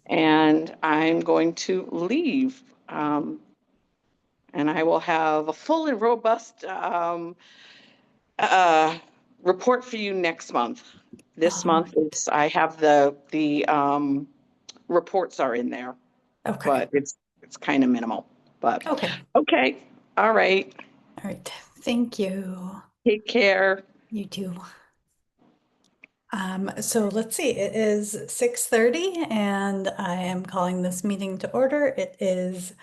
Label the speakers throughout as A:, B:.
A: and I'm going to leave. And I will have a full and robust report for you next month. This month, I have the reports are in there,
B: Okay.
A: but it's kind of minimal. But
B: Okay.
A: okay, all right.
B: All right. Thank you.
A: Take care.
B: You too. So let's see, it is 6:30 and I am calling this meeting to order. It is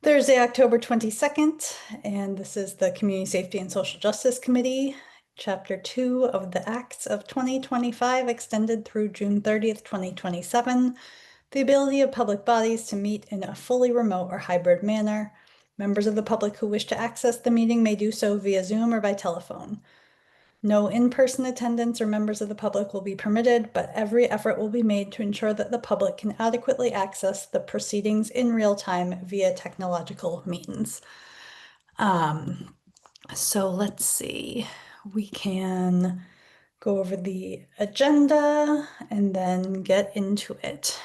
B: Thursday, October 22nd, and this is the Community Safety and Social Justice Committee, Chapter 2 of the Acts of 2025, extended through June 30th, 2027. The ability of public bodies to meet in a fully remote or hybrid manner. Members of the public who wish to access the meeting may do so via Zoom or by telephone. No in-person attendance or members of the public will be permitted, but every effort will be made to ensure that the public can adequately access the proceedings in real time via technological means. So let's see, we can go over the agenda and then get into it.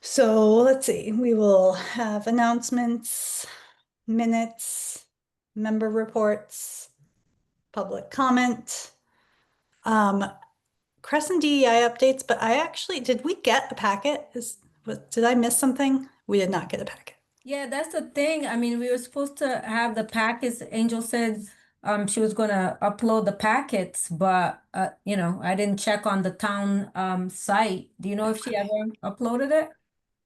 B: So let's see, we will have announcements, minutes, member reports, public comment, Crescent DEI updates, but did we get a packet? Did I miss something? We did not get a packet.
C: Yeah, that's the thing. I mean, we were supposed to have the packets. Angel said she was gonna upload the packets, but I didn't check on the town site. Do you know if she ever uploaded it?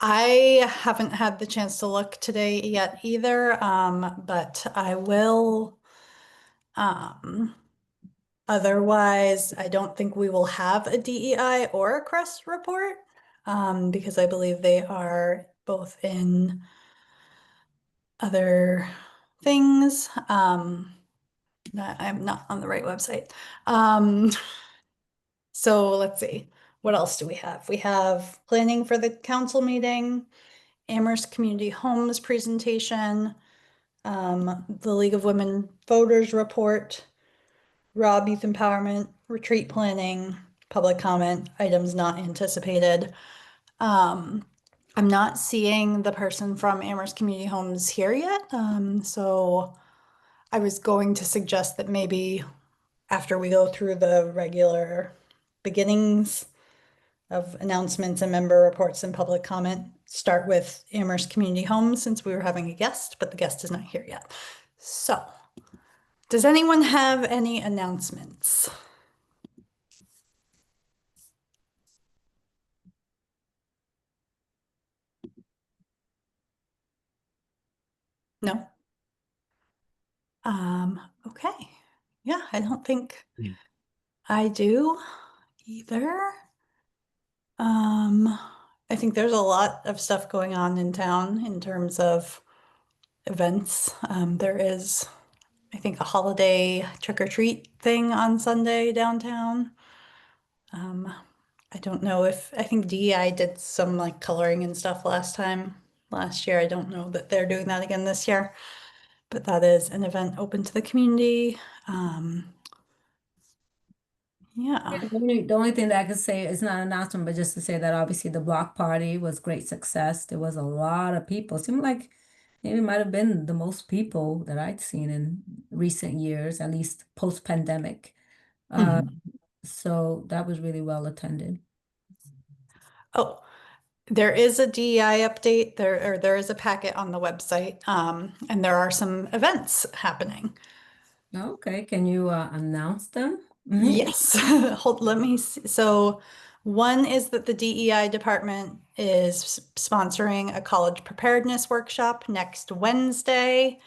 B: I haven't had the chance to look today yet either, but I will. Otherwise, I don't think we will have a DEI or a CREST report, because I believe they are both in other things. I'm not on the right website. So let's see, what else do we have? We have planning for the council meeting, Amherst Community Homes presentation, the League of Women Voters report, Rob Youth Empowerment, retreat planning, public comment, items not anticipated. I'm not seeing the person from Amherst Community Homes here yet, so I was going to suggest that maybe after we go through the regular beginnings of announcements and member reports and public comment, start with Amherst Community Homes since we were having a guest, but the guest is not here yet. So, does anyone have any announcements? No? Okay. Yeah, I don't think I do either. I think there's a lot of stuff going on in town in terms of events. There is, I think, a holiday trick-or-treat thing on Sunday downtown. I don't know I think DEI did some like coloring and stuff last year. I don't know that they're doing that again this year, but that is an event open to the community. Yeah.
C: The only thing that I could say is not an announcement, but just to say that obviously the block party was great success. There was a lot of people. It seemed like maybe it might have been the most people that I'd seen in recent years, at least post-pandemic. So that was really well attended.
B: Oh, there is a DEI update there is a packet on the website, and there are some events happening.
C: Okay, can you announce them?
B: Yes. Let me see. So one is that the DEI department is sponsoring a college preparedness workshop next Wednesday.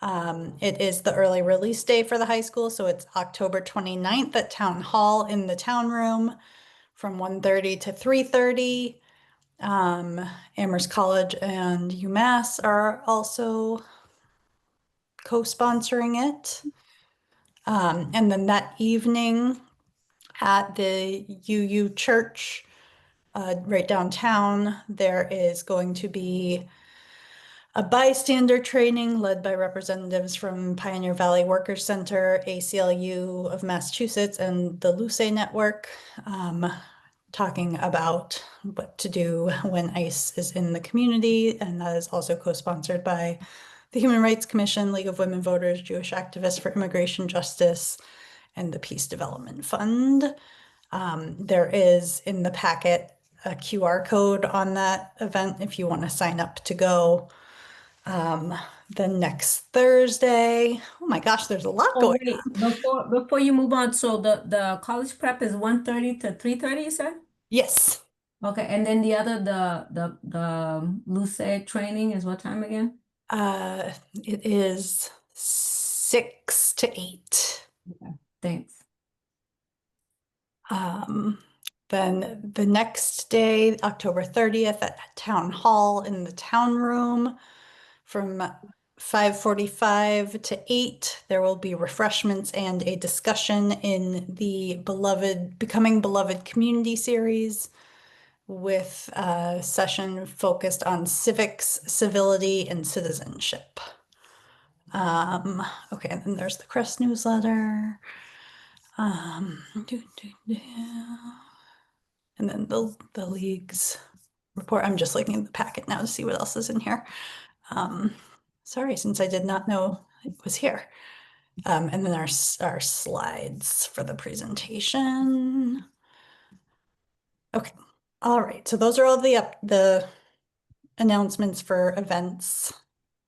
B: It is the early release day for the high school, so it's October 29th at Town Hall in the town room from 1:30 to 3:30. Amherst College and UMass are also co-sponsoring it. And then that evening at the UU Church, right downtown, there is going to be a bystander training led by representatives from Pioneer Valley Workers Center, ACLU of Massachusetts, and the Luce Network. talking about what to do when ICE is in the community. And that is also co-sponsored by the Human Rights Commission, League of Women Voters, Jewish Activists for Immigration Justice, and the Peace Development Fund. There is in the packet a QR code on that event if you want to sign up to go. The next Thursday, oh my gosh, there's a lot
C: Oh,
B: going
C: wait,
B: on.
C: before you move on, so the college prep is 1:30 to 3:30, you said?
B: Yes,
C: Okay, and then the other, the Lucid training is what time again?
B: it is 6 to 8.
C: Okay, thanks.
B: Then the next day, October 30th at Town Hall in the town room from 5:45 to 8, there will be refreshments and a discussion in the Becoming Beloved Community series with a session focused on civics, civility, and citizenship. Okay, and then there's the Crest newsletter. And then the league's report. I'm just looking at the packet now to see what else is in here. Sorry, since I did not know it was here. And then our slides for the presentation. Okay, all right. So those are all the announcements for events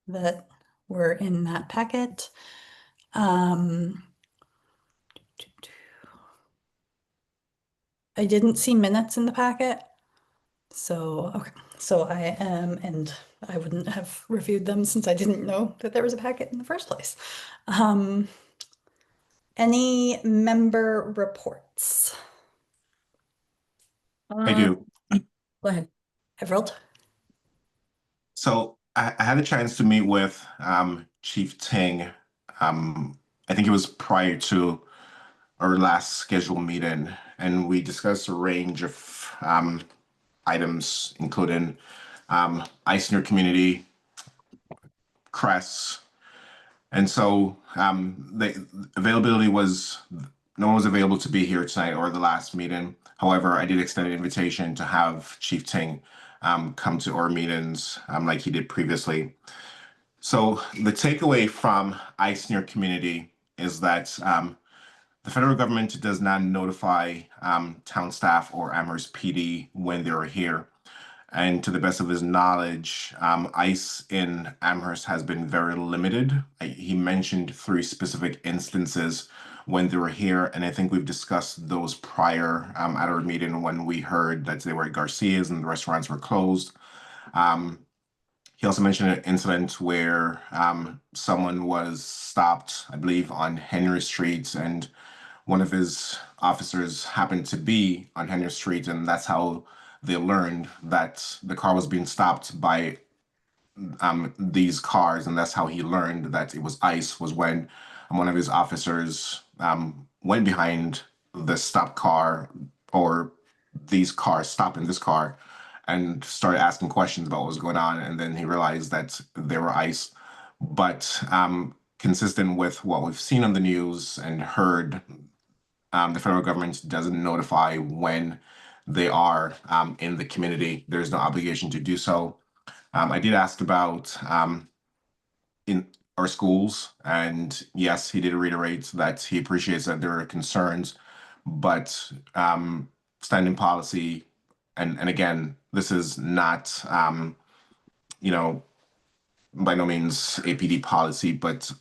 B: that were in that packet. I didn't see minutes in the packet. So, okay, so I am, and I wouldn't have reviewed them since I didn't know that there was a packet in the first place. Any member reports?
D: I do.
C: Go ahead.
B: Everald?
D: So I had a chance to meet with Chief Ting. I think it was prior to our last scheduled meeting, and we discussed a range of items, including ICE in your community, CRESS. And so the availability was, no one was available to be here tonight or the last meeting. However, I did extend an invitation to have Chief Ting come to our meetings like he did previously. So the takeaway from ICE in your community is that the federal government does not notify town staff or Amherst PD when they're here. And to the best of his knowledge, ICE in Amherst has been very limited. He mentioned 3 specific instances when they were here, and I think we've discussed those prior at our meeting when we heard that they were at Garcia's and the restaurants were closed. He also mentioned an incident where someone was stopped, I believe, on Henry Street, and one of his officers happened to be on Henry Street, and that's how they learned that the car was being stopped by these cars, and that's how he learned that it was ICE, was when one of his officers went behind the stopped car, or these cars stopped in this car, and started asking questions about what was going on, and then he realized that they were ICE. But consistent with what we've seen on the news and heard, the federal government doesn't notify when they are in the community. There's no obligation to do so. I did ask about in our schools, and yes, he did reiterate that he appreciates that there are concerns, but standing policy, and again, this is not, you know, by no means APD policy, but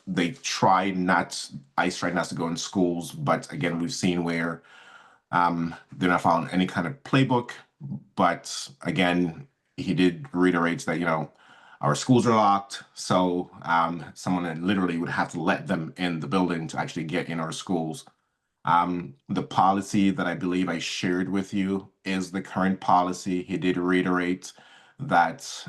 D: they try not, ICE tried not to go in schools, but again, we've seen where they're not following any kind of playbook. But again, he did reiterate that, you know, our schools are locked, so someone literally would have to let them in the building to actually get in our schools. The policy that I believe I shared with you is the current policy. He did reiterate that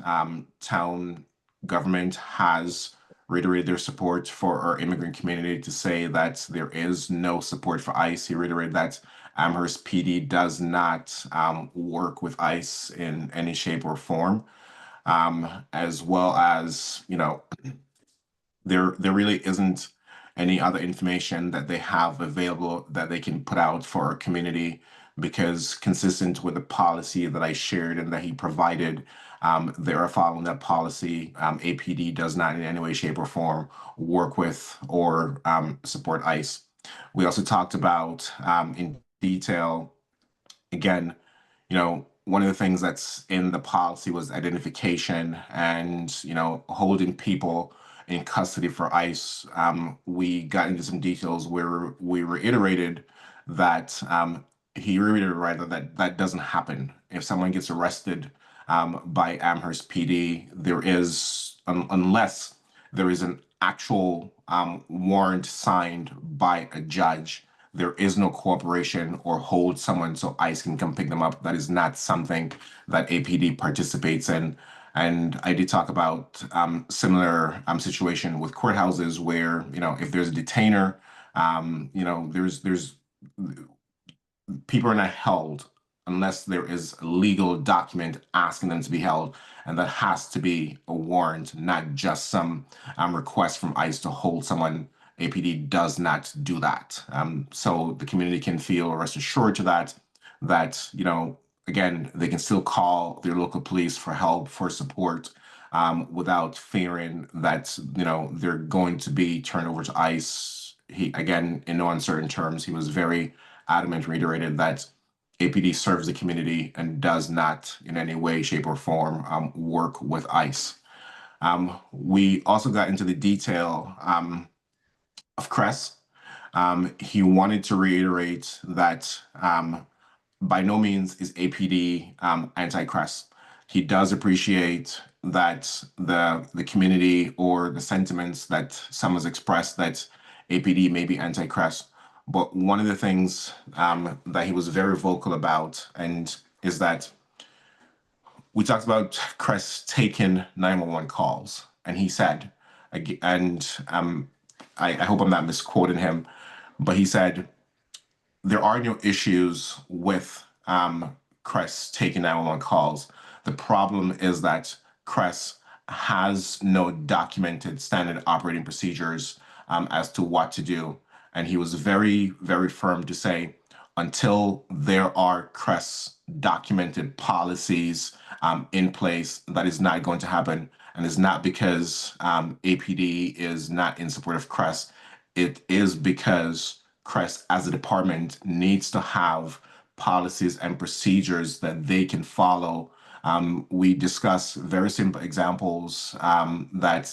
D: town government has reiterated their support for our immigrant community, to say that there is no support for ICE. He reiterated that Amherst PD does not work with ICE in any shape or form, as well as, you know, there really isn't any other information that they have available that they can put out for our community because consistent with the policy that I shared and that he provided, they are following that policy. APD does not in any way, shape, or form work with or support ICE. We also talked about in detail, again, one of the things that's in the policy was identification and, holding people in custody for ICE. We got into some details where we reiterated that he reiterated rather that doesn't happen. If someone gets arrested by Amherst PD, there is, unless there is an actual warrant signed by a judge, there is no cooperation or hold someone so ICE can come pick them up. That is not something that APD participates in. And I did talk about similar situation with courthouses where, if there's a detainer, there's people are not held unless there is a legal document asking them to be held. And that has to be a warrant, not just some request from ICE to hold someone. APD does not do that. So the community can feel rest assured to that, again, they can still call their local police for help, for support, without fearing that, they're going to be turned over to ICE. He, again, in no uncertain terms, he was very adamant, reiterated that APD serves the community and does not in any way, shape, or form work with ICE. We also got into the detail of CRESS. He wanted to reiterate that by no means is APD anti-CRESS. He does appreciate that the community or the sentiments that some has expressed that APD may be anti-CRESS. But one of the things that he was very vocal about and is that we talked about CRESS taking 911 calls, and he said, and I hope I'm not misquoting him, but he said, there are no issues with CRESS taking 911 calls. The problem is that CRESS has no documented standard operating procedures as to what to do. And he was very, very firm to say, until there are CRESS documented policies in place, that is not going to happen. And it's not because APD is not in support of CRESS. It is because CRESS as a department needs to have policies and procedures that they can follow. We discuss very simple examples that,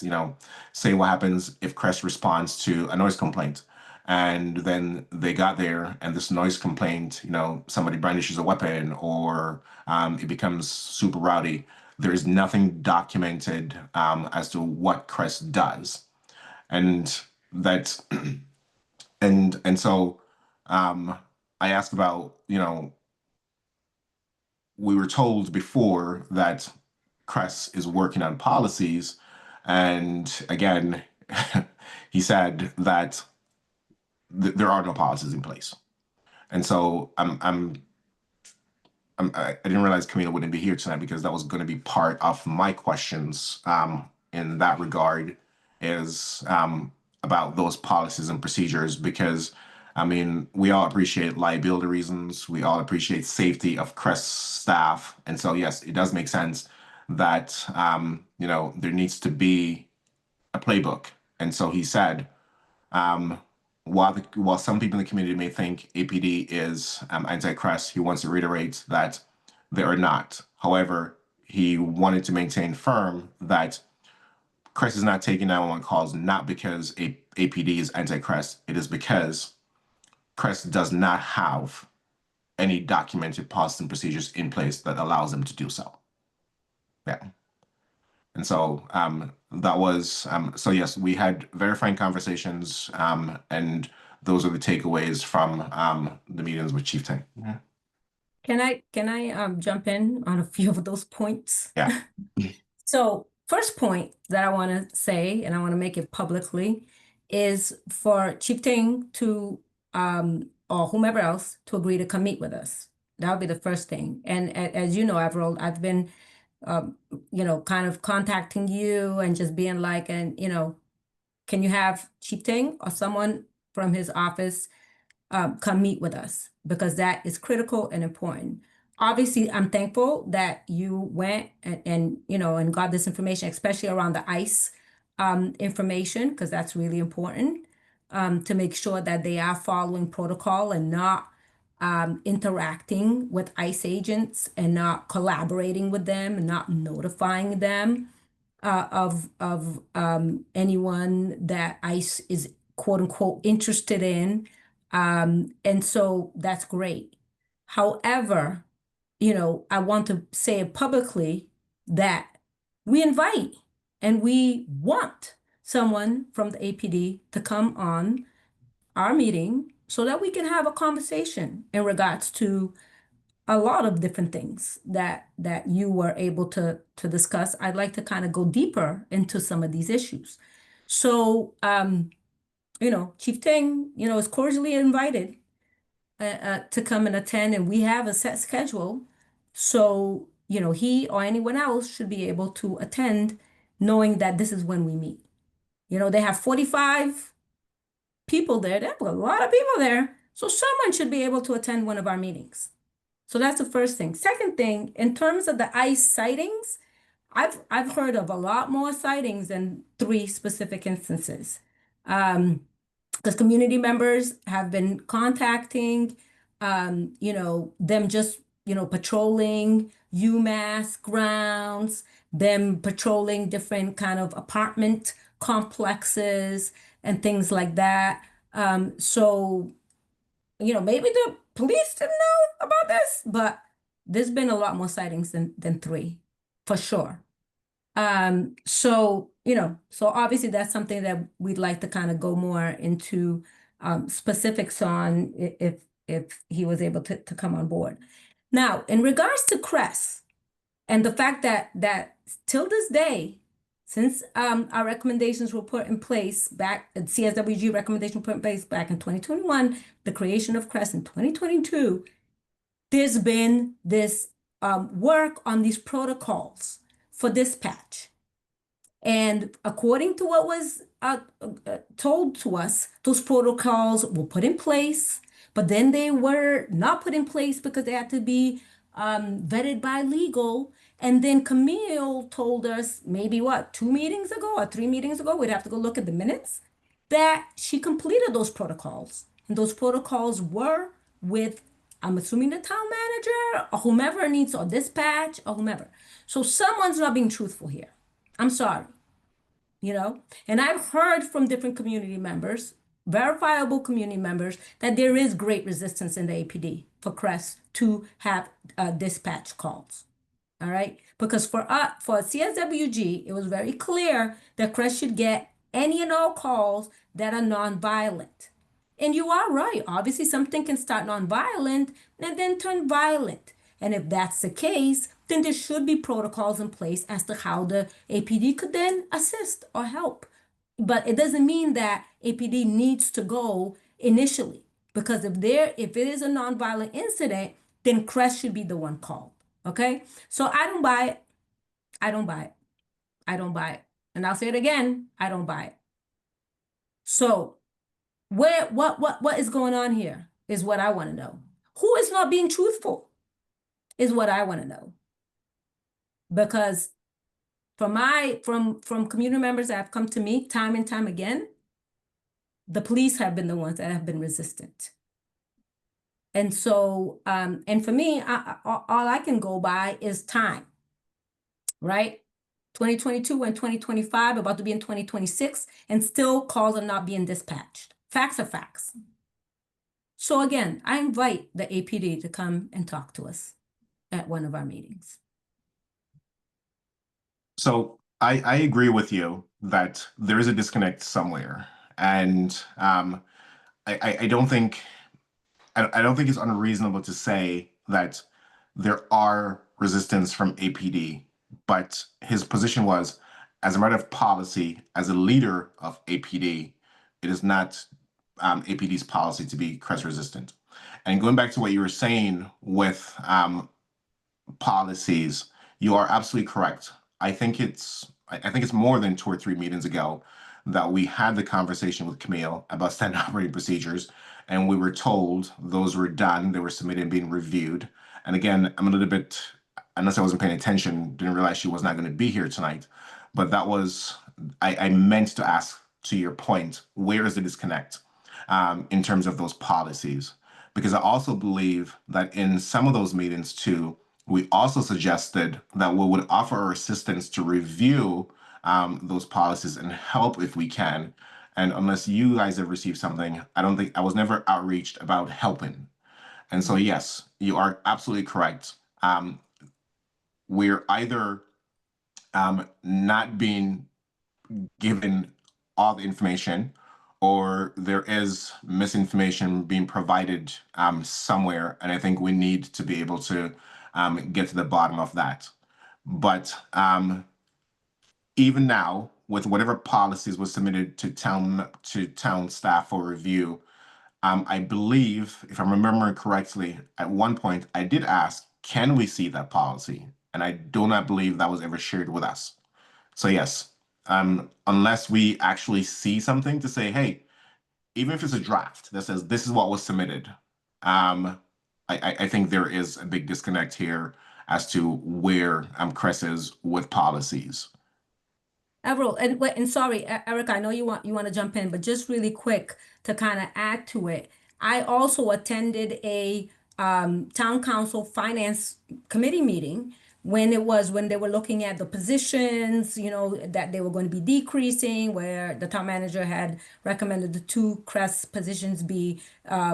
D: say what happens if CRESS responds to a noise complaint. And then they got there and this noise complaint, somebody brandishes a weapon or it becomes super rowdy. There is nothing documented as to what CRESS does. And that, and so I asked about, we were told before that CRESS is working on policies. And again, he said that there are no policies in place. And so I didn't realize Camila wouldn't be here tonight because that was going to be part of my questions in that regard is about those policies and procedures, because we all appreciate liability reasons. We all appreciate safety of CRESS staff. And so, yes, it does make sense that, there needs to be a playbook. And so he said, while some people in the community may think APD is anti-CRESS, he wants to reiterate that they are not. However, he wanted to maintain firm that CRESS is not taking 911 calls, not because APD is anti-CRESS. It is because CRESS does not have any documented policies and procedures in place that allows them to do so. Yeah. And so that was, so yes, we had very frank conversations and those are the takeaways from the meetings with Chief Ting. Yeah.
C: Can I jump in on a few of those points?
D: Yeah.
C: So first point that I want to say, and I want to make it publicly, is for Chief Ting to, or whomever else, to agree to come meet with us. That would be the first thing. And as you know, I've been, kind of contacting you and just being like, and, can you have Chief Ting or someone from his office come meet with us, because that is critical and important. Obviously, I'm thankful that you went and and got this information, especially around the ICE information, because that's really important, to make sure that they are following protocol and not interacting with ICE agents and not collaborating with them and not notifying them of anyone that ICE is quote unquote interested in. And so that's great. However, I want to say publicly that we invite and we want someone from the APD to come on our meeting so that we can have a conversation in regards to a lot of different things that you were able to discuss. I'd like to kind of go deeper into some of these issues. So, Chief Ting, is cordially invited to come and attend, and we have a set schedule. So, he or anyone else should be able to attend, knowing that this is when we meet. They have 45 people there. They have a lot of people there. So someone should be able to attend one of our meetings. So that's the first thing. Second thing, in terms of the ICE sightings, I've heard of a lot more sightings than 3 specific instances. Because community members have been contacting, them just, patrolling UMass grounds, them patrolling different kind of apartment complexes and things like that. So, maybe the police didn't know about this, but there's been a lot more sightings than 3, for sure. So obviously that's something that we'd like to kind of go more into specifics on if he was able to come on board. Now, in regards to Crest and the fact that till this day, since our recommendations were put in place back, CSWG recommendation put in place back in 2021, the creation of Crest in 2022, there's been this work on these protocols for dispatch. And according to what was told to us, those protocols were put in place, but then they were not put in place because they had to be vetted by legal. And then Camille told us maybe 2 meetings ago or 3 meetings ago, we'd have to go look at the minutes, that she completed those protocols. And those protocols were with, I'm assuming, the town manager or whomever needs or dispatch or whomever. So someone's not being truthful here. I'm sorry, and I've heard from different community members, verifiable community members, that there is great resistance in the APD for Crest to have dispatch calls. All right, because for CSWG, it was very clear that Crest should get any and all calls that are nonviolent. And you are right. Obviously, something can start nonviolent and then turn violent. And if that's the case, then there should be protocols in place as to how the APD could then assist or help. But it doesn't mean that APD needs to go initially, because if it is a nonviolent incident, then Crest should be the one called. Okay? So I don't buy it. I don't buy it. I don't buy it. And I'll say it again, I don't buy it. So what is going on here is what I want to know. Who is not being truthful is what I want to know. Because from community members that have come to me time and time again, the police have been the ones that have been resistant. And so, and for me, all I can go by is time, right? 2022 and 2025, about to be in 2026, and still calls are not being dispatched. Facts are facts. So again, I invite the APD to come and talk to us at one of our meetings.
D: So I agree with you that there is a disconnect somewhere, and I don't think it's unreasonable to say that there are resistance from APD, but his position was, as a matter of policy, as a leader of APD, it is not APD's policy to be Crest resistant. And going back to what you were saying with policies, you are absolutely correct. I think it's more than 2 or 3 meetings ago that we had the conversation with Camille about standard operating procedures, and we were told those were done, they were submitted and being reviewed. And again, I'm a little bit, unless I wasn't paying attention, didn't realize she was not going to be here tonight. But that was, I meant to ask, to your point, where is the disconnect in terms of those policies? Because I also believe that in some of those meetings too, we also suggested that we would offer our assistance to review those policies and help if we can. And unless you guys have received something, I don't think, I was never outreached about helping. And so, yes, you are absolutely correct. We're either not being given all the information, or there is misinformation being provided somewhere. And I think we need to be able to get to the bottom of that. But even now, with whatever policies were submitted to town staff for review, I believe, if I'm remembering correctly, at one point I did ask, can we see that policy? And I do not believe that was ever shared with us. So yes, unless we actually see something to say, hey, even if it's a draft that says this is what was submitted, I think there is a big disconnect here as to where CRES is with policies.
C: Avril, and wait, and sorry, Erica, I know you want to jump in, but just really quick to kind of add to it. I also attended a town council finance committee meeting when they were looking at the positions, you know, that they were going to be decreasing, where the town manager had recommended the 2 CRES positions be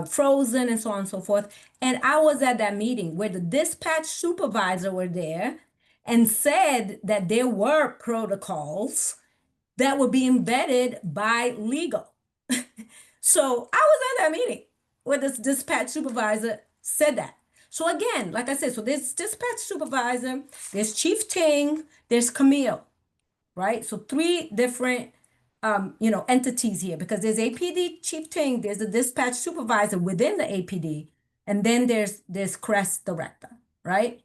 C: frozen and so on and so forth. And I was at that meeting where the dispatch supervisor were there and said that there were protocols that would be embedded by legal. So I was at that meeting where this dispatch supervisor said that. So again, like I said, so there's dispatch supervisor, there's Chief Ting, there's Camille, right? So 3 different entities here, because there's APD Chief Ting, there's a dispatch supervisor within the APD, and then there's CRES director, right?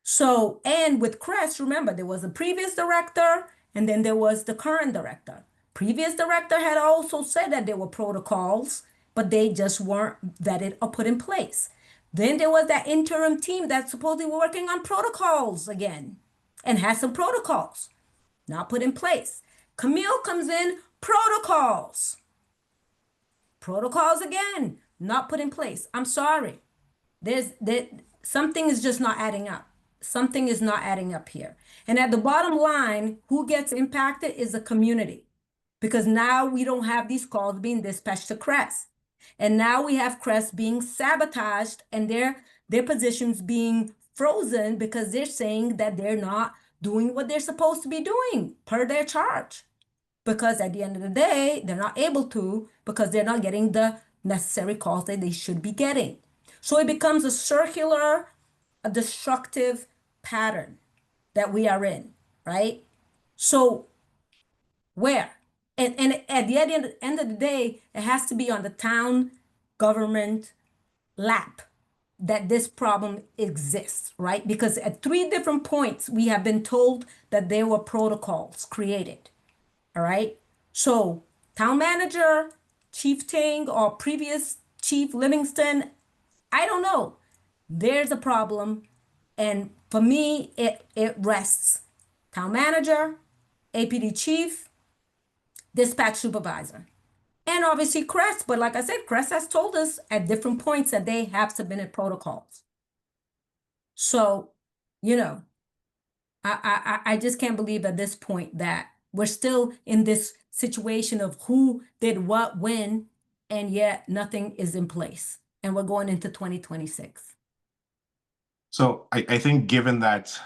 C: So, and with CRES, remember, there was a previous director and then there was the current director. Previous director had also said that there were protocols, but they just weren't vetted or put in place. Then there was that interim team that's supposedly working on protocols again and has some protocols not put in place. Camille comes in, protocols. Protocols again, not put in place. I'm sorry. Something is just not adding up. Something is not adding up here. And at the bottom line, who gets impacted is the community, because now we don't have these calls being dispatched to CRES. And now we have CRES being sabotaged and their positions being frozen because they're saying that they're not doing what they're supposed to be doing per their charge. Because at the end of the day, they're not able to, because they're not getting the necessary calls that they should be getting. So it becomes a circular, a destructive pattern that we are in, right? So where? And at the end of the day, it has to be on the town government lap that this problem exists, right? Because at 3 different points, we have been told that there were protocols created, all right? So town manager, Chief Ting, or previous Chief Livingston, I don't know. There's a problem. And for me, it rests town manager, APD chief, dispatch supervisor, and obviously CRES. But like I said, CRES has told us at different points that they have submitted protocols. So, you know, I just can't believe at this point that we're still in this situation of who did what when, and yet nothing is in place. And we're going into 2026.
D: So I think given that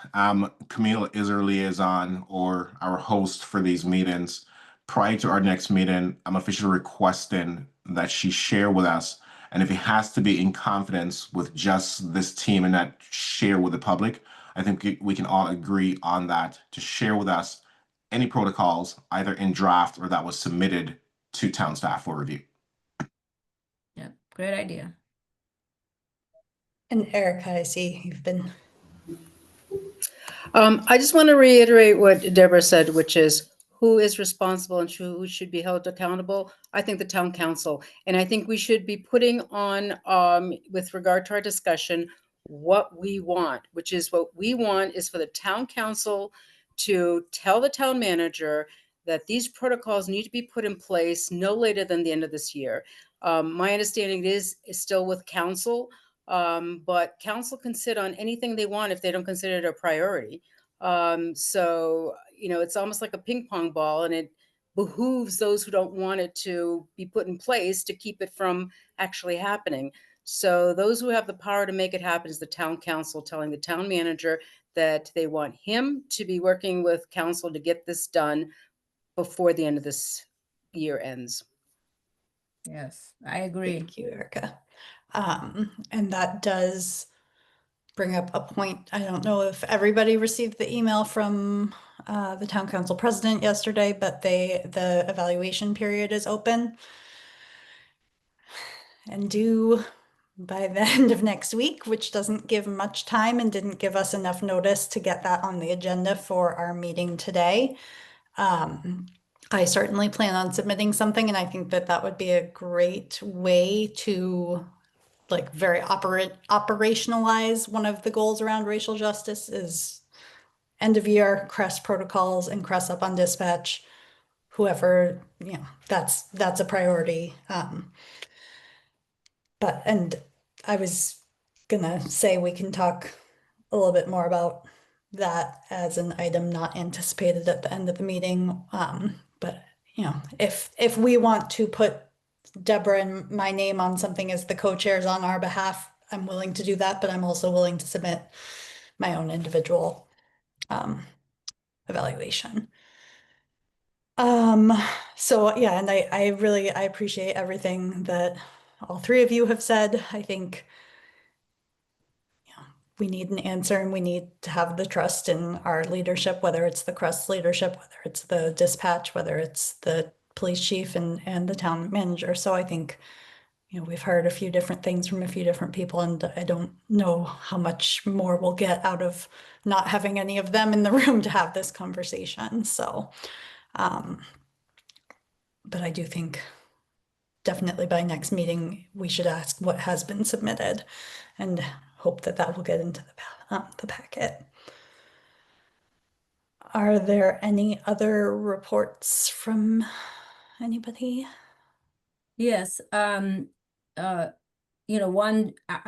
D: Camille is our liaison or our host for these meetings, prior to our next meeting, I'm officially requesting that she share with us, and if it has to be in confidence with just this team and not share with the public, I think we can all agree on that, to share with us any protocols, either in draft or that was submitted to town staff for review.
C: Yeah, great idea.
B: And Erica, I see you've been.
E: I just want to reiterate what Deborah said, which is who is responsible and who should be held accountable? I think the town council. And I think we should be putting on, with regard to our discussion, what we want, which is what we want is for the town council to tell the town manager that these protocols need to be put in place no later than the end of this year. My understanding is still with council, but council can sit on anything they want if they don't consider it a priority. So, it's almost like a ping pong ball, and it behooves those who don't want it to be put in place to keep it from actually happening. So those who have the power to make it happen is the town council telling the town manager that they want him to be working with council to get this done before the end of this year ends.
C: Yes, I agree.
B: Thank you, Erica. And that does bring up a point. I don't know if everybody received the email from the town council president yesterday, but the evaluation period is open and due by the end of next week, which doesn't give much time and didn't give us enough notice to get that on the agenda for our meeting today. I certainly plan on submitting something, and I think that that would be a great way to like very operationalize one of the goals around racial justice is end of year CRESS protocols and CRESS up on dispatch. Whoever, that's a priority. And I was gonna say we can talk a little bit more about that as an item not anticipated at the end of the meeting. But if we want to put Deborah and my name on something as the co-chairs on our behalf, I'm willing to do that, but I'm also willing to submit my own individual evaluation. So yeah, and I appreciate everything that all three of you have said. I think we need an answer, and we need to have the trust in our leadership, whether it's the CREST leadership, whether it's the dispatch, whether it's the police chief and the town manager. So I think, we've heard a few different things from a few different people, and I don't know how much more we'll get out of not having any of them in the room to have this conversation. So, but I do think definitely by next meeting, we should ask what has been submitted and hope that that will get into the packet. Are there any other reports from anybody?
C: Yes, one, I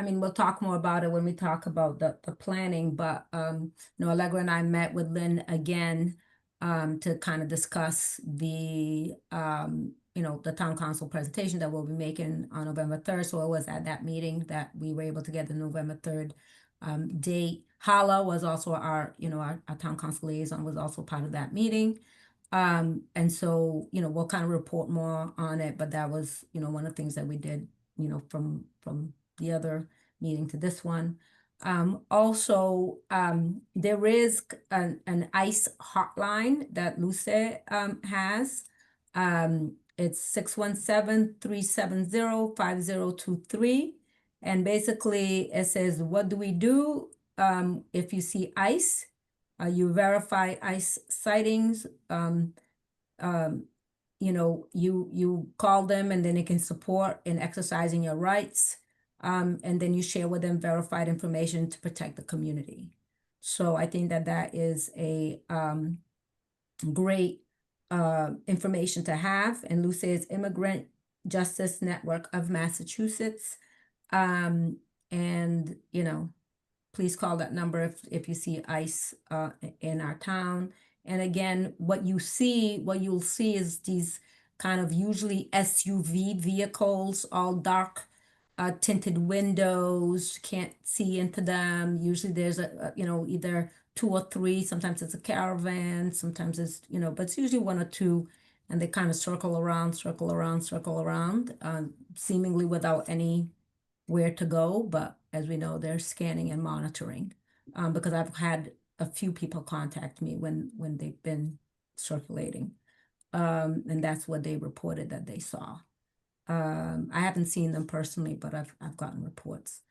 C: mean, we'll talk more about it when we talk about the planning, but, Allegra and I met with Lynn again, to kind of discuss the town council presentation that we'll be making on November 3rd. So it was at that meeting that we were able to get the November 3rd, date. Hala was also our town council liaison was also part of that meeting. And so, we'll kind of report more on it, but that was, one of the things that we did, from the other meeting to this one. Also, there is an ICE hotline that Luce has. It's 617-370-5023. And basically it says, what do we do if you see ICE? You verify ICE sightings. You call them, and then they can support in exercising your rights. And then you share with them verified information to protect the community. So I think that is a great information to have. And Luce's Immigrant Justice Network of Massachusetts. And please call that number if you see ICE in our town. And again, what you'll see is these kind of usually SUV vehicles, all dark, tinted windows, can't see into them. Usually there's either 2 or 3, sometimes it's a caravan, sometimes it's, but it's usually 1 or 2, and they kind of circle around, seemingly without anywhere to go. But as we know, they're scanning and monitoring, because I've had a few people contact me when they've been circulating, and that's what they reported that they saw. I haven't seen them personally, but I've gotten reports.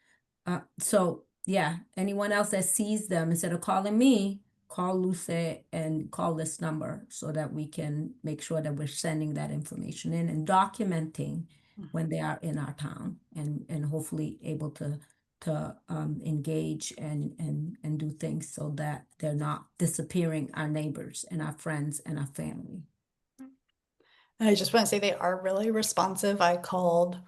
C: So yeah, anyone else that sees them, instead of calling me, call Luce and call this number so that we can make sure that we're sending that information in and documenting when they are in our town, and hopefully able to engage and do things so that they're not disappearing our neighbors and our friends and our family.
B: I just want to say they are really responsive. I called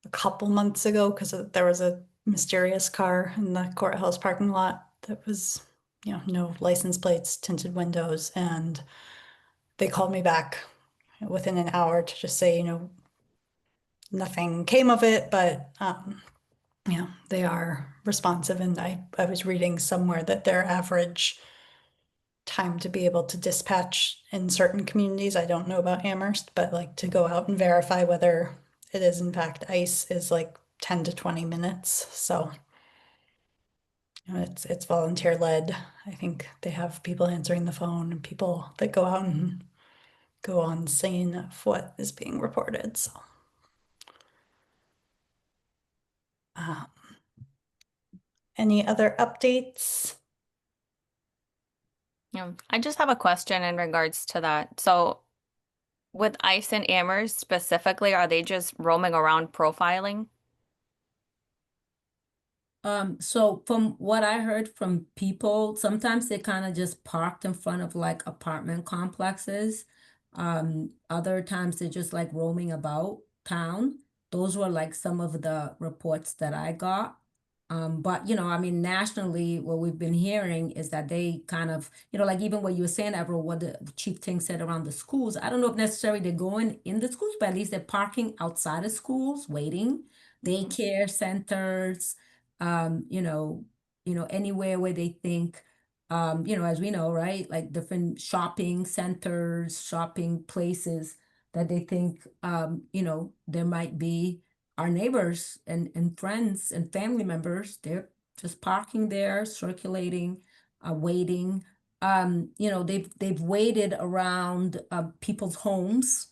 B: a couple months ago because there was a mysterious car in the courthouse parking lot that was, you know, no license plates, tinted windows, and they called me back within an hour to just say, you know, nothing came of it, but you know, they are responsive. And I was reading somewhere that their average time to be able to dispatch in certain communities, I don't know about Amherst, but like to go out and verify whether it is in fact ICE is like 10 to 20 minutes. So you know, it's volunteer led. I think they have people answering the phone and people that go out and go on scene of what is being reported. So um, any other updates?
F: Yeah, I just have a question in regards to that. So with ICE and Amherst specifically, are they just roaming around profiling?
C: So from what I heard from people, sometimes they kind of just parked in front of like apartment complexes. Other times they're just like roaming about town. Those were like some of the reports that I got. But you know, I mean, nationally, what we've been hearing is that they kind of, you know, like even what you were saying, Avril, what the Chief Ting said around the schools. I don't know if necessarily they're going in the schools, but at least they're parking outside of schools, waiting, daycare centers, you know, anywhere where they think, you know, as we know, right, like different shopping centers, shopping places that they think, you know, there might be our neighbors and friends and family members. They're just parking there, circulating, waiting. You know, they've waited around people's homes.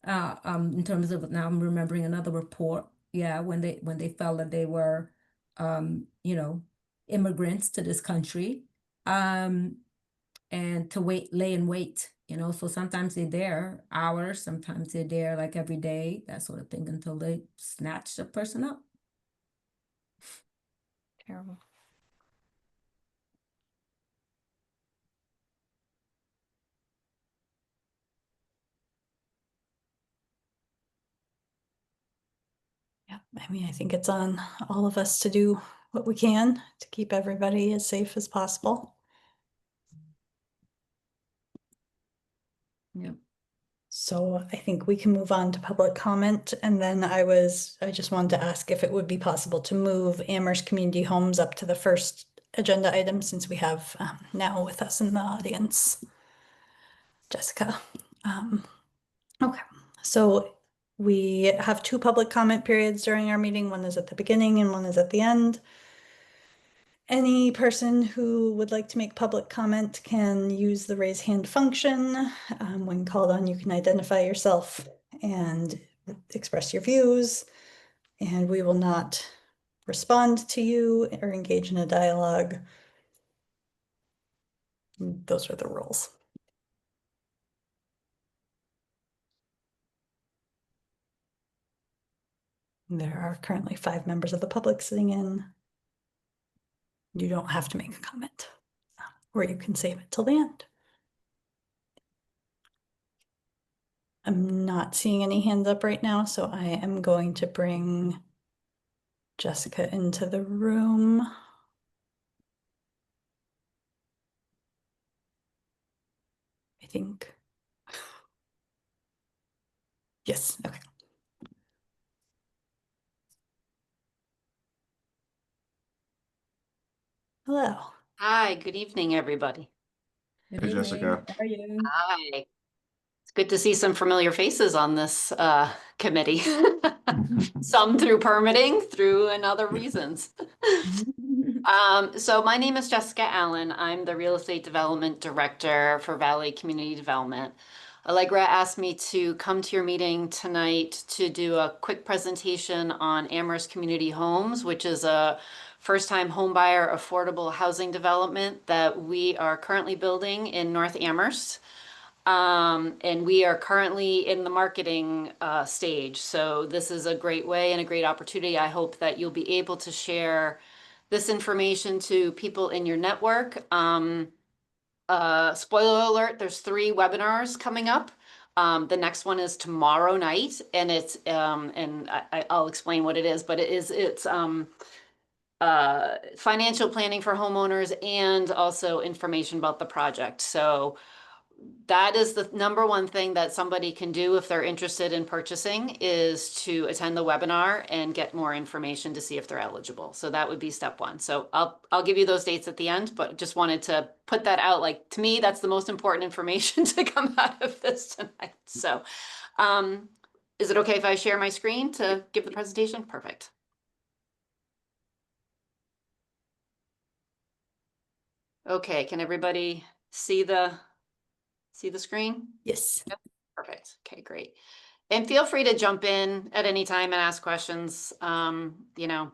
C: In terms of, now I'm remembering another report. Yeah, when they felt that they were, you know, immigrants to this country, and to lay in wait, you know. So sometimes they're there hours, sometimes they're there like every day, that sort of thing, until they snatch the person up.
F: Terrible.
B: Yeah, I mean, I think it's on all of us to do what we can to keep everybody as safe as possible.
C: Yeah.
B: So I think we can move on to public comment. And then I just wanted to ask if it would be possible to move Amherst Community Homes up to the first agenda item, since we have now with us in the audience, Jessica. Okay, so we have two public comment periods during our meeting. One is at the beginning and one is at the end. Any person who would like to make public comment can use the raise hand function. When called on, you can identify yourself and express your views, and we will not respond to you or engage in a dialogue. Those are the rules. There are currently 5 members of the public sitting in. You don't have to make a comment, or you can save it till the end. I'm not seeing any hands up right now, so I am going to bring Jessica into the room. I think. Yes, okay. Hello.
G: Hi, good evening, everybody.
C: Good
D: Hey,
C: evening.
D: Jessica.
C: How are you?
G: Hi. It's good to see some familiar faces on this committee. Some through permitting, through and other reasons. So my name is Jessica Allen. I'm the Real Estate Development Director for Valley Community Development. Allegra asked me to come to your meeting tonight to do a quick presentation on Amherst Community Homes, which is a first-time homebuyer affordable housing development that we are currently building in North Amherst. And we are currently in the marketing stage. So this is a great way and a great opportunity. I hope that you'll be able to share this information to people in your network. Spoiler alert, there's 3 webinars coming up. The next one is tomorrow night, and it's and I'll explain what it is, but it's financial planning for homeowners and also information about the project. So that is the number one thing that somebody can do if they're interested in purchasing, is to attend the webinar and get more information to see if they're eligible. So that would be step 1. So I'll give you those dates at the end, but just wanted to put that out. Like, to me, that's the most important information to come out of this tonight. So is it okay if I share my screen to give the presentation? Perfect. Okay, can everybody see the screen?
B: Yes.
G: Perfect. Okay, great. And feel free to jump in at any time and ask questions. You know,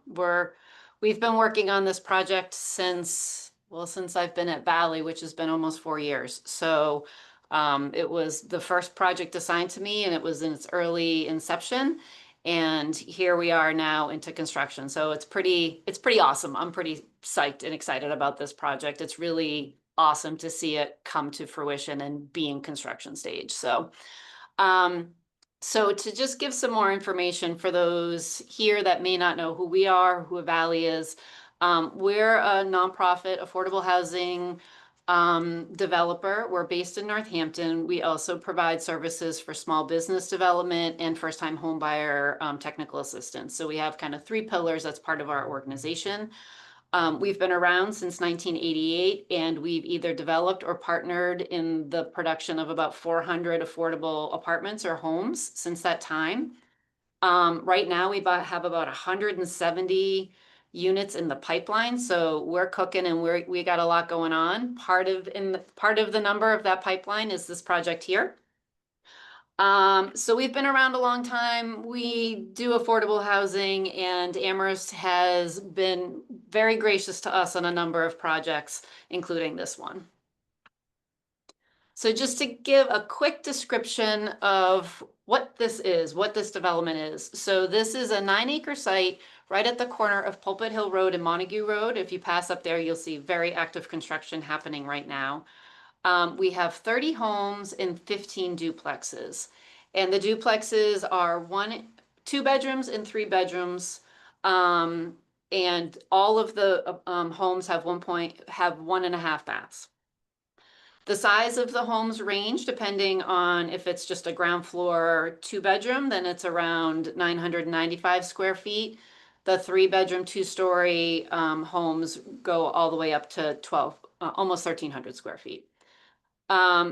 G: we've been working on this project since I've been at Valley, which has been almost 4 years. So it was the first project assigned to me, and it was in its early inception. And here we are now into construction. So it's pretty awesome. I'm pretty psyched and excited about this project. It's really awesome to see it come to fruition and be in construction stage. So so to just give some more information for those here that may not know who we are, who Valley is, we're a nonprofit affordable housing developer. We're based in Northampton. We also provide services for small business development and first-time homebuyer technical assistance. So we have kind of 3 pillars that's part of our organization. We've been around since 1988, and we've either developed or partnered in the production of about 400 affordable apartments or homes since that time. Right now, we have about 170 units in the pipeline, so we're cooking and we got a lot going on. Part of the number of that pipeline is this project here. So we've been around a long time. We do affordable housing, and Amherst has been very gracious to us on a number of projects, including this one. So just to give a quick description of what this is, what this development is. So this is a 9-acre site right at the corner of Pulpit Hill Road and Montague Road. If you pass up there, you'll see very active construction happening right now. We have 30 homes and 15 duplexes. And the duplexes are 2 bedrooms and 3 bedrooms. And all of the homes have 1.5 baths. The size of the homes range depending on if it's just a ground floor 2-bedroom, then it's around 995 square feet. The 3-bedroom, 2-story homes go all the way up to almost 1,300 square feet.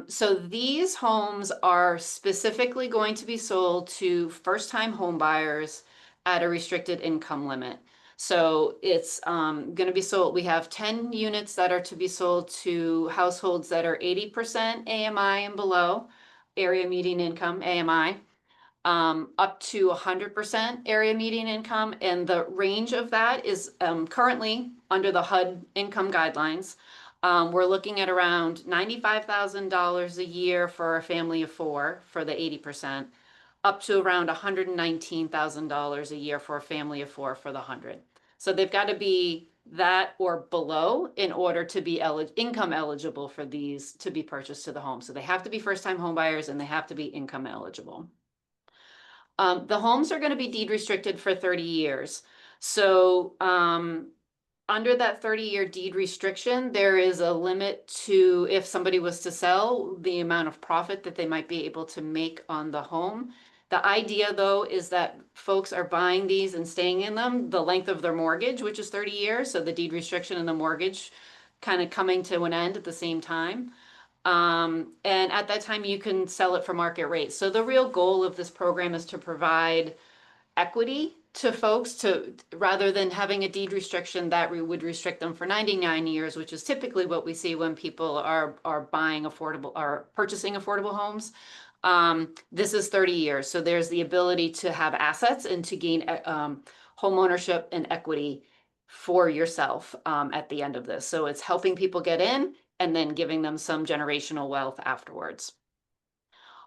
G: So these homes are specifically going to be sold to first-time home buyers at a restricted income limit. So it's going to be sold. We have 10 units that are to be sold to households that are 80% AMI and below, area median income, AMI, up to 100% area median income. And the range of that is currently under the HUD income guidelines. We're looking at around $95,000 a year for a family of 4 for the 80%, up to around $119,000 a year for a family of 4 for the 100. So they've got to be that or below in order to be income eligible for these to be purchased to the home. So they have to be first-time home buyers and they have to be income eligible. The homes are going to be deed restricted for 30 years. So under that 30-year deed restriction, there is a limit to, if somebody was to sell, the amount of profit that they might be able to make on the home. The idea, though, is that folks are buying these and staying in them the length of their mortgage, which is 30 years. So the deed restriction and the mortgage kind of coming to an end at the same time. And at that time, you can sell it for market rate. So the real goal of this program is to provide equity to folks, rather than having a deed restriction that would restrict them for 99 years, which is typically what we see when people are buying affordable or purchasing affordable homes. This is 30 years. So there's the ability to have assets and to gain home ownership and equity for yourself at the end of this. So it's helping people get in and then giving them some generational wealth afterwards.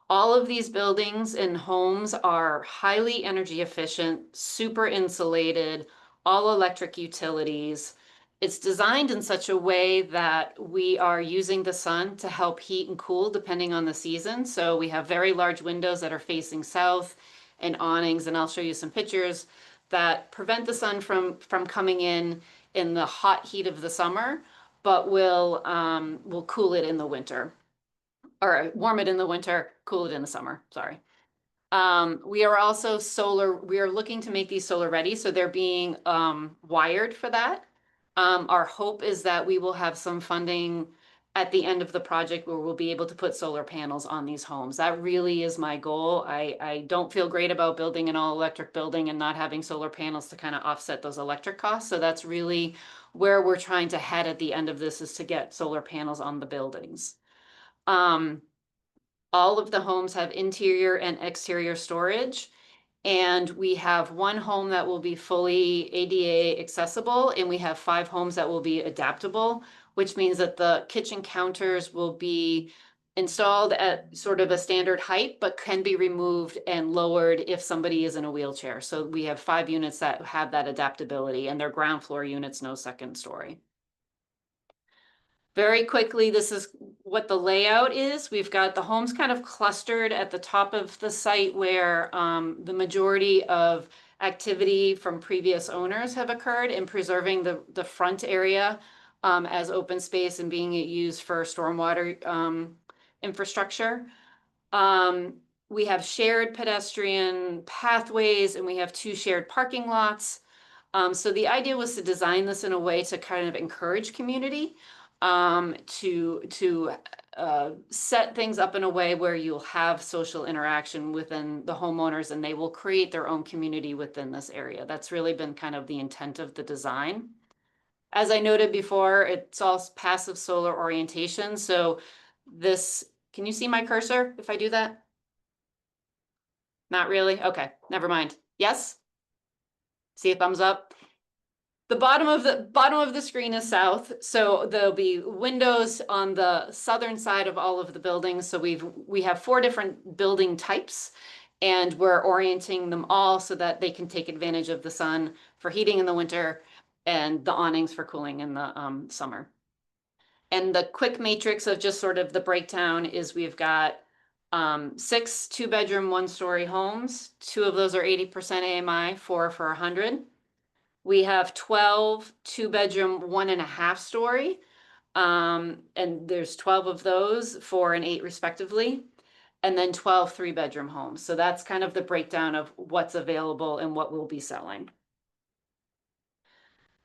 G: All of these buildings and homes are highly energy efficient, super insulated, all electric utilities. It's designed in such a way that we are using the sun to help heat and cool depending on the season. So we have very large windows that are facing south and awnings, and I'll show you some pictures that prevent the sun from coming in the hot heat of the summer, but will cool it in the winter, or warm it in the winter, cool it in the summer, sorry. We are also we are looking to make these solar ready, so they're being wired for that. Our hope is that we will have some funding at the end of the project where we'll be able to put solar panels on these homes. That really is my goal. I don't feel great about building an all-electric building and not having solar panels to kind of offset those electric costs. So that's really where we're trying to head at the end of this, is to get solar panels on the buildings. All of the homes have interior and exterior storage. And we have one home that will be fully ADA accessible, and we have 5 homes that will be adaptable, which means that the kitchen counters will be installed at sort of a standard height, but can be removed and lowered if somebody is in a wheelchair. So we have 5 units that have that adaptability, and they're ground floor units, no second story. Very quickly, this is what the layout is. We've got the homes kind of clustered at the top of the site where the majority of activity from previous owners have occurred, in preserving the front area as open space and being used for stormwater infrastructure. We have shared pedestrian pathways, and we have 2 shared parking lots. So the idea was to design this in a way to kind of encourage community, to set things up in a way where you'll have social interaction within the homeowners, and they will create their own community within this area. That's really been kind of the intent of the design. As I noted before, it's all passive solar orientation. So this, can you see my cursor if I do that? Not really? Okay, never mind. Yes? See a thumbs up? The bottom of the screen is south, so there'll be windows on the southern side of all of the buildings. So we have 4 different building types, and we're orienting them all so that they can take advantage of the sun for heating in the winter and the awnings for cooling in the summer. And the quick matrix of just sort of the breakdown is we've got 6 2-bedroom, 1-story homes. 2 of those are 80% AMI, 4 for 100. We have 12 2-bedroom, 1.5-story, and there's 12 of those, 4 and 8 respectively, and then 12 3-bedroom homes. So that's kind of the breakdown of what's available and what we'll be selling.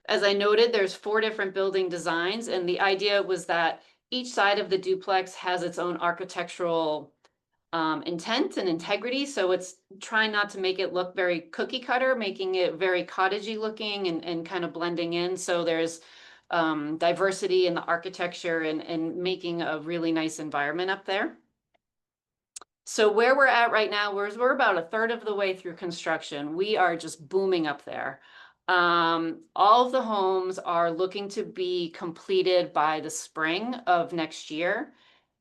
G: As I noted, there's 4 different building designs, and the idea was that each side of the duplex has its own architectural intent and integrity. So it's trying not to make it look very cookie cutter, making it very cottagey looking and kind of blending in. So there's diversity in the architecture and making a really nice environment up there. So where we're at right now, we're about 1/3 of the way through construction. We are just booming up there. All of the homes are looking to be completed by the spring of next year,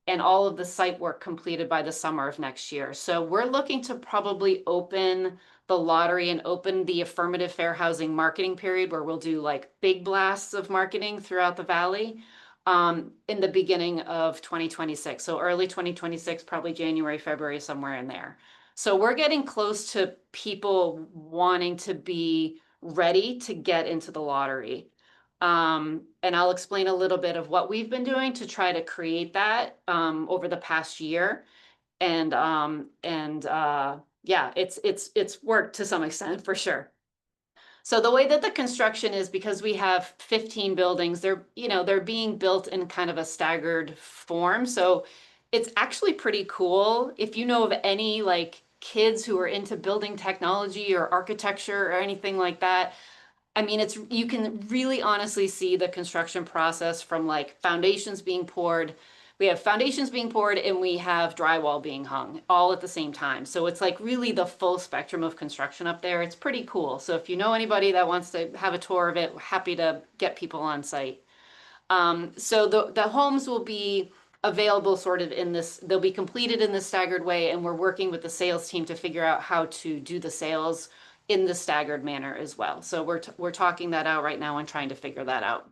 G: and all of the site work completed by the summer of next year. So we're looking to probably open the lottery and open the affirmative fair housing marketing period, where we'll do like big blasts of marketing throughout the valley in the beginning of 2026. So early 2026, probably January, February, somewhere in there. So we're getting close to people wanting to be ready to get into the lottery. And I'll explain a little bit of what we've been doing to try to create that over the past year. And yeah, it's worked to some extent for sure. So the way that the construction is, because we have 15 buildings, they're being built in kind of a staggered form. So it's actually pretty cool. If you know of any like kids who are into building technology or architecture or anything like that, I mean, you can really honestly see the construction process from like foundations being poured, we have foundations being poured and we have drywall being hung all at the same time. So it's like really the full spectrum of construction up there. It's pretty cool. So if you know anybody that wants to have a tour of it, we're happy to get people on site. So the homes will be available sort of in this, they'll be completed in this staggered way, and we're working with the sales team to figure out how to do the sales in the staggered manner as well. So we're talking that out right now and trying to figure that out.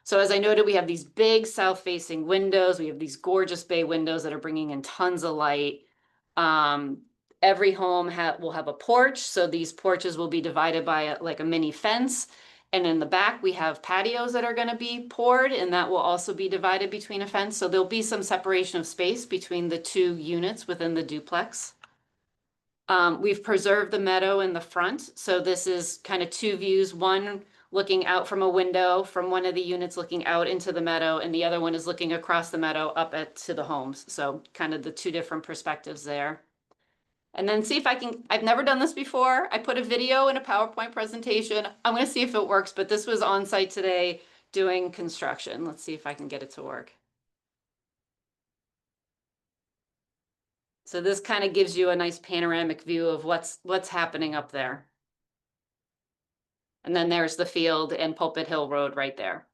G: So as I noted, we have these big south-facing windows. We have these gorgeous bay windows that are bringing in tons of light. Every home will have a porch. So these porches will be divided by like a mini fence. And in the back, we have patios that are going to be poured, and that will also be divided between a fence. So there'll be some separation of space between the two units within the duplex. We've preserved the meadow in the front. So this is kind of two views, one looking out from a window from one of the units looking out into the meadow, and the other one is looking across the meadow up to the homes. So kind of the two different perspectives there. And then see if I can, I've never done this before. I put a video in a PowerPoint presentation. I'm going to see if it works, but this was on site today doing construction. Let's see if I can get it to work. So this kind of gives you a nice panoramic view of what's happening up there. And then there's the field and Pulpit Hill Road right there.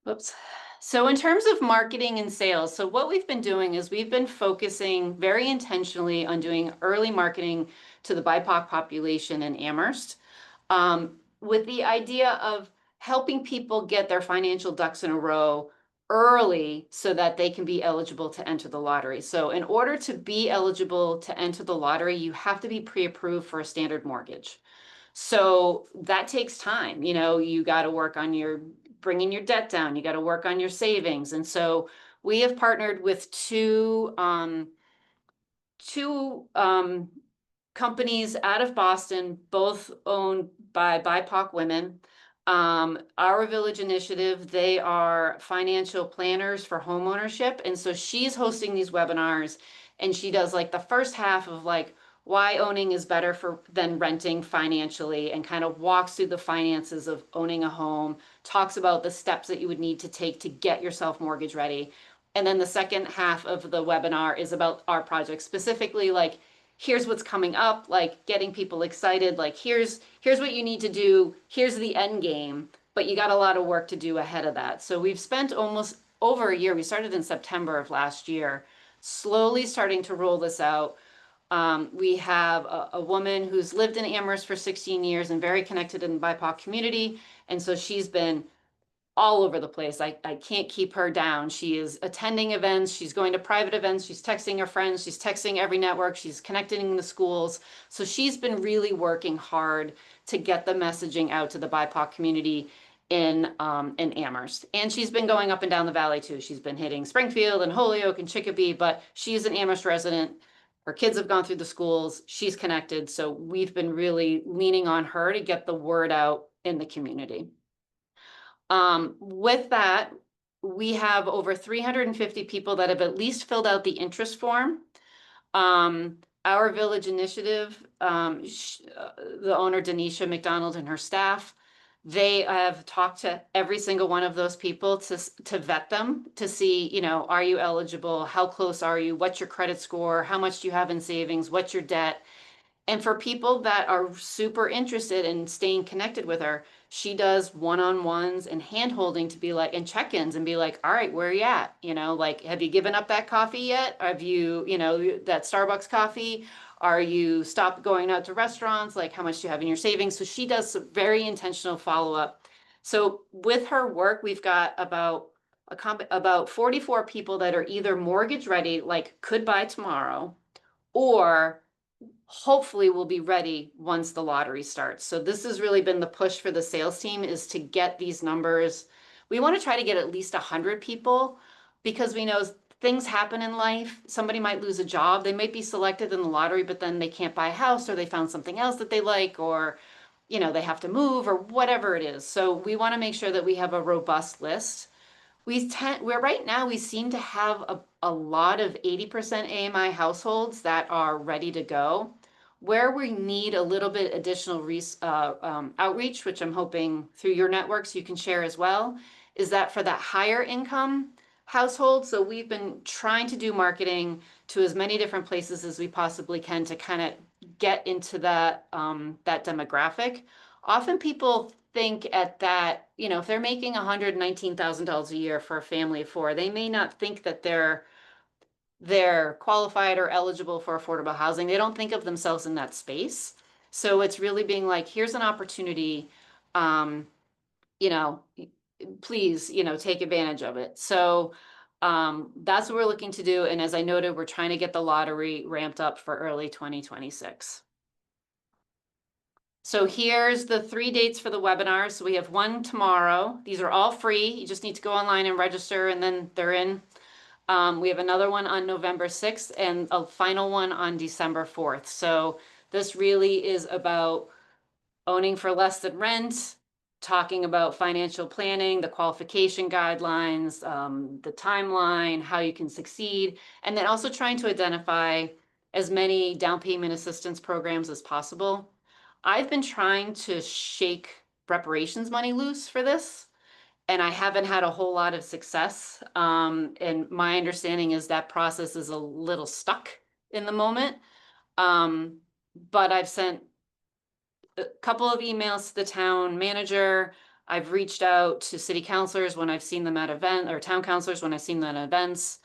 G: Whoops. So in terms of marketing and sales, so what we've been doing is we've been focusing very intentionally on doing early marketing to the BIPOC population in Amherst, with the idea of helping people get their financial ducks in a row early so that they can be eligible to enter the lottery. So in order to be eligible to enter the lottery, you have to be pre-approved for a standard mortgage. So that takes time. You know, you got to work on bringing your debt down. You got to work on your savings. And so we have partnered with two companies out of Boston, both owned by BIPOC women. Our Village Initiative, they are financial planners for homeownership. And so she's hosting these webinars, and she does like the first half of like why owning is better than renting financially, and kind of walks through the finances of owning a home, talks about the steps that you would need to take to get yourself mortgage ready. And then the second half of the webinar is about our project, specifically like, here's what's coming up, like getting people excited, like here's what you need to do, here's the end game, but you got a lot of work to do ahead of that. So we've spent almost over a year, we started in September of last year, slowly starting to roll this out. We have a woman who's lived in Amherst for 16 years and very connected in the BIPOC community. And so she's been all over the place. I can't keep her down. She is attending events. She's going to private events. She's texting her friends. She's texting every network. She's connecting in the schools. So she's been really working hard to get the messaging out to the BIPOC community in Amherst. And she's been going up and down the valley too. She's been hitting Springfield and Holyoke and Chicopee, but she's an Amherst resident. Her kids have gone through the schools. She's connected. So we've been really leaning on her to get the word out in the community. With that, we have over 350 people that have at least filled out the interest form. Our Village Initiative, the owner, Denisha McDonald, and her staff, they have talked to every single one of those people to vet them, to see, you know, are you eligible? How close are you? What's your credit score? How much do you have in savings? What's your debt? And for people that are super interested in staying connected with her, she does one-on-ones and hand-holding to be like, and check-ins and be like, all right, where are you at? You know, like, have you given up that coffee yet? Have you, you know, that Starbucks coffee? Are you stopped going out to restaurants? Like, how much do you have in your savings? So she does some very intentional follow-up. So with her work, we've got about 44 people that are either mortgage ready, like could buy tomorrow, or hopefully will be ready once the lottery starts. So this has really been the push for the sales team, is to get these numbers. We want to try to get at least 100 people, because we know things happen in life. Somebody might lose a job. They might be selected in the lottery, but then they can't buy a house, or they found something else that they like, or, you know, they have to move, or whatever it is. So we want to make sure that we have a robust list. Right now we seem to have a lot of 80% AMI households that are ready to go. Where we need a little bit additional outreach, which I'm hoping through your networks you can share as well, is that for that higher income household. So we've been trying to do marketing to as many different places as we possibly can to kind of get into that that demographic. Often people think at that, you know, if they're making $119,000 a year for a family of four, they may not think that they're qualified or eligible for affordable housing. They don't think of themselves in that space. So it's really being like, here's an opportunity, you know, please, you know, take advantage of it. So that's what we're looking to do. And as I noted, we're trying to get the lottery ramped up for early 2026. So here's the 3 dates for the webinars. So we have one tomorrow. These are all free. You just need to go online and register and then they're in. We have another one on November 6th and a final one on December 4th. So this really is about owning for less than rent, talking about financial planning, the qualification guidelines, the timeline, how you can succeed, and then also trying to identify as many down payment assistance programs as possible. I've been trying to shake reparations money loose for this, and I haven't had a whole lot of success. And my understanding is that process is a little stuck in the moment. But I've sent a couple of emails to the town manager. I've reached out to city councilors when I've seen them at event, or town councilors when I've seen them at events.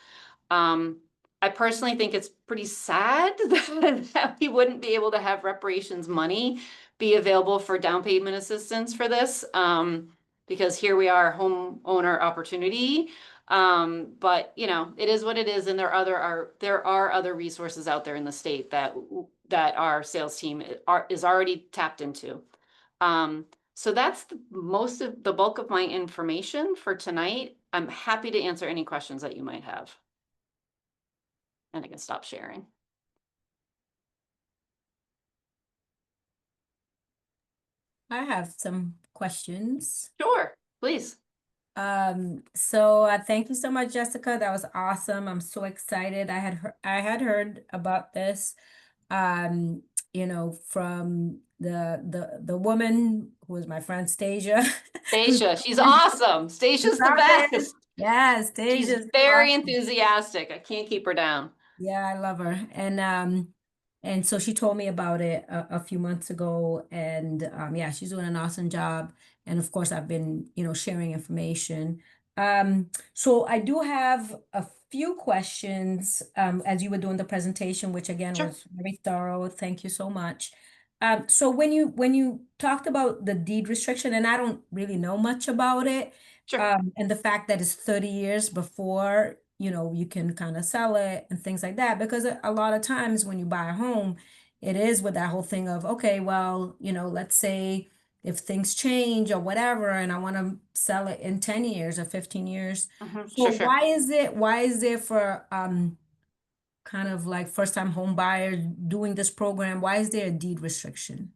G: I personally think it's pretty sad that we wouldn't be able to have reparations money be available for down payment assistance for this. Because here we are, homeowner opportunity. But you know, it is what it is, and there are other resources out there in the state that our sales team is already tapped into. So that's most of the bulk of my information for tonight. I'm happy to answer any questions that you might have. And I can stop sharing.
C: I have some questions.
G: Sure, please.
C: So thank you so much, Jessica. That was awesome. I'm so excited. I had heard about this, you know, from the woman who was my friend Stasia.
G: Stacia, she's awesome. Stasia's the best.
C: Yeah,
G: She's
C: Stasia's
G: very
C: awesome.
G: enthusiastic. I can't keep her down.
C: Yeah, I love her. And so she told me about it a few months ago, and yeah, she's doing an awesome job. And of course, I've been, you know, sharing information. So I do have a few questions as you were doing the presentation, which again
G: Sure.
C: was very thorough. Thank you so much. So when you talked about the deed restriction, and I don't really know much about it,
G: Sure.
C: and the fact that it's 30 years before, you know, you can kind of sell it and things like that, because a lot of times when you buy a home, it is with that whole thing of, okay, well, you know, let's say if things change or whatever, and I want to sell it in 10 years or 15 years. So
G: Sure.
C: why is there for kind of like first time home buyers doing this program, why is there a deed restriction?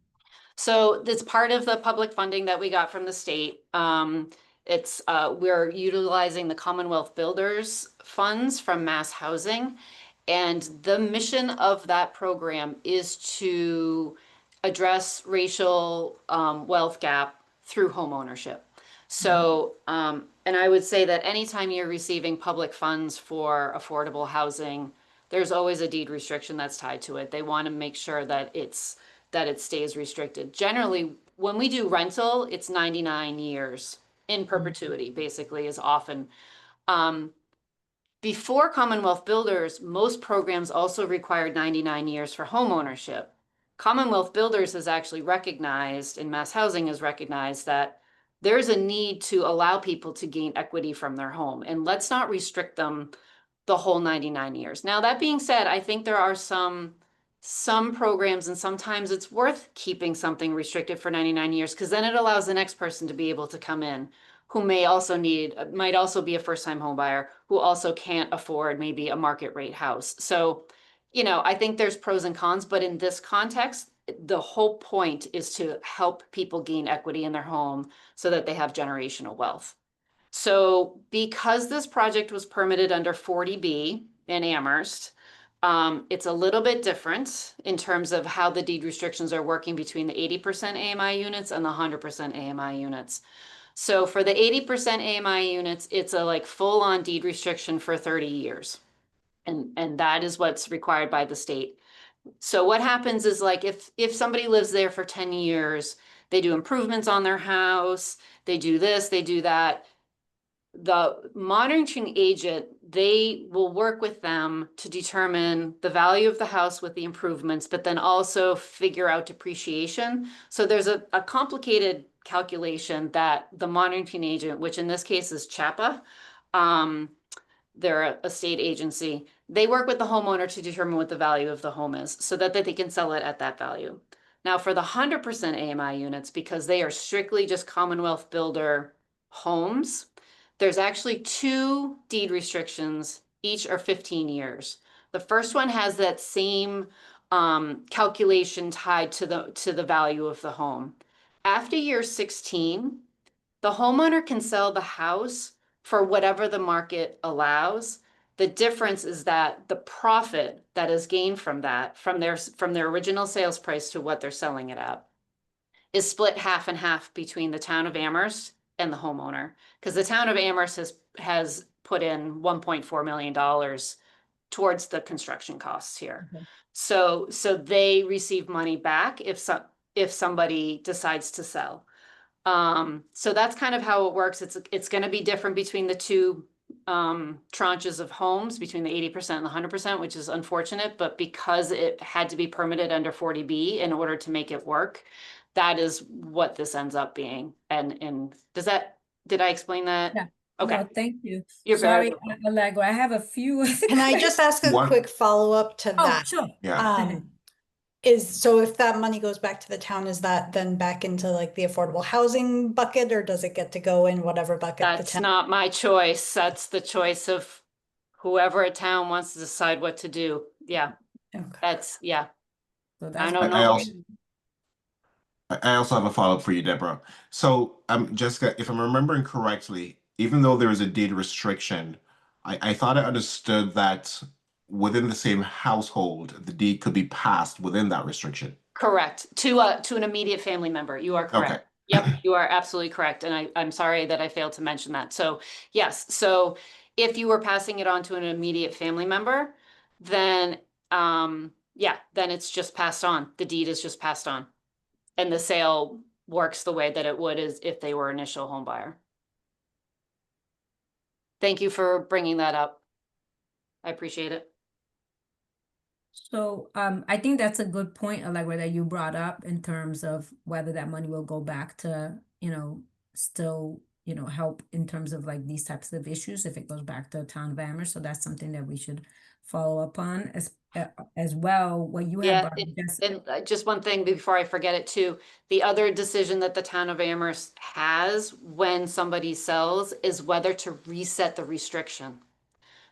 G: So it's part of the public funding that we got from the state. We're utilizing the Commonwealth Builders funds from Mass Housing. And the mission of that program is to address racial wealth gap through home ownership. So, and I would say that anytime you're receiving public funds for affordable housing, there's always a deed restriction that's tied to it. They want to make sure that it stays restricted. Generally, when we do rental, it's 99 years in perpetuity, basically, is often. Before Commonwealth Builders, most programs also required 99 years for home ownership. Commonwealth Builders has actually recognized, and Mass Housing has recognized, that there's a need to allow people to gain equity from their home, and let's not restrict them the whole 99 years. Now, that being said, I think there are some programs, and sometimes it's worth keeping something restricted for 99 years, because then it allows the next person to be able to come in who might also be a first-time home buyer who also can't afford maybe a market rate house. So, you know, I think there's pros and cons, but in this context, the whole point is to help people gain equity in their home so that they have generational wealth. So because this project was permitted under 40B in Amherst, it's a little bit different in terms of how the deed restrictions are working between the 80% AMI units and the 100% AMI units. So for the 80% AMI units, it's a like full-on deed restriction for 30 years. And that is what's required by the state. So what happens is like if somebody lives there for 10 years, they do improvements on their house, they do this, they do that. The monitoring agent, they will work with them to determine the value of the house with the improvements, but then also figure out depreciation. So there's a complicated calculation that the monitoring agent, which in this case is CHAPA, they're a state agency, they work with the homeowner to determine what the value of the home is so that they can sell it at that value. Now for the 100% AMI units, because they are strictly just Commonwealth Builder homes, there's actually 2 deed restrictions, each are 15 years. The first one has that same calculation tied to the value of the home. After year 16, the homeowner can sell the house for whatever the market allows. The difference is that the profit that is gained from that, from their original sales price to what they're selling it at, is split half and half between the town of Amherst and the homeowner. Because the town of Amherst has put in $1.4 million towards the construction costs here.
C: Okay.
G: So they receive money back if somebody decides to sell. So that's kind of how it works. It's going to be different between the 2 tranches of homes, between the 80% and the 100%, which is unfortunate, but because it had to be permitted under 40B in order to make it work, that is what this ends up being. And did I explain that?
C: Yeah.
G: Okay.
C: No, thank you.
G: You're very
C: Sorry, Allegra, I have a few.
B: Can I just ask a
D: One-
B: quick follow-up to
C: Oh,
B: that?
C: sure.
D: Yeah.
B: So if that money goes back to the town, is that then back into like the affordable housing bucket, or does it get to go in whatever bucket the
G: That's
B: town?
G: not my choice. That's the choice of whoever a town wants to decide what to do. Yeah,
B: Okay.
G: yeah.
C: So
G: I
C: that's
G: don't
D: I
G: know.
D: also- I also have a follow-up for you, Deborah. So, Jessica, if I'm remembering correctly, even though there is a deed restriction, I thought I understood that within the same household, the deed could be passed within that restriction.
G: Correct. To an immediate family member. You are correct.
D: Okay.
G: Yep, you are absolutely correct. And I'm sorry that I failed to mention that. So yes, so if you were passing it on to an immediate family member, then yeah, then it's just passed on. The deed is just passed on. And the sale works the way that it would as if they were initial home buyer. Thank you for bringing that up. I appreciate it.
C: So I think that's a good point, Allegra, that you brought up in terms of whether that money will go back to, still, help in terms of like these types of issues if it goes back to the town of Amherst. So that's something that we should follow up on as well. What you
G: Yeah,
C: have brought up, Jessica.
G: and just one thing before I forget it too, the other decision that the town of Amherst has when somebody sells is whether to reset the restriction.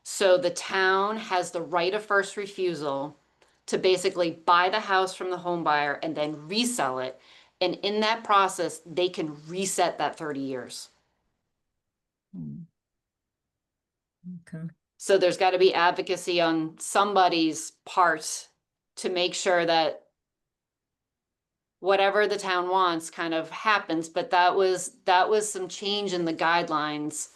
G: So the town has the right of first refusal to basically buy the house from the home buyer and then resell it. And in that process, they can reset that 30 years.
C: Okay.
G: So there's got to be advocacy on somebody's part to make sure that whatever the town wants kind of happens, but that was some change in the guidelines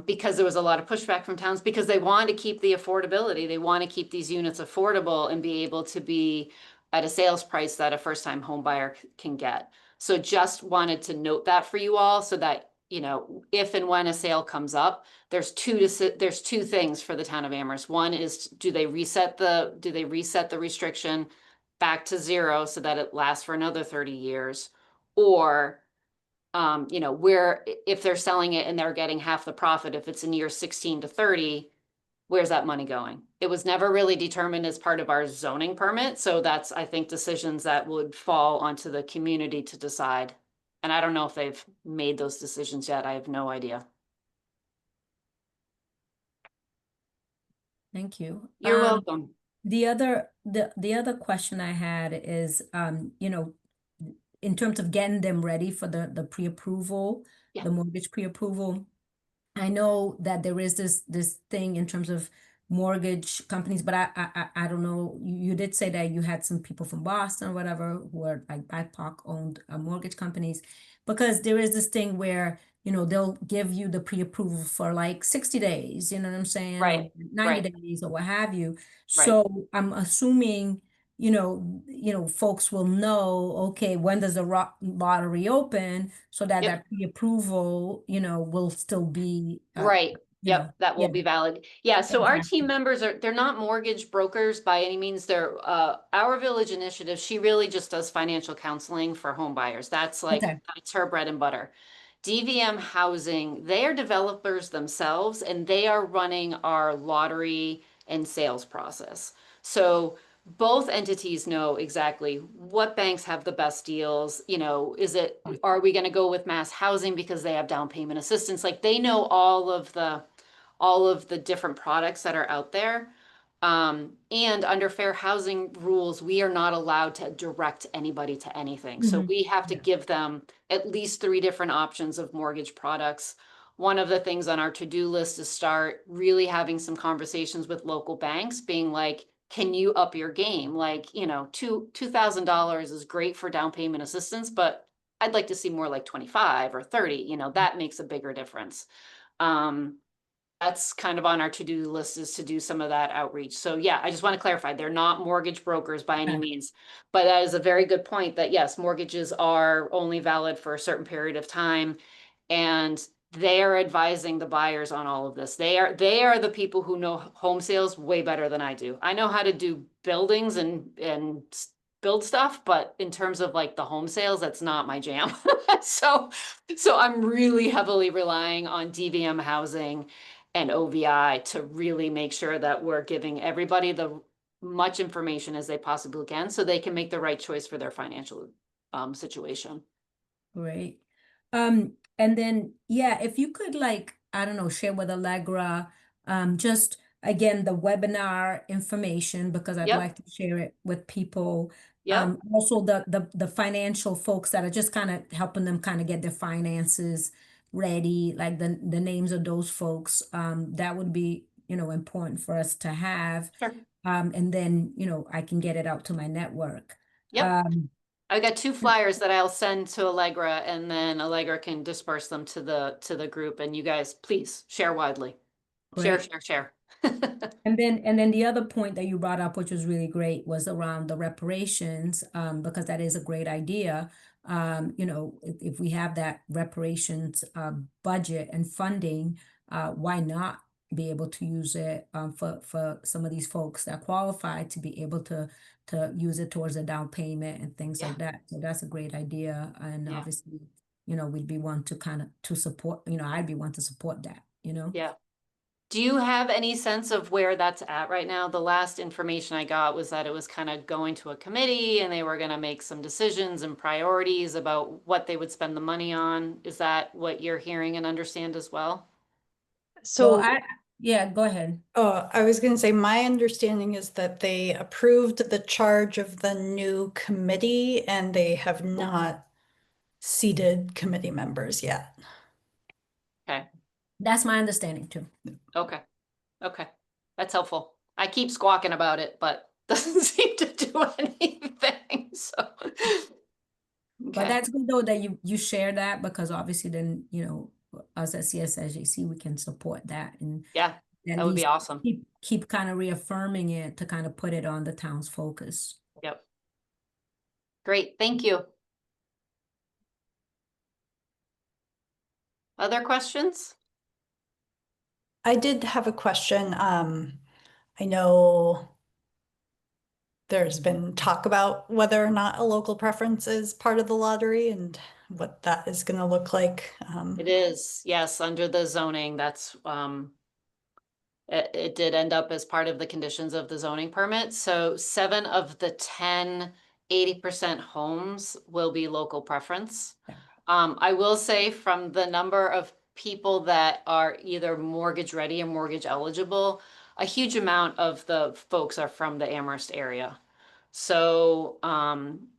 G: because there was a lot of pushback from towns because they want to keep the affordability. They want to keep these units affordable and be able to be at a sales price that a first-time home buyer can get. So just wanted to note that for you all so that, if and when a sale comes up, there's two things for the town of Amherst. One is, do they reset the restriction back to 0 so that it lasts for another 30 years? Or, where if they're selling it and they're getting half the profit, if it's in year 16 to 30, where's that money going? It was never really determined as part of our zoning permit. So that's, I think, decisions that would fall onto the community to decide. And I don't know if they've made those decisions yet. I have no idea.
C: Thank you.
G: You're welcome.
C: The other question I had is, in terms of getting them ready for the pre-approval,
G: Yeah.
C: the mortgage pre-approval. I know that there is this thing in terms of mortgage companies, but I don't know. You did say that you had some people from Boston or whatever who are like BIPOC owned mortgage companies, because there is this thing where, you know, they'll give you the pre-approval for like 60 days, you know what I'm saying? Or
G: Right,
C: 90
G: right.
C: days or what have you.
G: Right.
C: So I'm assuming, you know, folks will know, okay, when does the lottery open, so that
G: Yep.
C: that pre-approval, you know, will still be,
G: Right.
C: you know,
G: Yep, that will
C: yeah,
G: be valid. Yeah, so our
C: exactly.
G: team members they're not mortgage brokers by any means. They're Our Village initiative, she really just does financial counseling for home buyers. That's
C: Okay.
G: that's her bread and butter. DVM Housing, they are developers themselves and they are running our lottery and sales process. So both entities know exactly what banks have the best deals. You know, are we going to go with mass housing because they have down payment assistance? Like they know all of the different products that are out there. And under fair housing rules, we are not allowed to direct anybody to anything. So
C: Mhm.
G: we have to
C: Yeah.
G: give them at least 3 different options of mortgage products. One of the things on our to-do list is start really having some conversations with local banks, being like, can you up your game? Like, you know, $2,000 is great for down payment assistance, but I'd like to see more like 25 or 30, you know, that makes a bigger difference. That's kind of on our to-do list, is to do some of that outreach. So yeah, I just want to clarify, they're not mortgage brokers by any
C: Okay.
G: means. But that is a very good point that yes, mortgages are only valid for a certain period of time. And they are advising the buyers on all of this. They are the people who know home sales way better than I do. I know how to do buildings and build stuff, but in terms of like the home sales, that's not my jam. So I'm really heavily relying on DVM Housing and OVI to really make sure that we're giving everybody the much information as they possibly can so they can make the right choice for their financial situation.
C: Great. And then, yeah, if you could like, I don't know, share with Allegra, just again, the webinar information, because I'd
G: Yep.
C: like to share it with people.
G: Yep.
C: Also the financial folks that are just kind of helping them kind of get their finances ready, like the names of those folks, that would be, you know, important for us to have.
G: Sure.
C: And then, you know, I can get it out to my network.
G: Yep. I got 2 flyers that I'll send to Allegra, and then Allegra can disperse them to the group, and you guys please share widely.
C: Great.
G: Share.
C: And then the other point that you brought up, which was really great, was around the reparations, because that is a great idea. You know, if we have that reparations budget and funding, why not be able to use it for some of these folks that qualify to be able to use it towards a down payment and things
G: Yeah.
C: like that. So that's a great idea, and
G: Yeah.
C: obviously, you know, we'd be one to kind of to support. You know, I'd be one to support that. You know.
G: Yeah. Do you have any sense of where that's at right now? The last information I got was that it was kind of going to a committee and they were going to make some decisions and priorities about what they would spend the money on. Is that what you're hearing and understand as well?
B: So,
C: Yeah, go ahead.
B: I was going to say, my understanding is that they approved the charge of the new committee and they have not seated committee members yet.
G: Okay.
C: That's my understanding too.
G: Okay. That's helpful. I keep squawking about it, but doesn't seem to do anything. So,
C: But
G: okay.
C: that's good though that you share that, because obviously then, you know, us at CSSJC, we can support that and
G: Yeah,
C: at
G: that would be
C: least
G: awesome.
C: keep kind of reaffirming it to kind of put it on the town's focus.
G: Yep. Great. Thank you. Other questions?
B: I did have a question. I know there's been talk about whether or not a local preference is part of the lottery and what that is going to look like.
G: It is, yes, under the zoning, that's, it did end up as part of the conditions of the zoning permit. So 7 of the 10 80% homes will be local preference.
C: Yeah.
G: I will say from the number of people that are either mortgage ready or mortgage eligible, a huge amount of the folks are from the Amherst area. So,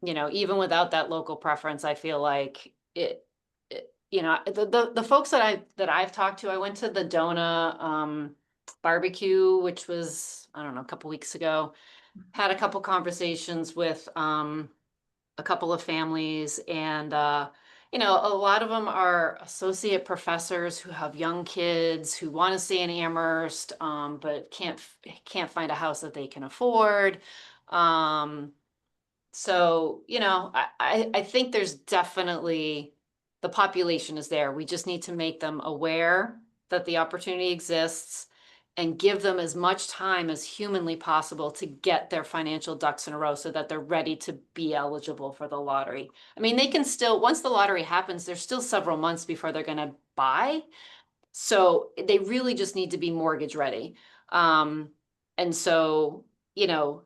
G: you know, even without that local preference, I feel like you know, the folks that I've talked to, I went to the DONA barbecue, which was, I don't know, a couple weeks ago. Had a couple conversations with a couple of families, and you know, a lot of them are associate professors who have young kids who want to stay in Amherst, but can't find a house that they can afford. So, you know, I think there's definitely, the population is there. We just need to make them aware that the opportunity exists and give them as much time as humanly possible to get their financial ducks in a row so that they're ready to be eligible for the lottery. I mean, they can still, once the lottery happens, there's still several months before they're going to buy. So they really just need to be mortgage ready. And so, you know,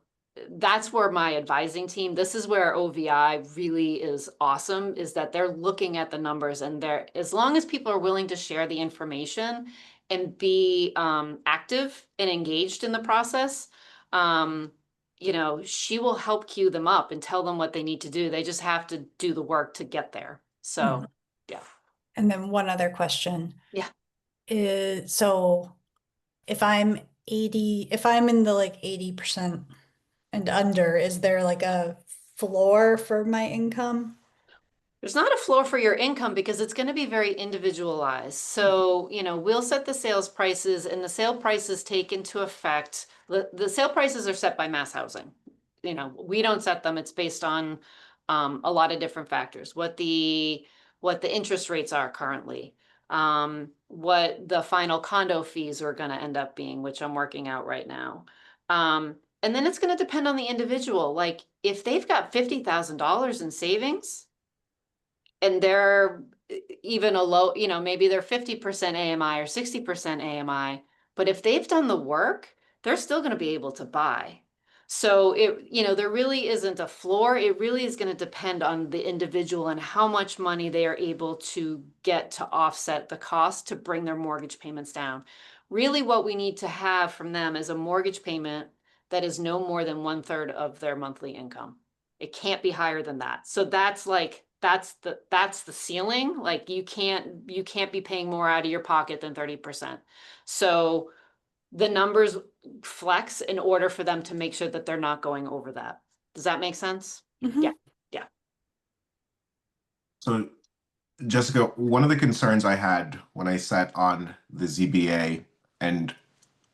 G: that's where my advising team, this is where OVI really is awesome, is that they're looking at the numbers, and they're, as long as people are willing to share the information and be active and engaged in the process, you know, she will help queue them up and tell them what they need to do. They just have to do the work to get there. So, yeah.
B: And then one other question.
G: Yeah.
B: So if I'm in the like 80% and under, is there like a floor for my income?
G: There's not a floor for your income because it's going to be very individualized. So, you know, we'll set the sales prices, and the sale prices take into effect, the sale prices are set by Mass Housing. You know, we don't set them. It's based on a lot of different factors. What the interest rates are currently, what the final condo fees are going to end up being, which I'm working out right now. And then it's going to depend on the individual. Like if they've got $50,000 in savings, and they're even a low, you know, maybe they're 50% AMI or 60% AMI, but if they've done the work, they're still going to be able to buy. So it, you know, there really isn't a floor. It really is going to depend on the individual and how much money they are able to get to offset the cost to bring their mortgage payments down. Really, what we need to have from them is a mortgage payment that is no more than 1/3 of their monthly income. It can't be higher than that. So that's like, that's the ceiling. Like you can't be paying more out of your pocket than 30%. So the numbers flex in order for them to make sure that they're not going over that. Does that make sense?
B: Mhm.
G: Yeah.
D: So, Jessica, one of the concerns I had when I sat on the ZBA, and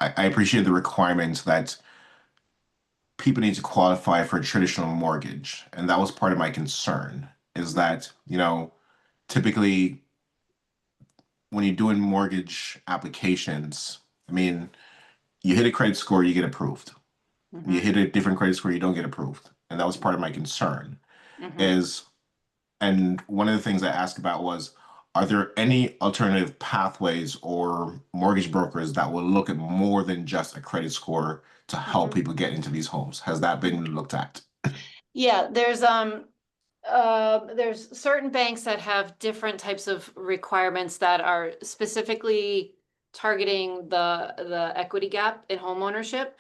D: I appreciate the requirements that people need to qualify for a traditional mortgage. And that was part of my concern, is that, you know, typically when you're doing mortgage applications, I mean, you hit a credit score, you get approved.
G: Mhm.
D: You hit a different credit score, you don't get approved. And that was part of my concern
G: Mhm.
D: is, and one of the things I asked about was, are there any alternative pathways or mortgage brokers that will look at more than just a credit score to help
G: Mhm.
D: people get into these homes? Has that been looked at?
G: Yeah, there's certain banks that have different types of requirements that are specifically targeting the equity gap in homeownership.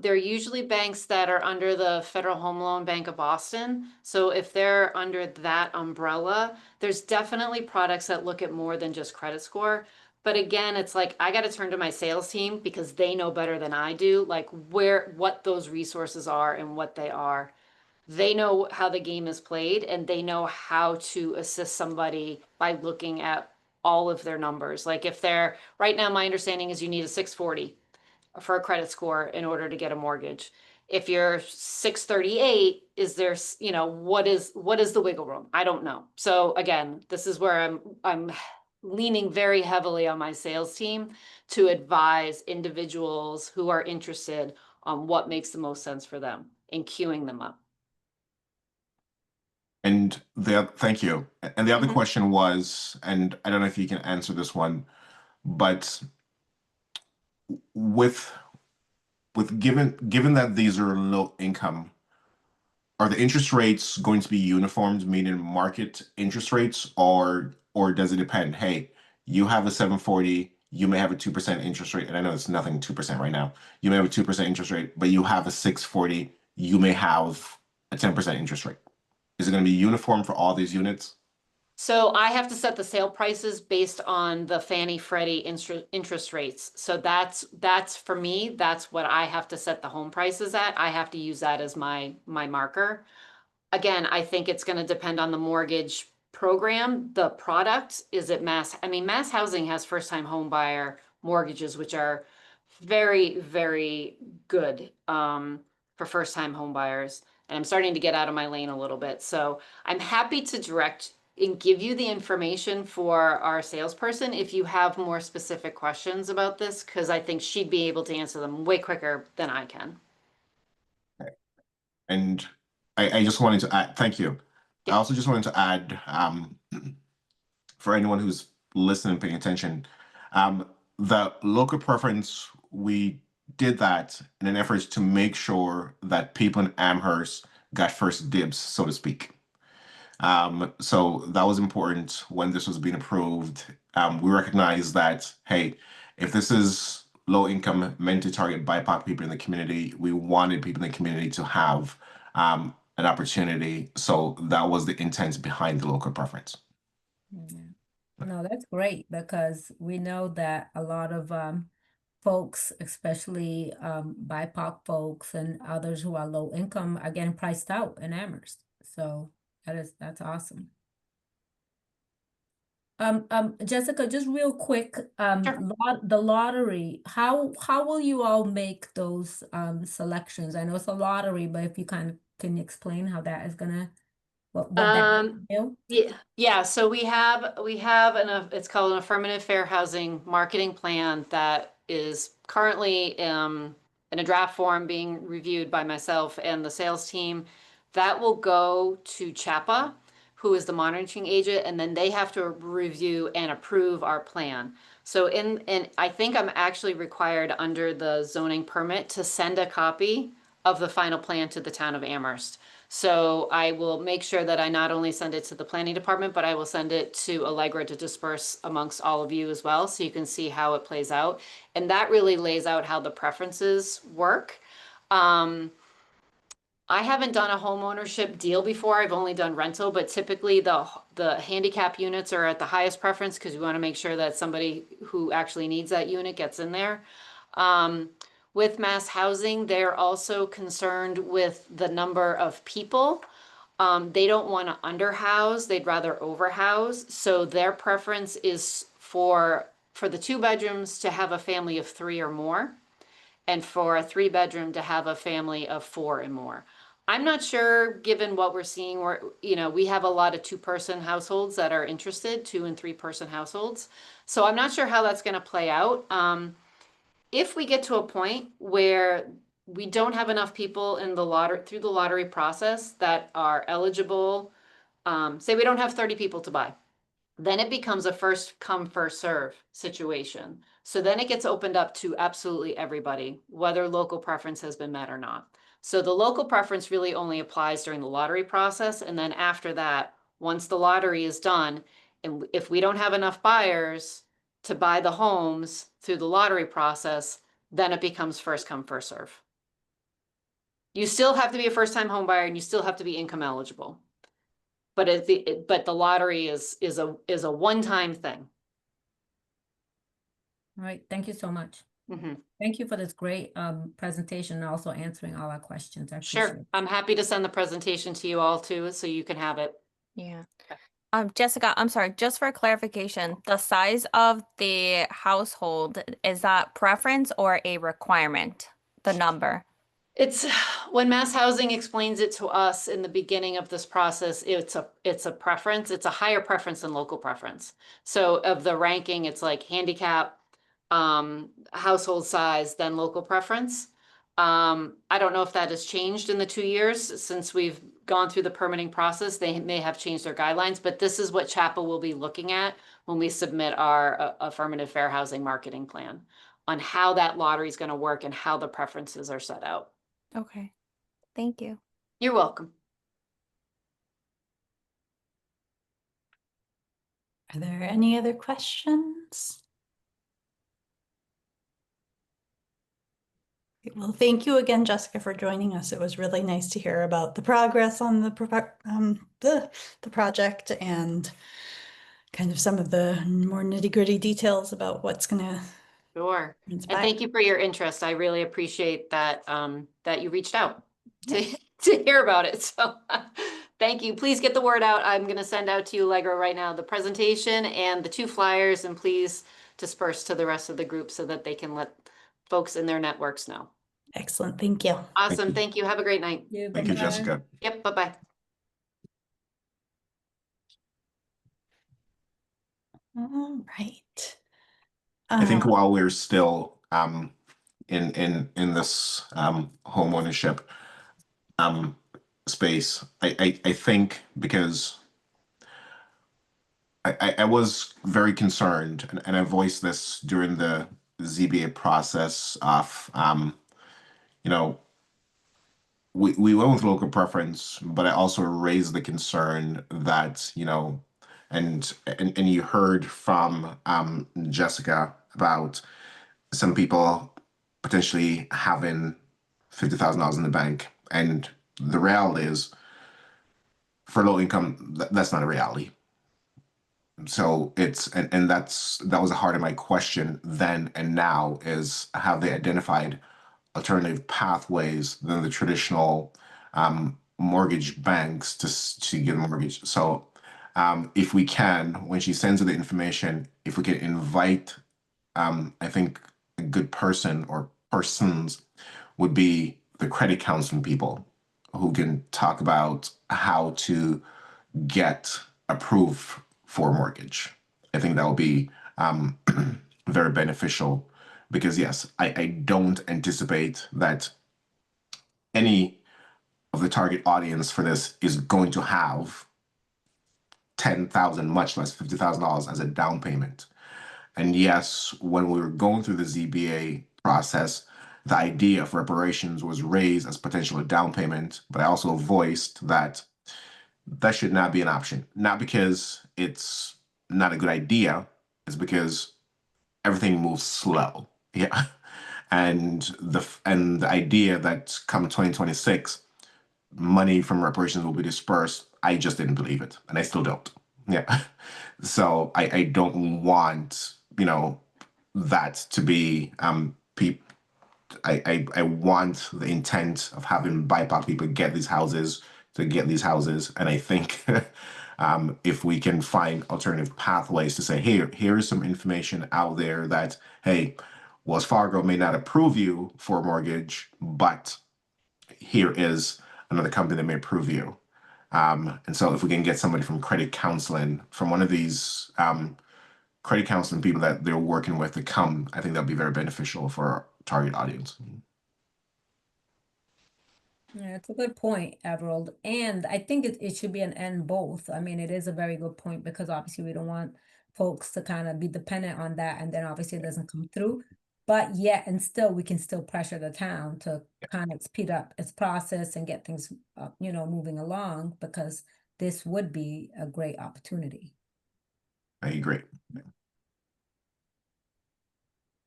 G: They're usually banks that are under the Federal Home Loan Bank of Boston. So if they're under that umbrella, there's definitely products that look at more than just credit score. But again, it's like I got to turn to my sales team because they know better than I do, like what those resources are and what they are. They know how the game is played, and they know how to assist somebody by looking at all of their numbers. Like if they're, right now, my understanding is you need a 640 for a credit score in order to get a mortgage. If you're 638, is there, you know, what is the wiggle room? I don't know. So again, this is where I'm leaning very heavily on my sales team to advise individuals who are interested on what makes the most sense for them and queuing them up.
D: And thank you. And the other
G: Mhm.
D: question was, and I don't know if you can answer this one, but with given that these are low income, are the interest rates going to be uniformed, meaning market interest rates, or does it depend? Hey, you have a 740, you may have a 2% interest rate, and I know it's nothing 2% right now. You may have a 2% interest rate, but you have a 640, you may have a 10% interest rate. Is it going to be uniform for all these units?
G: So I have to set the sale prices based on the Fannie Freddie interest rates. So that's for me, that's what I have to set the home prices at. I have to use that as my marker. Again, I think it's going to depend on the mortgage program. The product is it Mass Housing has first time home buyer mortgages, which are very, very good for first time home buyers. And I'm starting to get out of my lane a little bit. So I'm happy to direct and give you the information for our salesperson if you have more specific questions about this, because I think she'd be able to answer them way quicker than I can.
D: And I just wanted to add, thank you. I
G: Yeah.
D: also just wanted to add, for anyone who's listening, paying attention, the local preference, we did that in an effort to make sure that people in Amherst got first dibs, so to speak. So that was important when this was being approved. We recognized that, hey, if this is low income meant to target BIPOC people in the community, we wanted people in the community to have an opportunity. So that was the intent behind the local preference.
C: No, that's great because we know that a lot of folks, especially BIPOC folks and others who are low income, are getting priced out in Amherst. So that's awesome. Jessica, just real quick,
G: Sure.
C: the lottery, how will you all make those selections? I know it's a lottery, but if you can explain how that is gonna what that entail?
G: Yeah. So we have it's called an affirmative fair housing marketing plan that is currently in a draft form being reviewed by myself and the sales team. That will go to CHAPA, who is the monitoring agent, and then they have to review and approve our plan. So and I think I'm actually required under the zoning permit to send a copy of the final plan to the town of Amherst. So I will make sure that I not only send it to the planning department, but I will send it to Allegra to disperse amongst all of you as well, so you can see how it plays out. And that really lays out how the preferences work. I haven't done a home ownership deal before. I've only done rental, but typically the handicap units are at the highest preference because we want to make sure that somebody who actually needs that unit gets in there. With Mass Housing, they're also concerned with the number of people. They don't want to underhouse, they'd rather overhouse. So their preference is for the 2 bedrooms to have a family of 3 or more, and for a 3 bedroom to have a family of 4 and more. I'm not sure, given what we're seeing, we have a lot of 2-person households that are interested, 2 and 3-person households. So I'm not sure how that's going to play out. If we get to a point where we don't have enough people in the through the lottery process that are eligible, say we don't have 30 people to buy, then it becomes a first come, first serve situation. So then it gets opened up to absolutely everybody, whether local preference has been met or not. So the local preference really only applies during the lottery process. And then after that, once the lottery is done, and if we don't have enough buyers to buy the homes through the lottery process, then it becomes first come, first serve. You still have to be a first time home buyer and you still have to be income eligible. But the lottery is a one-time thing.
C: All right, thank you so much.
G: Mm-hmm.
C: Thank you for this great presentation and also answering all our questions. I appreciate
G: Sure.
C: it.
G: I'm happy to send the presentation to you all too, so you can have it.
F: Yeah. Jessica, I'm sorry, just for clarification, the size of the household, is that preference or a requirement? The number?
G: It's when Mass Housing explains it to us in the beginning of this process, it's a preference. It's a higher preference than local preference. So of the ranking, it's like handicap, household size, then local preference. I don't know if that has changed in the 2 years since we've gone through the permitting process. They may have changed their guidelines, but this is what CHAPA will be looking at when we submit our affirmative fair housing marketing plan on how that lottery is going to work and how the preferences are set out.
F: Okay. Thank you.
G: You're welcome.
B: Are there any other questions? Well, thank you again, Jessica, for joining us. It was really nice to hear about the progress on the project and kind of some of the more nitty-gritty details about what's gonna
G: Sure. And
B: transpire.
G: thank you for your interest. I really appreciate that, that you reached out to, to hear about it. So thank you. Please get the word out. I'm going to send out to you, Allegra, right now, the presentation and the 2 flyers, and please disperse to the rest of the group so that they can let folks in their networks know.
B: Excellent, thank you.
G: Awesome.
D: you.
G: Thank you. Have a great night.
D: Thank you,
C: Bye-bye.
D: Jessica.
G: Yep. Bye-bye.
B: All right.
D: I think
B: Um,
D: while we're still in this home ownership space, I think because I was very concerned, and I voiced this during the ZBA process of you know, we went with local preference, but I also raised the concern that, and you heard from Jessica about some people potentially having $50,000 in the bank. And the reality is, for low income, that's not a reality. So and that was the heart of my question then and now is, have they identified alternative pathways than the traditional mortgage banks to get a mortgage? So if we can, when she sends her the information, if we can invite, I think a good person or persons would be the credit counseling people who can talk about how to get approved for a mortgage. I think that will be very beneficial because, yes, I don't anticipate that any of the target audience for this is going to have 10,000, much less $50,000 as a down payment. And yes, when we were going through the ZBA process, the idea of reparations was raised as potential down payment, but I also voiced that that should not be an option. Not because it's not a good idea, it's because everything moves slow. Yeah. And the idea that come 2026, money from reparations will be dispersed, I just didn't believe it. And I still don't. Yeah. So I don't want, that to be I want the intent of having BIPOC people get these houses to get these houses. And I think if we can find alternative pathways to say, here's some information out there that, hey, Wells Fargo may not approve you for a mortgage, but here is another company that may approve you. And so if we can get somebody from credit counseling, from one of these credit counseling people that they're working with to come, I think that'll be very beneficial for our target audience.
C: Yeah, it's a good point, Everald. And I think it should be an and both. I mean, it is a very good point because obviously we don't want folks to kind of be dependent on that and then obviously it doesn't come through. But yet, and still, we can still pressure the town to kind of speed up its process and get things, moving along because this would be a great opportunity.
D: I agree.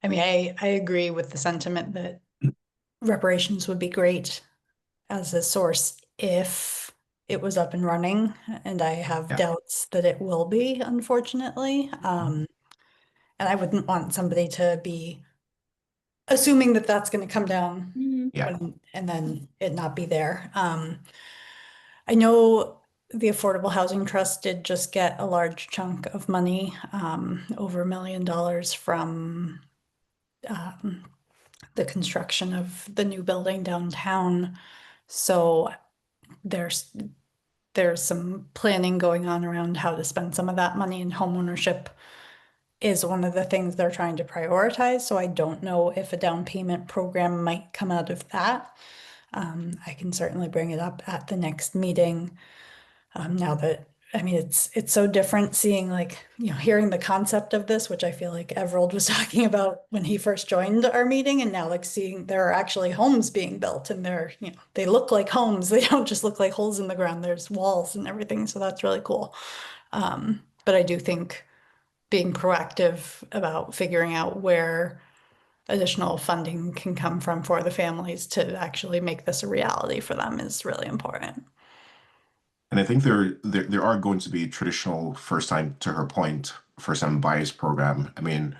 B: I mean, I agree with the sentiment that reparations would be great as a source if it was up and running, and I have
D: Yeah.
B: doubts that it will be, unfortunately. And I wouldn't want somebody to be assuming that that's going to come down
D: Yeah.
B: and then it not be there. I know the Affordable Housing Trust did just get a large chunk of money, over $1 million from the construction of the new building downtown. So there's some planning going on around how to spend some of that money, and homeownership is one of the things they're trying to prioritize. So I don't know if a down payment program might come out of that. I can certainly bring it up at the next meeting. Now that, I mean, it's so different seeing, like, hearing the concept of this, which I feel like Everald was talking about when he first joined our meeting, and now like seeing there are actually homes being built and they look like homes. They don't just look like holes in the ground. There's walls and everything. So that's really cool. But I do think being proactive about figuring out where additional funding can come from for the families to actually make this a reality for them is really important.
D: And I think there are going to be traditional first time, to her point, first time buyers program. I mean,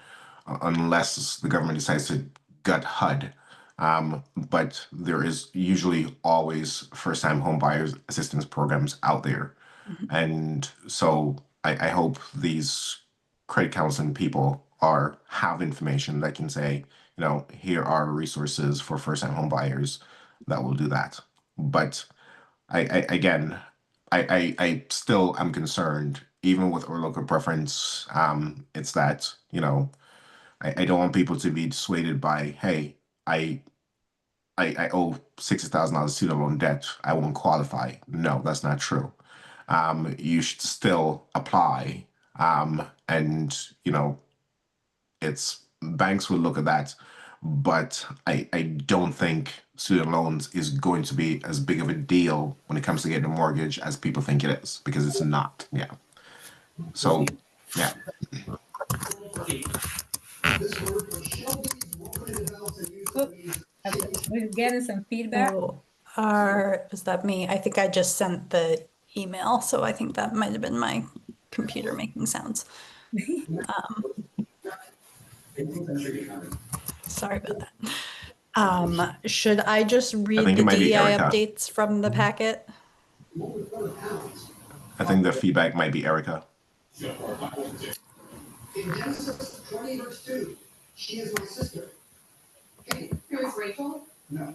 D: unless the government decides to gut HUD. But there is usually always first time home buyers assistance programs out there.
B: Mhm.
D: And so I hope these credit counseling people have information that can say, you know, here are resources for first time home buyers that will do that. But again, I still am concerned, even with our local preference. It's that, you know, I don't want people to be dissuaded by, hey, I I owe $60,000 student loan debt. I won't qualify. No, that's not true. You should still apply. And you know, it's banks will look at that, but I don't think student loans is going to be as big of a deal when it comes to getting a mortgage as people think it is, because it's not. Yeah. So yeah.
C: Oh, we're getting some feedback.
B: So was that me? I think I just sent the email, so I think that might have been my computer making sounds. Sorry about that. Should I just read
D: think
B: the
D: it might be
B: DEI
D: Erica.
B: updates from the packet?
D: I think the feedback might be Erica.
H: In Genesis 20 verse 2, she is my sister. Okay. Who is Rachel? No.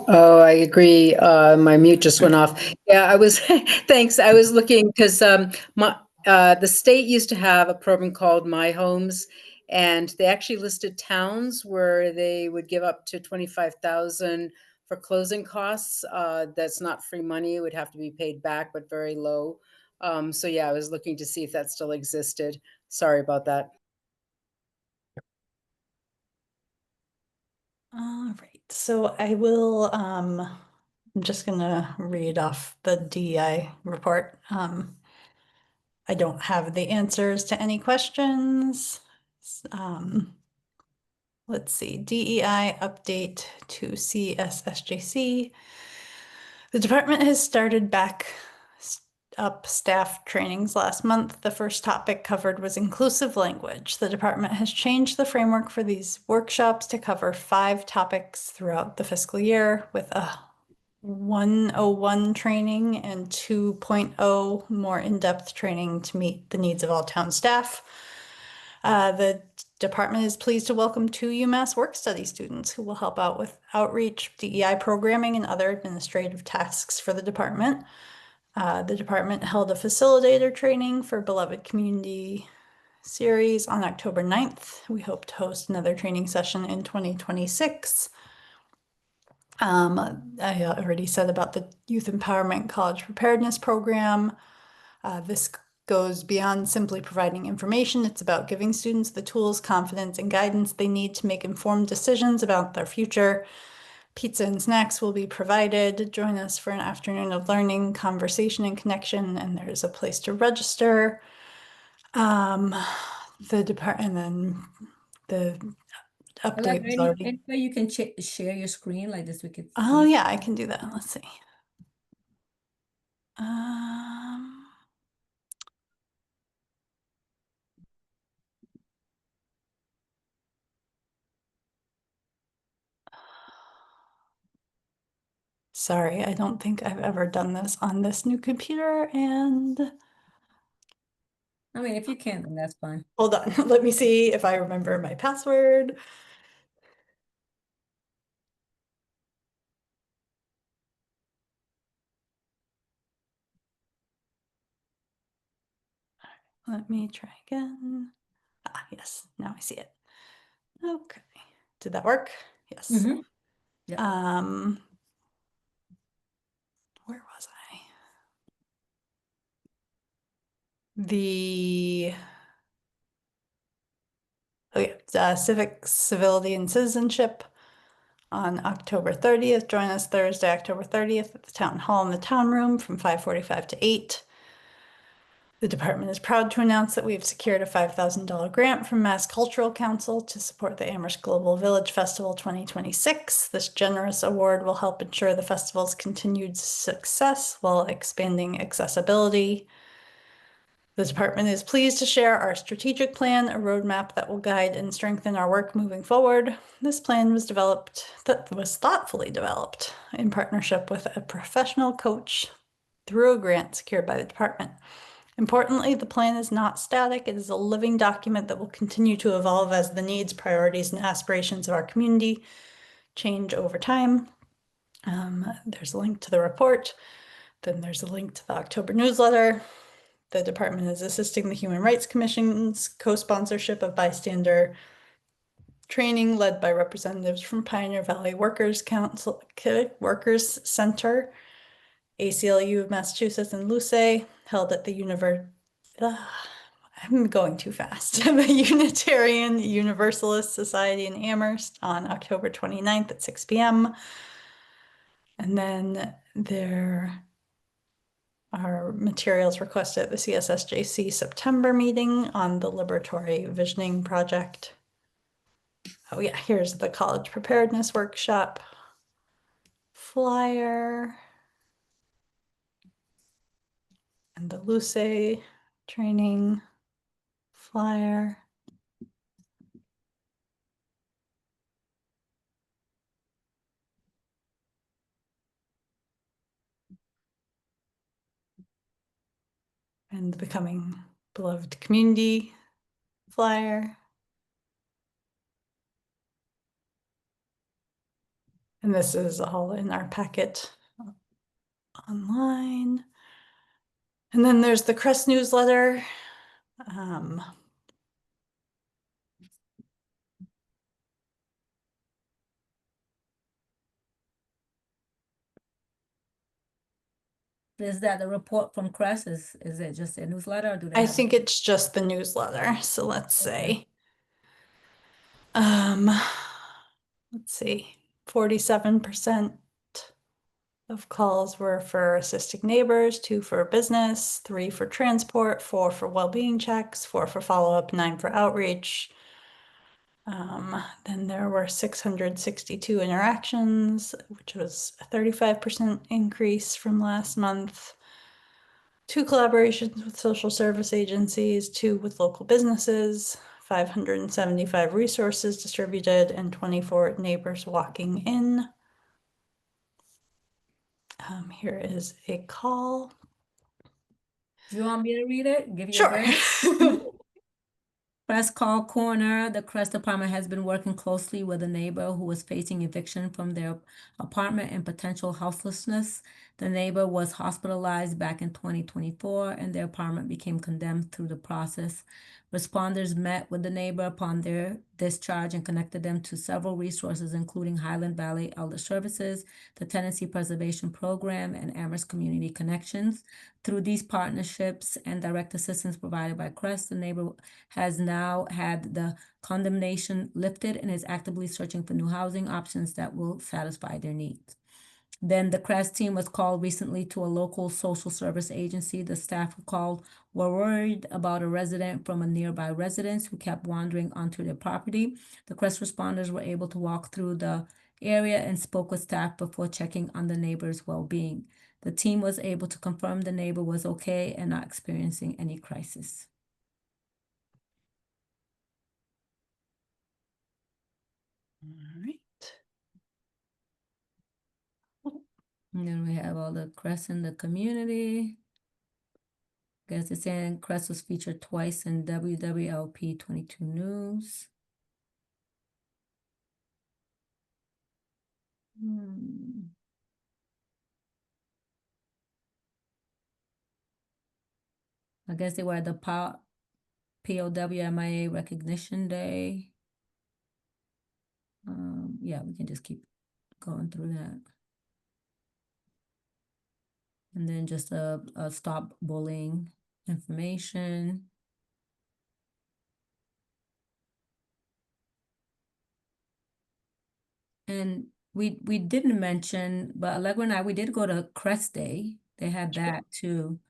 E: Oh, I agree. My mute just went off. Yeah, I was, thanks. I was looking because the state used to have a program called My Homes, and they actually listed towns where they would give up to 25,000 for closing costs. That's not free money; it would have to be paid back, but very low. So yeah, I was looking to see if that still existed. Sorry about that.
B: All right, so I will, I'm just gonna read off the DEI report. I don't have the answers to any questions. Let's see, DEI update to CSSJC. The department has started back up staff trainings last month. The first topic covered was inclusive language. The department has changed the framework for these workshops to cover 5 topics throughout the fiscal year, with a 101 training and 2.0 more in-depth training to meet the needs of all town staff. The department is pleased to welcome 2 UMass work study students who will help out with outreach, DEI programming, and other administrative tasks for the department. The department held a facilitator training for Beloved Community Series on October 9th. We hope to host another training session in 2026. I already said about the Youth Empowerment College Preparedness Program. This goes beyond simply providing information. It's about giving students the tools, confidence, and guidance they need to make informed decisions about their future. Pizza and snacks will be provided. Join us for an afternoon of learning, conversation, and connection, and there's a place to register. And then the update was already.
C: Any way you can share your screen like this? We could.
B: Oh
C: see.
B: yeah, I can do that. Let's see. Sorry, I don't think I've ever done this on this new computer, and
C: I mean, if you can't, then that's fine.
B: hold on, let me see if I remember my password. Let me try again. Ah, yes, now I see it. Okay, did that work? Yes.
C: Mhm. Yep.
B: Where was I? Civic, Civility, and Citizenship on October 30th. Join us Thursday, October 30th at the Town Hall in the Town Room from 5:45 to 8. The department is proud to announce that we have secured a $5,000 grant from Mass Cultural Council to support the Amherst Global Village Festival 2026. This generous award will help ensure the festival's continued success while expanding accessibility. The department is pleased to share our strategic plan, a roadmap that will guide and strengthen our work moving forward. This plan was thoughtfully developed in partnership with a professional coach through a grant secured by the department. Importantly, the plan is not static. It is a living document that will continue to evolve as the needs, priorities, and aspirations of our community change over time. There's a link to the report. Then there's a link to the October newsletter. The department is assisting the Human Rights Commission's co-sponsorship of bystander training led by representatives from Pioneer Valley Workers Council, Workers Center, ACLU of Massachusetts, and Luce, held at the I'm going too fast. The Unitarian Universalist Society in Amherst on October 29th at 6 p.m. And then there are materials requested at the CSSJC September meeting on the Liberatory Visioning Project. Oh yeah, here's the college preparedness workshop flyer and the Luce training flyer. And the Becoming Beloved Community flyer. And this is all in our packet online. And then there's the Crest newsletter.
C: Is that the report from Crest? Is it just a newsletter or do they
B: I
C: have
B: think it's just the newsletter. So let's
C: Okay.
B: say, let's see, 47% of calls were for assisting neighbors, 2 for business, 3 for transport, 4 for well-being checks, 4 for follow-up, 9 for outreach. Then there were 662 interactions, which was a 35% increase from last month. 2 collaborations with social service agencies, 2 with local businesses, 575 resources distributed, and 24 neighbors walking in. Here is a call.
C: Do you want me to read it? Give you a
B: Sure.
C: break? Crest Call Corner. The Crest Department has been working closely with a neighbor who was facing eviction from their apartment and potential houselessness. The neighbor was hospitalized back in 2024 and their apartment became condemned through the process. Responders met with the neighbor upon their discharge and connected them to several resources, including Highland Valley Elder Services, the Tenancy Preservation Program, and Amherst Community Connections. Through these partnerships and direct assistance provided by Crest, the neighbor has now had the condemnation lifted and is actively searching for new housing options that will satisfy their needs. Then the Crest team was called recently to a local social service agency. The staff who called were worried about a resident from a nearby residence who kept wandering onto their property. The Crest responders were able to walk through the area and spoke with staff before checking on the neighbor's well-being. The team was able to confirm the neighbor was okay and not experiencing any crisis.
B: All right.
C: And then we have all the Crest in the community. Guess it's saying Crest was featured twice in WWLP 22 News. I guess they were at the POWMIA Recognition Day. Yeah, we can just keep going through that. And then just a stop bullying information. And we didn't mention, but Allegra and I, we did go to Crest Day. They had that too.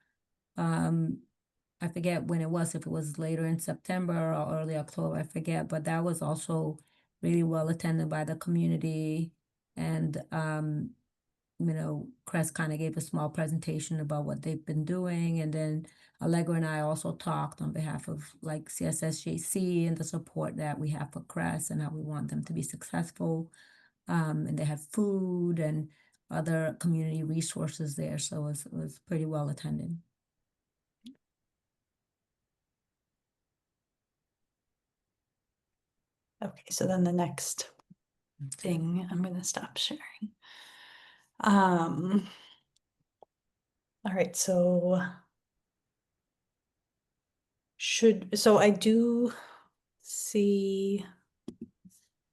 C: I forget when it was, if it was later in September or early October, I forget, but that was also really well attended by the community. And, Crest kind of gave a small presentation about what they've been doing. And then Allegra and I also talked on behalf of like CSSJC and the support that we have for Crest and how we want them to be successful. And they have food and other community resources there. So it was pretty well attended.
B: Okay, so then the next thing, I'm gonna stop sharing. All right, so so I do see, I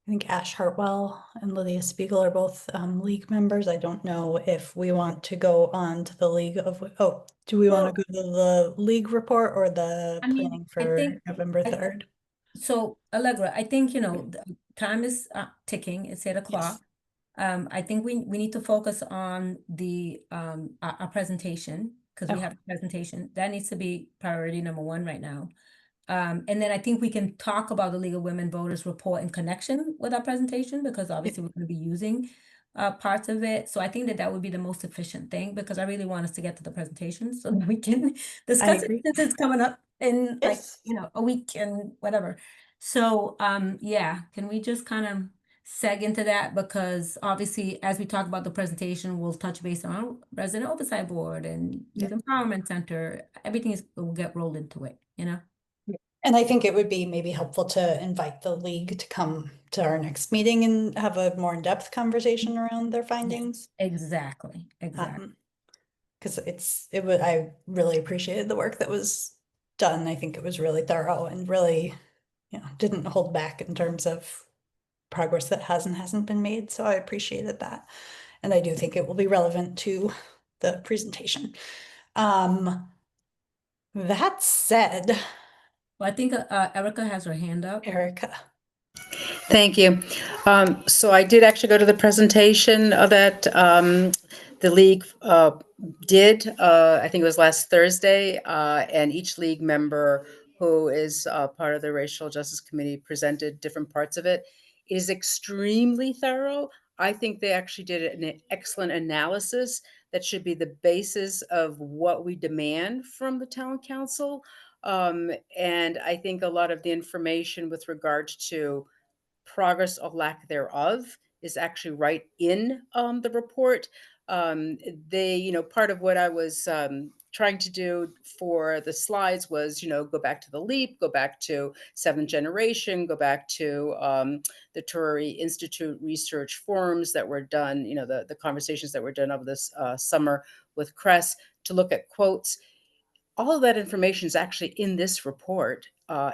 B: think Ash Hartwell and Lydia Spiegel are both league members. I don't know if we want to go on to the League of, do we want to go to the league report or the
C: I mean,
B: planning
C: I
B: for
C: think-
B: November
C: I-
B: 3rd?
C: So Allegra, I think, the time is ticking, it's 8 o'clock. I think we need to focus on the our presentation, because we
B: Okay.
C: have a presentation. That needs to be priority number one right now. And then I think we can talk about the League of Women Voters report in connection with our presentation, because obviously we're going to be using parts of it. So I think that would be the most efficient thing, because I really want us to get to the presentation so that we can discuss it
B: agree.
C: since it's coming up in
B: Yes.
C: a week and whatever. So yeah, can we just kind of seg into that? Because obviously, as we talk about the presentation, we'll touch base on Resident Oversight Board and Youth Empowerment Center. Everything will get rolled into it,
B: And I think it would be maybe helpful to invite the league to come to our next meeting and have a more in-depth conversation around their findings.
C: Exactly.
B: Because I really appreciated the work that was done. I think it was really thorough and really, didn't hold back in terms of progress that hasn't been made. So I appreciated that. And I do think it will be relevant to the presentation. That said,
C: Well, I think Erica has her hand up.
B: Erica.
E: Thank you. So I did actually go to the presentation that the league did. I think it was last Thursday, and each league member who is part of the Racial Justice Committee presented different parts of it. It is extremely thorough. I think they actually did an excellent analysis that should be the basis of what we demand from the town council. And I think a lot of the information with regards to progress or lack thereof is actually right in the report. Part of what I was trying to do for the slides was, go back to the LEAP, go back to Seventh Generation, go back to the Torrey Institute research forums that were done, the conversations that were done over this summer with Crest, to look at quotes. All of that information is actually in this report,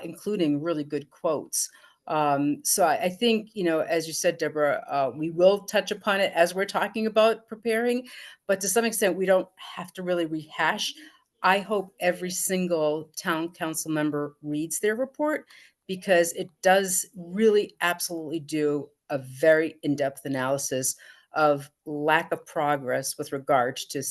E: including really good quotes. So I think, as you said, Deborah, we will touch upon it as we're talking about preparing, but to some extent, we don't have to really rehash. I hope every single town council member reads their report, because it does really absolutely do a very in-depth analysis of lack of progress with regards to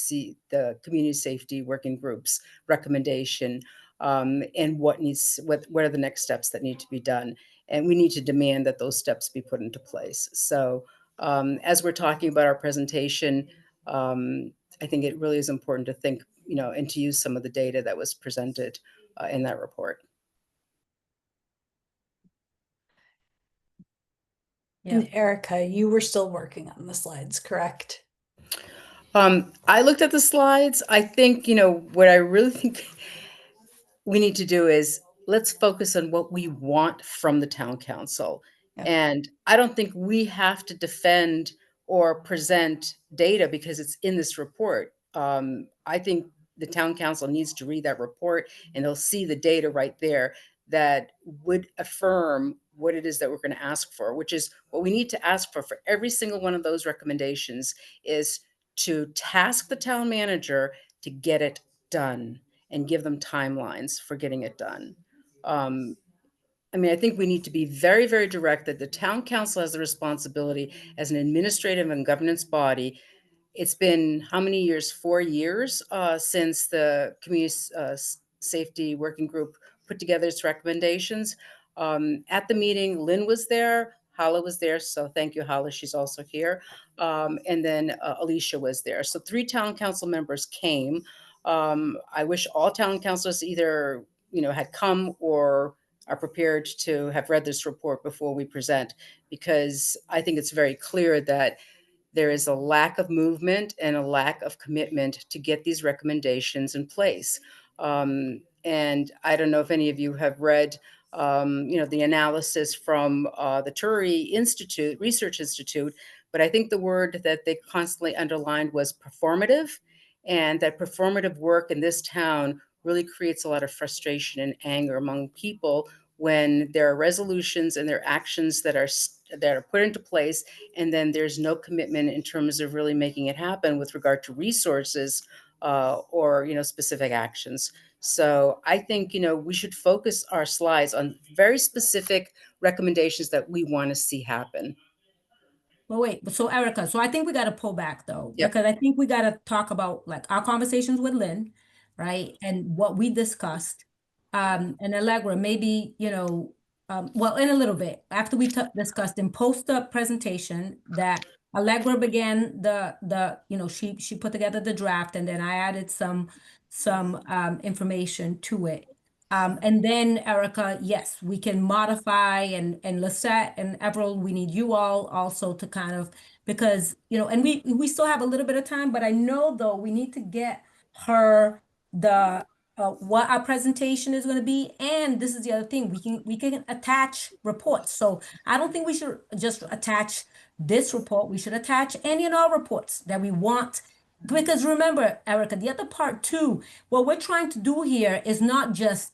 E: the community safety working groups recommendation, and what are the next steps that need to be done. And we need to demand that those steps be put into place. So as we're talking about our presentation, I think it really is important to think, and to use some of the data that was presented in that report.
B: And Erica, you were still working on the slides, correct?
E: I looked at the slides. I think, what I really think we need to do is let's focus on what we want from the town council.
B: Yeah.
E: And I don't think we have to defend or present data because it's in this report. I think the town council needs to read that report, and they'll see the data right there that would affirm what it is that we're going to ask for, which is what we need to ask for every single one of those recommendations is to task the town manager to get it done and give them timelines for getting it done. I think we need to be very, very direct that the town council has the responsibility as an administrative and governance body. It's been how many years? 4 years since the community Safety Working Group put together its recommendations. At the meeting, Lynn was there, Hala was there, so thank you, Hala, she's also here. And then Alicia was there. So 3 town council members came. I wish all town councilors either, had come or are prepared to have read this report before we present, because I think it's very clear that there is a lack of movement and a lack of commitment to get these recommendations in place. And I don't know if any of you have read, the analysis from the Turi Research Institute, but I think the word that they constantly underlined was performative, and that performative work in this town really creates a lot of frustration and anger among people when there are resolutions and there are actions that are put into place, and then there's no commitment in terms of really making it happen with regard to resources or specific actions. So I think we should focus our slides on very specific recommendations that we want to see happen.
C: Well, wait, so Erica, so I think we got to pull back though,
E: Yep.
C: because I think we got to talk about like our conversations with Lynn, right? And what we discussed. And Allegra, maybe, well, in a little bit, after we discussed and post the presentation that Allegra began she put together the draft, and then I added some information to it. And then Erica, yes, we can modify, and Lisette and Everett, we need you all also to kind of, because, and we still have a little bit of time, but I know though, we need to get her what our presentation is going to be. And this is the other thing, we can attach reports. So I don't think we should just attach this report. We should attach any and all reports that we want. Because remember, Erica, the other part too, what we're trying to do here is not just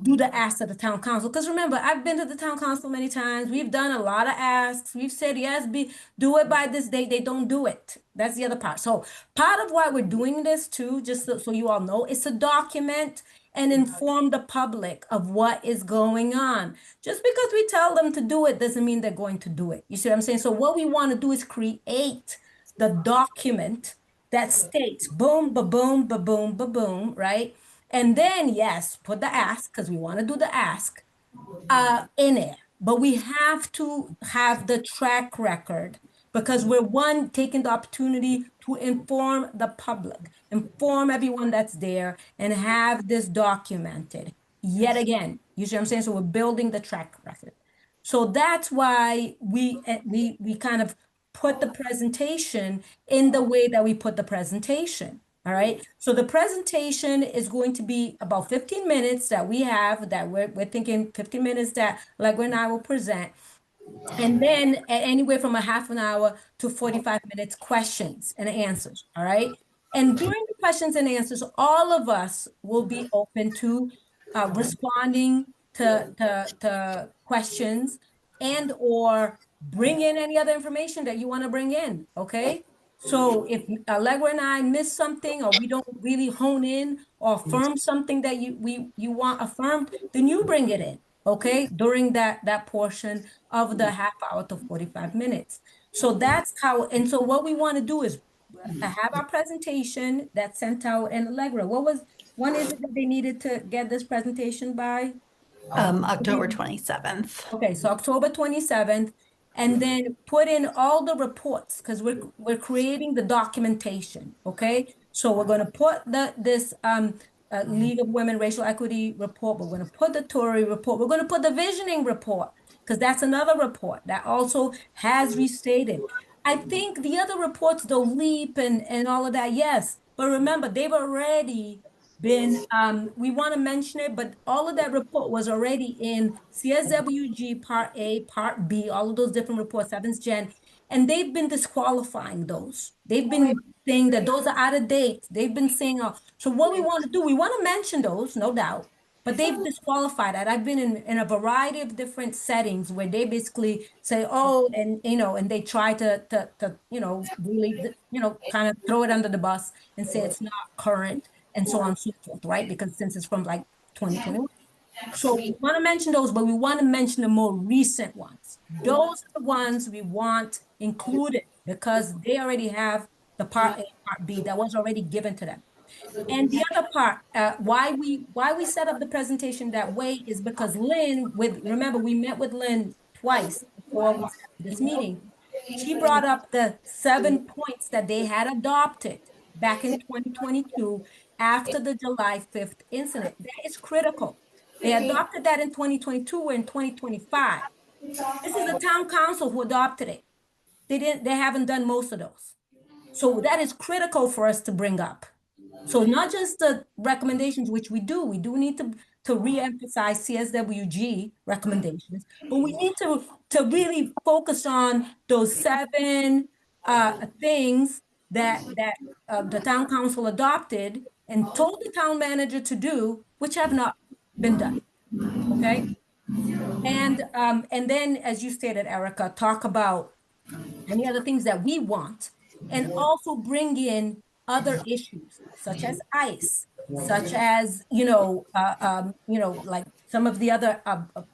C: do the ask of the town council. Because remember, I've been to the town council many times. We've done a lot of asks. We've said, yes, do it by this date. They don't do it. That's the other part. So part of why we're doing this too, just so you all know, is to document and inform the public of what is going on. Just because we tell them to do it doesn't mean they're going to do it. You see what I'm saying? So what we want to do is create the document that states boom, ba-boom, ba-boom, ba-boom, right? And then, yes, put the ask, because we want to do the ask in it. But we have to have the track record, because we're taking the opportunity to inform the public, inform everyone that's there, and have this documented. Yet again, you see what I'm saying? So we're building the track record. So that's why we kind of put the presentation in the way that we put the presentation. All right. So the presentation is going to be about 15 minutes that we have, that we're thinking 15 minutes that Allegra and I will present. And then anywhere from a half an hour to 45 minutes, questions and answers. All right. And during the questions and answers, all of us will be open to responding to questions and or bring in any other information that you want to bring in. Okay. So if Allegra and I miss something, or we don't really hone in or affirm something that you want affirmed, then you bring it in, okay, during that portion of the half hour to 45 minutes. So that's how, and so what we want to do is have our presentation that's sent out. And Allegra, when is it that they needed to get this presentation by?
B: October 27th.
C: Okay, so October 27th, and then put in all the reports, because we're creating the documentation, okay? So we're gonna put this League of Women Racial Equity report, we're gonna put the Tory report, we're gonna put the visioning report, because that's another report that also has restated. I think the other reports, the LEAP and all of that, yes, but remember, they've already been, we want to mention it, but all of that report was already in CSWG Part A, Part B, all of those different reports, 7th Gen, and they've been disqualifying those. They've been saying that those are out of date. They've been saying, so what we want to do, we want to mention those, no doubt, but they've disqualified that. I've been in a variety of different settings where they basically say, oh, and and they try to really kind of throw it under the bus and say it's not current and so on and so forth, right? Because since it's from like 2021. So we want to mention those, but we want to mention the more recent ones. Those are the ones we want included, because they already have the Part A, Part B that was already given to them. And the other part, why we set up the presentation that way is because Lynn, remember, we met with Lynn twice before we started this meeting. She brought up the 7 points that they had adopted back in 2022 after the July 5th incident. That is critical. They adopted that in 2022, we're in 2025. This is the town council who adopted it. They haven't done most of those. So that is critical for us to bring up. So not just the recommendations, which we do need to re-emphasize CSWG recommendations, but we need to really focus on those 7 things that the town council adopted and told the town manager to do, which have not been done. Okay. And then, as you stated, Erica, talk about any other things that we want, and also bring in other issues such as ICE, such as, like some of the other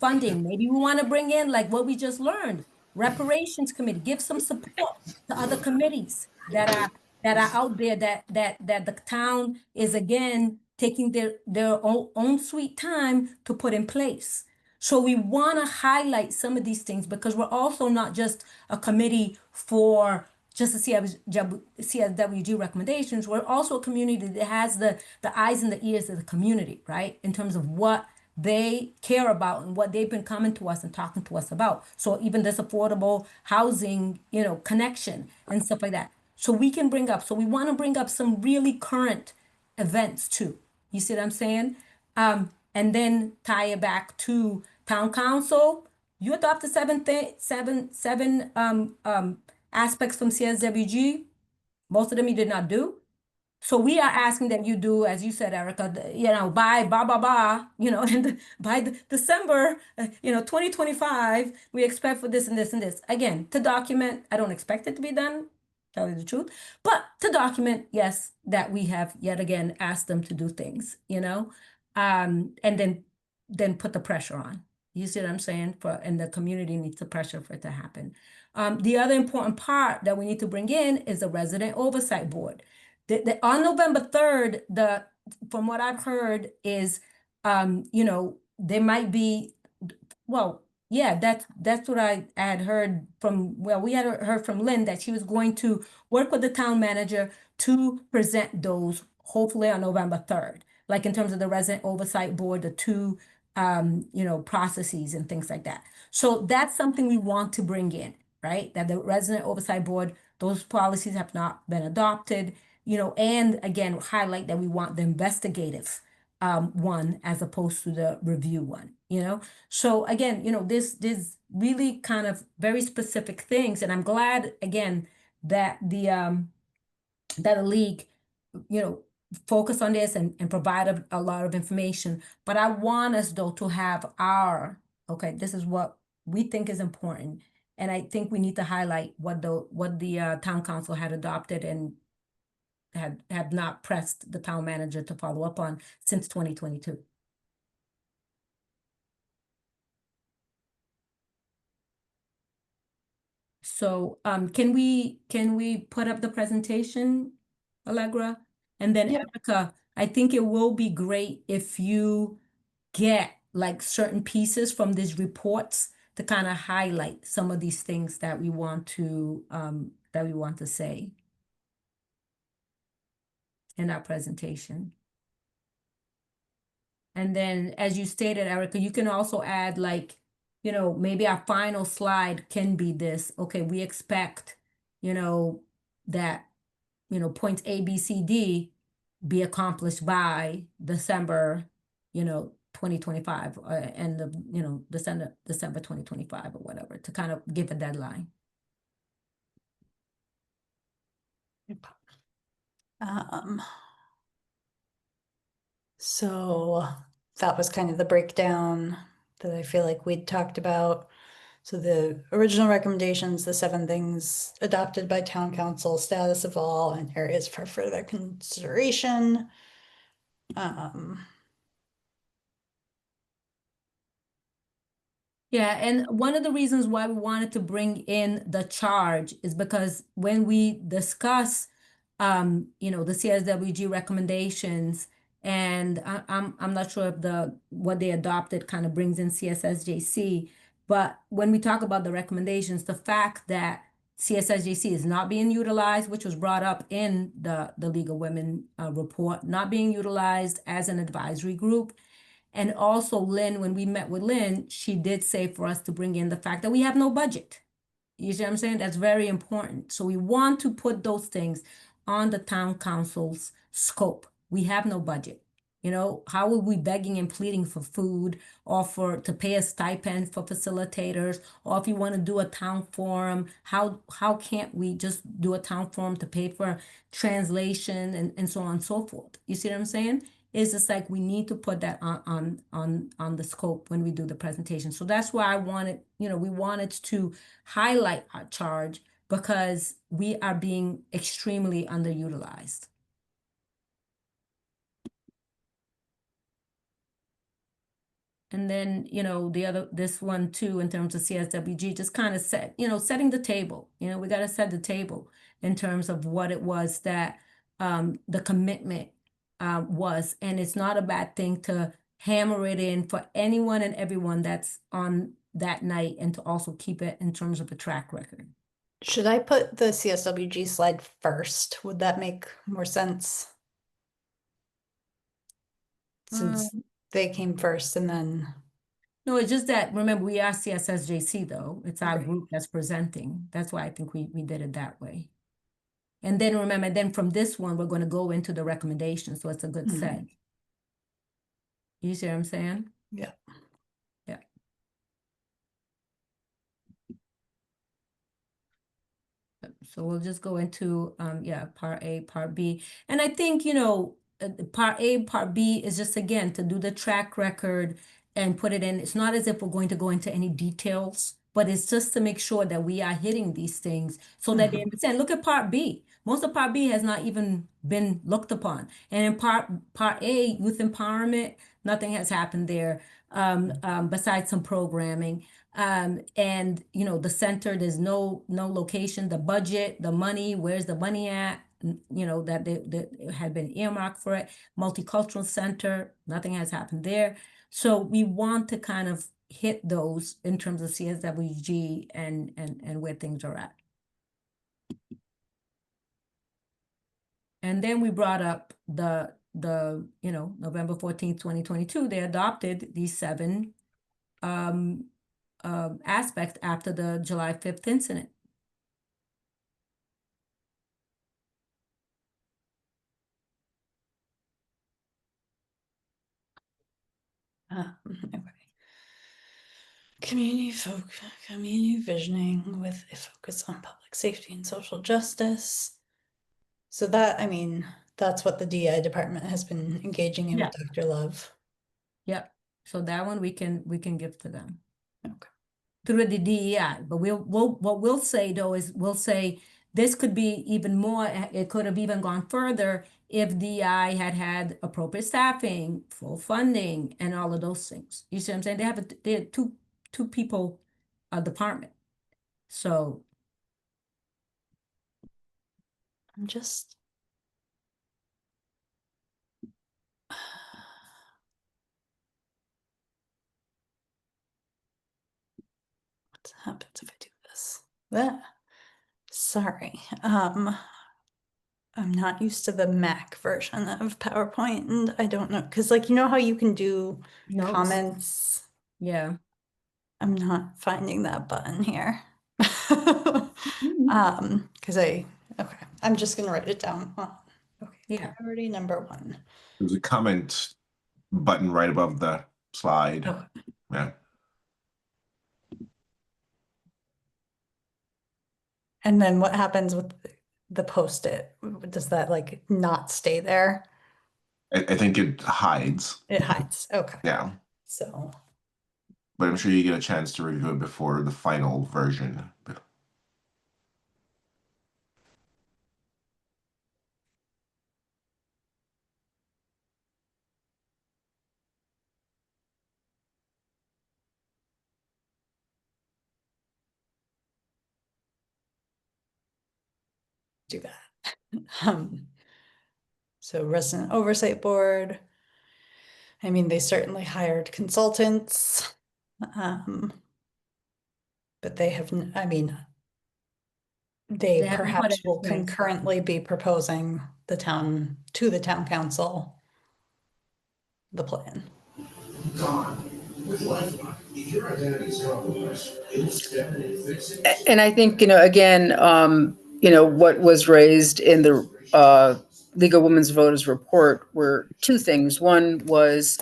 C: funding. Maybe we want to bring in like what we just learned, reparations committee, give some support to other committees that are out there that the town is again taking their own sweet time to put in place. So we want to highlight some of these things because we're also not just a committee for just the CSWG recommendations. We're also a community that has the eyes and the ears of the community, right? In terms of what they care about and what they've been coming to us and talking to us about. So even this affordable housing, connection and stuff like that. So we want to bring up some really current events too. You see what I'm saying? And then tie it back to town council. You adopted 7 aspects from CSWG. Most of them you did not do. So we are asking that you do, as you said, Erica, by and by December, 2025, we expect for this and this and this. Again, to document, I don't expect it to be done, tell you the truth, but to document, yes, that we have yet again asked them to do things, and then put the pressure on. You see what I'm saying? And the community needs the pressure for it to happen. The other important part that we need to bring in is the resident oversight board. On November 3rd, from what I've heard is, there might be, well, yeah, that's what I had heard we had heard from Lynn that she was going to work with the town manager to present those hopefully on November 3rd, like in terms of the resident oversight board, the 2, processes and things like that. So that's something we want to bring in, right? That the resident oversight board, those policies have not been adopted, and again, highlight that we want the investigative one as opposed to the review one, So again, this really kind of very specific things. And I'm glad again that the league, focus on this and provide a lot of information. But I want us though to have this is what we think is important. And I think we need to highlight what the town council had adopted and had not pressed the town manager to follow up on since 2022. So can we put up the presentation, Allegra? And then Erica, I think it will be great if you get like certain pieces from these reports to kind of highlight some of these things that we want to say in our presentation. And then, as you stated, Erica, you can also add like, maybe our final slide can be this. Okay, we expect, that, points A, B, C, D be accomplished by December, 2025, and December 2025 or whatever, to kind of give a deadline.
B: So that was kind of the breakdown that I feel like we'd talked about. So the original recommendations, the 7 things adopted by town council, status of all, and areas for further consideration.
C: Yeah, and one of the reasons why we wanted to bring in the charge is because when we discuss you know, the CSWG recommendations. And I'm not sure if what they adopted kind of brings in CSSJC, but when we talk about the recommendations, the fact that CSSJC is not being utilized, which was brought up in the League of Women report, not being utilized as an advisory group. And also Lynn, when we met with Lynn, she did say for us to bring in the fact that we have no budget. You see what I'm saying? That's very important. So we want to put those things on the town council's scope. We have no budget. You know, how are we begging and pleading for food or to pay a stipend for facilitators? Or if you want to do a town forum, how can't we just do a town forum to pay for translation and so on and so forth? You see what I'm saying? It's just like we need to put that on the scope when we do the presentation. So that's why we wanted to highlight our charge, because we are being extremely underutilized. And then, this one too, in terms of CSWG, just kind of setting the table. We got to set the table in terms of what it was that the commitment was. And it's not a bad thing to hammer it in for anyone and everyone that's on that night, and to also keep it in terms of a track record.
B: Should I put the CSWG slide first? Would that make more sense? Since they came first and then.
C: No, it's just that, remember, we are CSSJC though. It's our
B: Right.
C: group that's presenting. That's why I think we did it that way. And then remember, then from this one, we're going to go into the recommendations. So it's a good seg. You see what I'm saying?
B: Yeah.
C: Yeah. So we'll just go into, part A, part B. And I think, part A, part B is just, again, to do the track record and put it in. It's not as if we're going to go into any details, but it's just to make sure that we are hitting these things so that they understand. Look at part B. Most of part B has not even been looked upon. And in part A, youth empowerment, nothing has happened there besides some programming. And the center, there's no location, the budget, the money, where's the money at? That had been earmarked for it. Multicultural center, nothing has happened there. So we want to kind of hit those in terms of CSWG and where things are at. And then we brought up the November 14th, 2022, they adopted these 7 aspects after the July 5th incident.
B: Okay. Community visioning with a focus on public safety and social justice. So that, that's what the DI department has been engaging in with Dr. Love.
C: Yep. So that one we can give to them.
B: Okay.
C: Through the DEI. But what we'll say though is we'll say this could be even more, it could have even gone further if DEI had appropriate staffing, full funding, and all of those things. You see what I'm saying? They have two people department. So
B: I'm just. What happens if I do this? Sorry. I'm not used to the Mac version of PowerPoint, and I don't know, because how you can do
C: notes.
B: comments?
C: Yeah.
B: I'm not finding that button here. Okay, I'm just gonna write it down. Okay,
C: Yeah.
B: priority number 1.
D: There's a comment button right above the slide.
B: Okay.
D: Yeah.
B: And then what happens with the Post-it? Does that not stay there?
D: I think it hides.
B: It hides. Okay.
D: Yeah.
B: So.
D: But I'm sure you get a chance to review it before the final version.
B: Do that. So resident oversight board. I mean, they certainly hired consultants. But they have, I mean, they
C: They haven't put
B: perhaps
C: it in
B: will
C: place.
B: concurrently be proposing the town council the plan.
H: Gone with Lifeline. If your identity is compromised, it'll step in and fix it.
E: And I think, again, what was raised in the League of Women's Voters report were two things. One was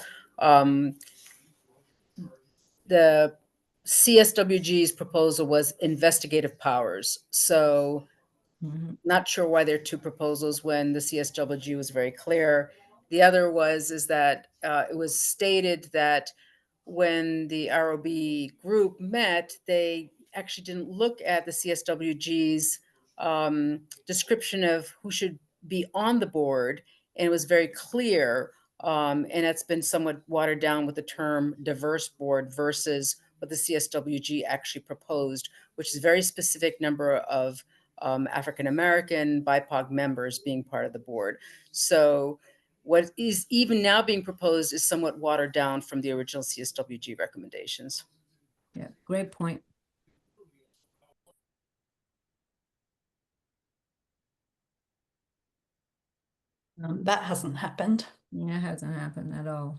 E: the CSWG's proposal was investigative powers. So
C: Mhm.
E: not sure why there are two proposals when the CSWG was very clear. The other is that it was stated that when the ROB group met, they actually didn't look at the CSWG's description of who should be on the board, and it was very clear. And that's been somewhat watered down with the term diverse board versus what the CSWG actually proposed, which is a very specific number of African American BIPOC members being part of the board. So what is even now being proposed is somewhat watered down from the original CSWG recommendations.
C: Yeah, great point.
B: That hasn't happened.
C: Yeah, it hasn't happened at all.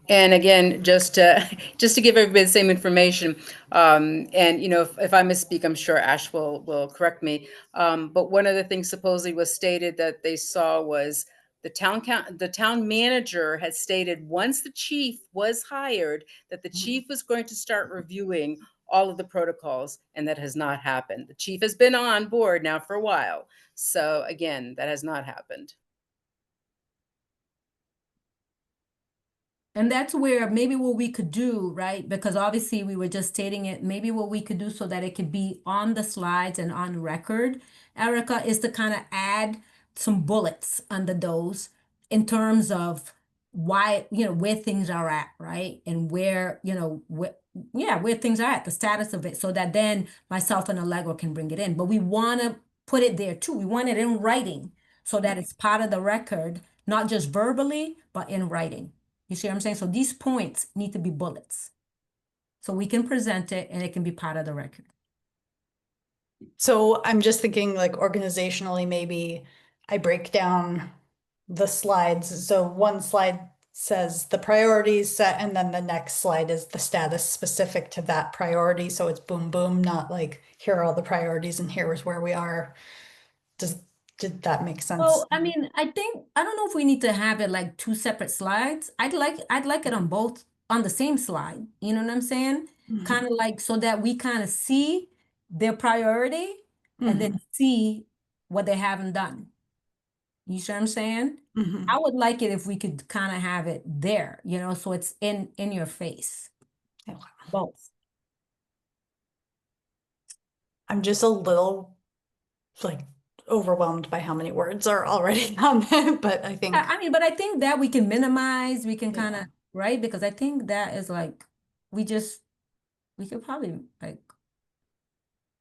E: And again, just to give everybody the same information, and if I misspeak, I'm sure Ash will correct me. But one of the things supposedly was stated that they saw was the town manager had stated once the chief was hired that the chief was going to start reviewing all of the protocols, and that has not happened. The chief has been on board now for a while, so again, that has not happened.
C: And that's where maybe what we could do, right? Because obviously we were just stating it, maybe what we could do so that it could be on the slides and on record, Erica, is to kind of add some bullets under those in terms of why, where things are at, right? And where, where things are at, the status of it, so that then myself and Allegra can bring it in. But we want to put it there too. We want it in writing so that it's part of the record, not just verbally, but in writing. You see what I'm saying? So these points need to be bullets. So we can present it and it can be part of the record.
B: So I'm just thinking like organizationally, maybe I break down the slides. So one slide says the priorities set, and then the next slide is the status specific to that priority. So it's boom, boom, not like here are all the priorities and here is where we are. Did that make sense?
C: Well, I mean, I don't know if we need to have it like two separate slides. I'd like it on both, on the same slide. You know what I'm saying?
B: Mhm.
C: Kind of like so that we kind of see their priority and then see what they haven't done. You see what I'm saying?
B: Mhm.
C: I would like it if we could kind of have it there, so it's in your face.
B: Okay.
C: Both.
B: I'm just a little like overwhelmed by how many words are already on there, but I think
C: I mean, but I think that we can minimize, we can
B: Yeah.
C: kind of, right? Because I think that is like, we could probably like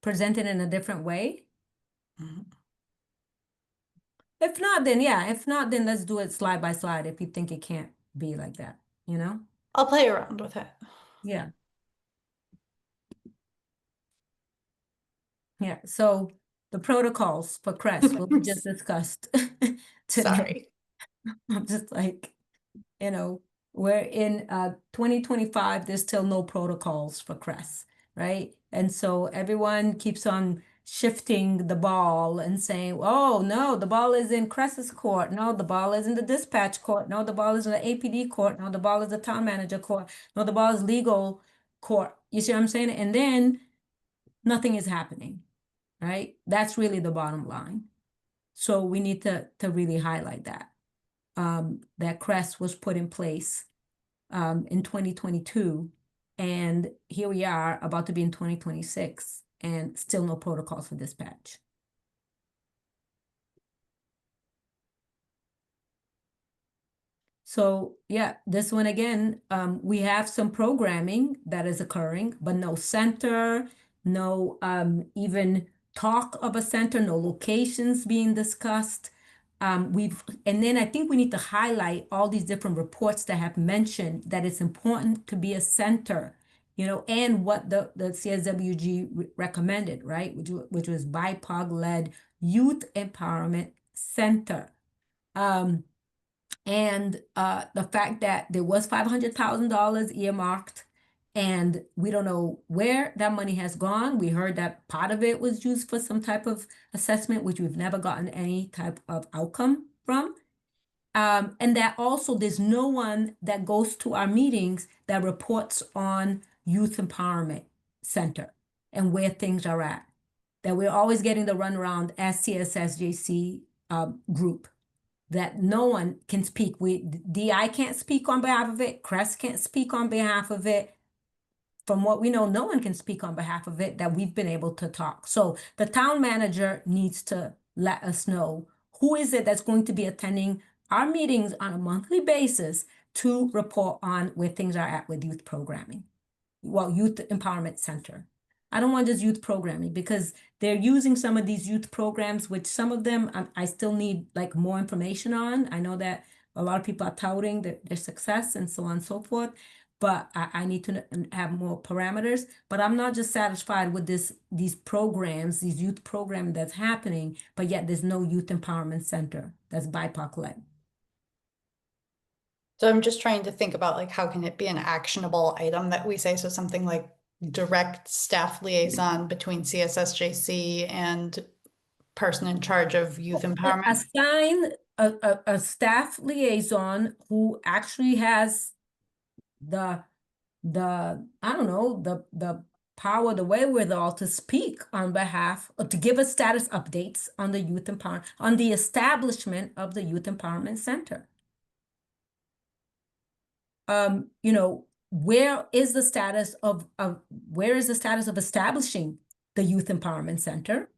C: present it in a different way.
B: Mhm.
C: If not, then let's do it slide by slide if you think it can't be like that,
B: I'll play around with it.
C: Yeah. Yeah, so the protocols for CREST, what we just discussed today.
B: Sorry.
C: I'm just like, we're in 2025, there's still no protocols for CREST, right? And so everyone keeps on shifting the ball and saying, oh, no, the ball is in CREST's court. No, the ball is in the dispatch court. No, the ball is in the APD court. No, the ball is the town manager court. No, the ball is legal court. You see what I'm saying? And then nothing is happening, right? That's really the bottom line. So we need to really highlight that. That CREST was put in place in 2022, and here we are about to be in 2026, and still no protocols for dispatch. So yeah, this one again, we have some programming that is occurring, but no center, no even talk of a center, no locations being discussed. And then I think we need to highlight all these different reports that have mentioned that it's important to be a center, and what the CSWG recommended, right? Which was BIPOC-led youth empowerment center. And the fact that there was $500,000 earmarked, and we don't know where that money has gone. We heard that part of it was used for some type of assessment, which we've never gotten any type of outcome from. And that also there's no one that goes to our meetings that reports on Youth Empowerment Center and where things are at. That we're always getting the runaround as CSSJC group. That no one can speak. DI can't speak on behalf of it. Crest can't speak on behalf of it. From what we know, no one can speak on behalf of it that we've been able to talk. So the town manager needs to let us know who is it that's going to be attending our meetings on a monthly basis to report on where things are at with youth programming. Well, Youth Empowerment Center. I don't want just youth programming because they're using some of these youth programs, which some of them I still need like more information on. I know that a lot of people are touting their success and so on and so forth, but I need to have more parameters. But I'm not just satisfied with these programs, these youth programs that's happening, but yet there's no youth empowerment center that's BIPOC led.
B: So I'm just trying to think about like, how can it be an actionable item that we say? So something like direct staff liaison between CSSJC and person in charge of youth empowerment.
C: Assign a staff liaison who actually has the I don't know, the power, the wherewithal to speak on behalf or to give us status updates on the youth empowerment, on the establishment of the Youth Empowerment Center. Where is the status of establishing the Youth Empowerment Center?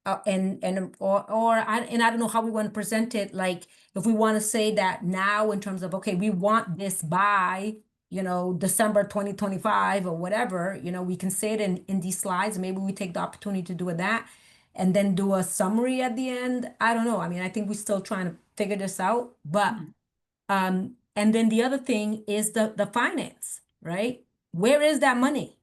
C: I don't know how we want to present it. Like if we want to say that now in terms of, okay, we want this by, December 2025 or whatever, we can say it in these slides. Maybe we take the opportunity to do that and then do a summary at the end. I don't know. I mean, I think we're still trying to figure this out, but, and then the other thing is the finance, right? Where is that money?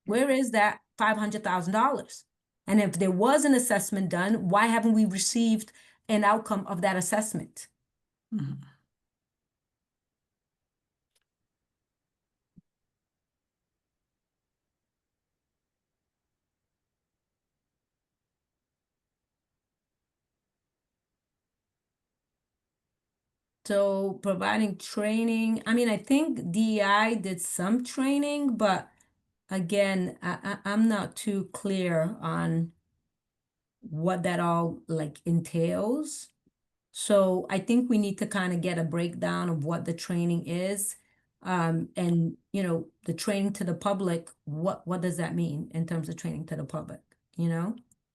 C: Where is that $500,000? And if there was an assessment done, why haven't we received an outcome of that assessment?
B: Mhm.
C: So providing training, I mean, I think DEI did some training, but again, I'm not too clear on what that all like entails. So I think we need to kind of get a breakdown of what the training is. And the training to the public, what does that mean in terms of training to the public?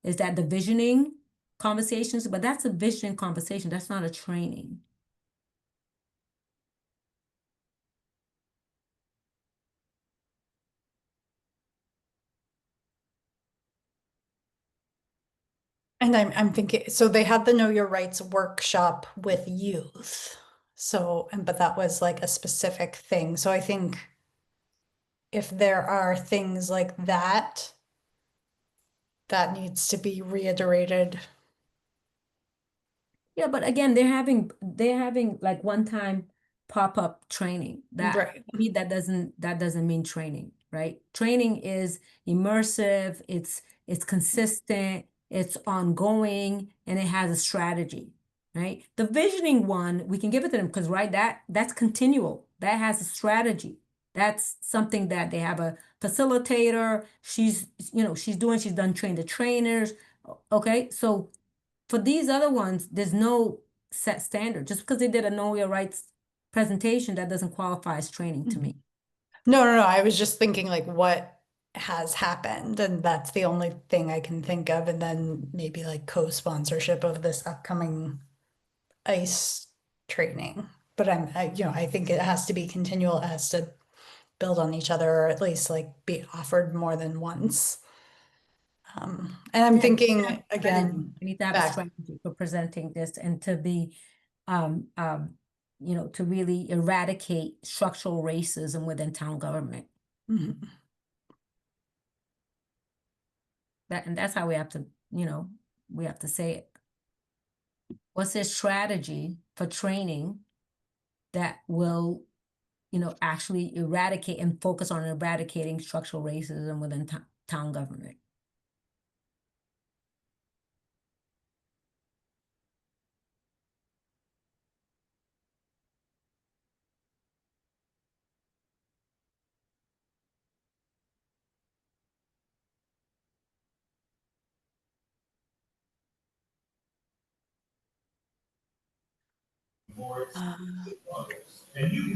C: Is that the visioning conversations? But that's a vision conversation. That's not a training.
B: And I'm thinking, so they had the Know Your Rights workshop with youth. So, but that was like a specific thing. So I think if there are things like that, that needs to be reiterated.
C: Yeah, but again, they're having like one-time pop-up training. That
B: Right.
C: to me, that doesn't mean training, right? Training is immersive, it's consistent, it's ongoing, and it has a strategy, right? The visioning one, we can give it to them because that's continual. That has a strategy. That's something that they have a facilitator. She's done train the trainers. Okay, so for these other ones, there's no set standard. Just because they did a Know Your Rights presentation, that doesn't qualify as training to me.
B: No. I was just thinking like what has happened, and that's the only thing I can think of. And then maybe like co-sponsorship of this upcoming ICE training. But I think it has to be continual. It has to build on each other, or at least like be offered more than once. And I'm
C: Yeah,
B: thinking
C: strategy.
B: again,
C: We need to have a
B: back,
C: strategy for presenting this and to be, to really eradicate structural racism within town government.
B: mhm.
C: And that's how we have to, we have to say it. What's their strategy for training that will, actually eradicate and focus on eradicating structural racism within town government?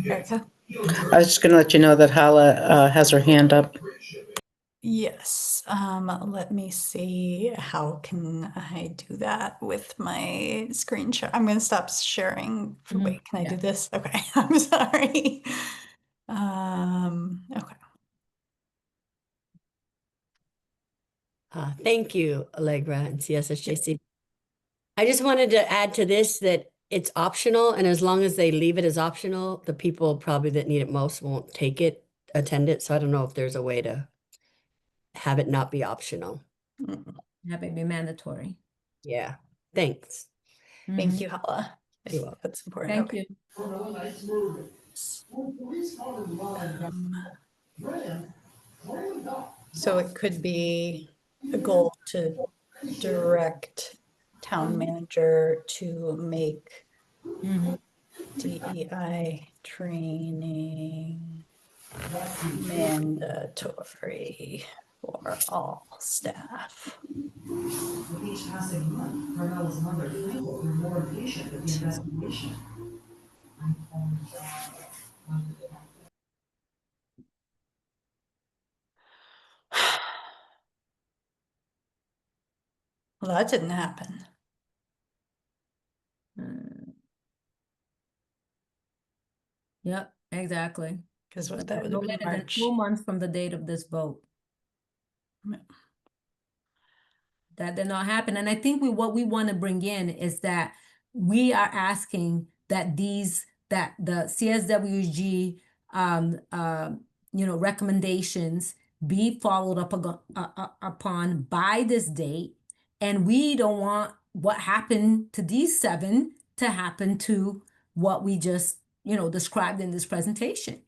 B: Erica?
E: I was just going to let you know that Hala has her hand up.
B: Yes, let me see, how can I do that with my screen share? I'm gonna stop sharing.
C: Mhm,
B: Wait, can I
C: yeah.
B: do this? Okay, I'm sorry. Okay.
I: Thank you, Allegra and CSSJC. I just wanted to add to this that it's optional, and as long as they leave it as optional, the people probably that need it most won't attend it. So I don't know if there's a way to have it not be optional.
B: Mm,
C: Have it be mandatory.
I: Yeah, thanks.
B: Thank you, Hala. I
I: You're
B: think
I: welcome.
B: that's important.
C: Thank
B: Okay.
C: you.
H: Oh, no, it's moving. Well, police call him Ron. Ran up.
B: So it could be a goal to direct town manager to make
C: Mhm.
B: DEI training mandatory for all staff.
H: With each passing month, Carmela's mother, Frankel, grew more impatient with the investigation.
B: Well, that didn't happen.
C: Yep, exactly.
B: Because that would
C: No
B: have been
C: later than
B: March.
C: 2 months from the date of this vote.
B: Yeah.
C: That did not happen. And I think what we want to bring in is that we are asking that that the CSWG recommendations be followed up upon by this date. And we don't want what happened to these 7 to happen to what we just described in this presentation.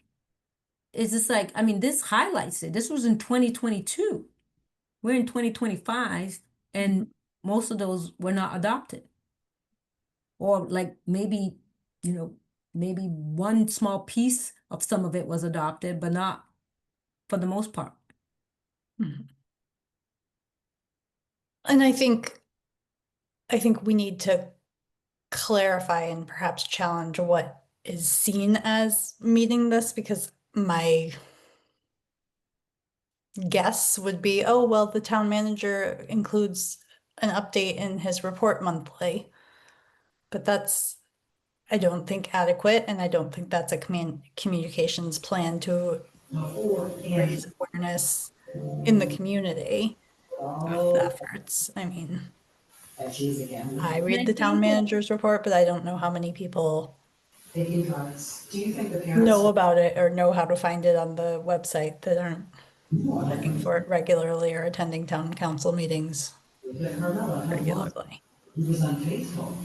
C: It's just like, I mean, this highlights it. This was in 2022. We're in 2025, and most of those were not adopted. Or like maybe one small piece of some of it was adopted, but not for the most part.
B: Mhm. And I think we need to clarify and perhaps challenge what is seen as meeting this, because my guess would be, oh, well, the town manager includes an update in his report monthly. But that's, I don't think, adequate, and I don't think that's a communications plan to raise awareness in the community of the efforts. I mean,
H: Cheese again.
B: I
C: And
B: read
C: I
B: the town
C: think that-
B: manager's report, but I don't know how many people
H: Taking drugs. Do you think the parents?
B: know about it or know how to find it on the website that aren't looking for it regularly or attending town council meetings
H: That Carmela had lost.
B: regularly.
H: He was unfaithful.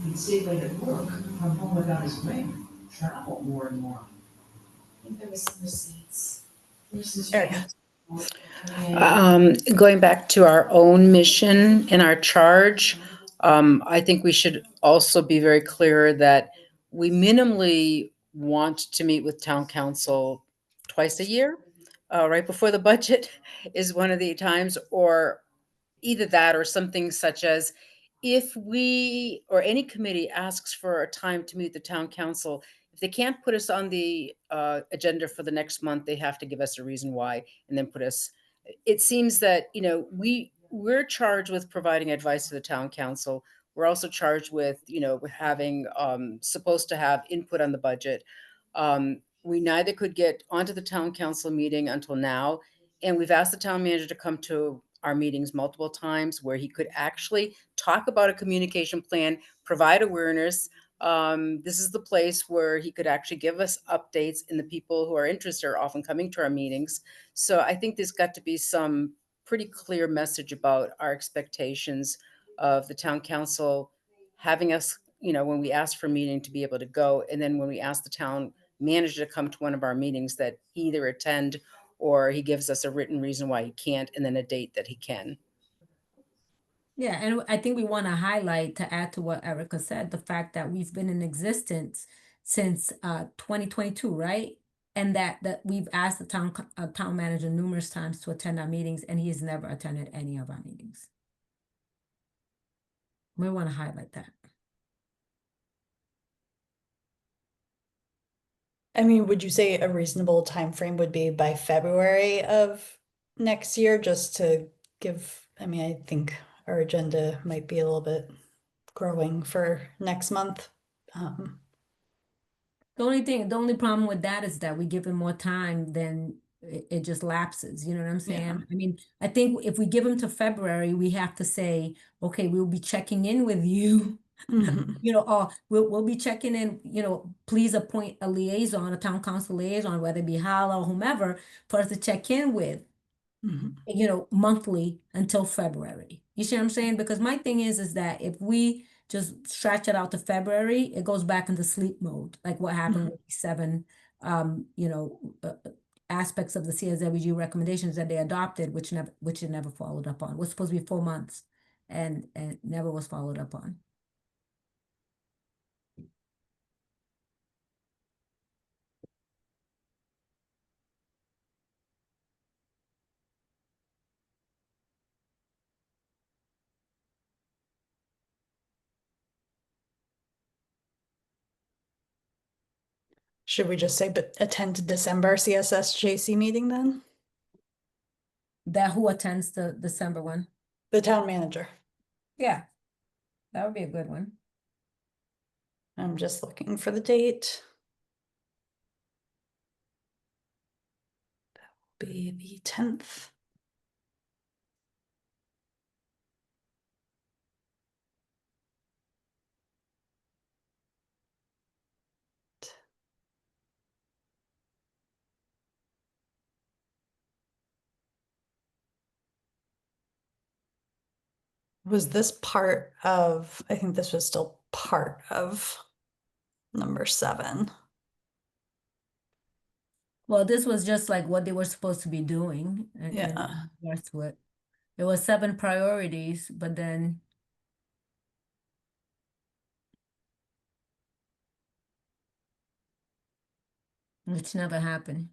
H: He'd stay late at work, come home without his ring, travel more and more. I think there was some receipts.
B: Erica.
E: Going back to our own mission and our charge, I think we should also be very clear that we minimally want to meet with town council twice a year. Right before the budget is one of the times, or either that or something such as, if we or any committee asks for a time to meet the town council, if they can't put us on the agenda for the next month, they have to give us a reason why and then put us. It seems that, we're charged with providing advice to the town council. We're also charged with, having supposed to have input on the budget. we neither could get onto the town council meeting until now. And we've asked the town manager to come to our meetings multiple times where he could actually talk about a communication plan, provide awareness. This is the place where he could actually give us updates, and the people who are interested are often coming to our meetings. So I think there's got to be some pretty clear message about our expectations of the town council having us, you know, when we ask for a meeting to be able to go. And then when we ask the town manager to come to one of our meetings, that he either attend or he gives us a written reason why he can't, and then a date that he can.
C: Yeah, and I think we want to highlight, to add to what Erica said, the fact that we've been in existence since 2022, right? And that we've asked the town manager numerous times to attend our meetings, and he has never attended any of our meetings. We want to highlight that.
B: I mean, would you say a reasonable time frame would be by February of next year, just to give, I mean, I think our agenda might be a little bit growing for next month.
C: The only problem with that is that we give him more time, then it just lapses. You know what I'm saying?
B: Yeah.
C: I mean, I think if we give him to February, we have to say, okay, we'll be checking in with you.
B: Mhm.
C: You know, or we'll be checking in, you know, please appoint a liaison, a town council liaison, whether it be Hala or whomever, for us to check in with,
B: Mhm.
C: you know, monthly until February. You see what I'm saying? Because my thing is that if we just stretch it out to February, it goes back into sleep mode, like what happened with the 7, you know, aspects of the CSWG recommendations that they adopted, which it never followed up on. It was supposed to be 4 months, and never was followed up on.
B: Should we just say, but attend December CSSJC meeting then?
C: That who attends the December one?
B: The town manager.
C: Yeah, that would be a good one.
B: I'm just looking for the date. That will be the 10th. Was this part of, I think this was still part of number 7.
C: Well, this was just like what they were supposed to be doing.
B: Yeah.
C: That's what, it was 7 priorities, but then which never happened.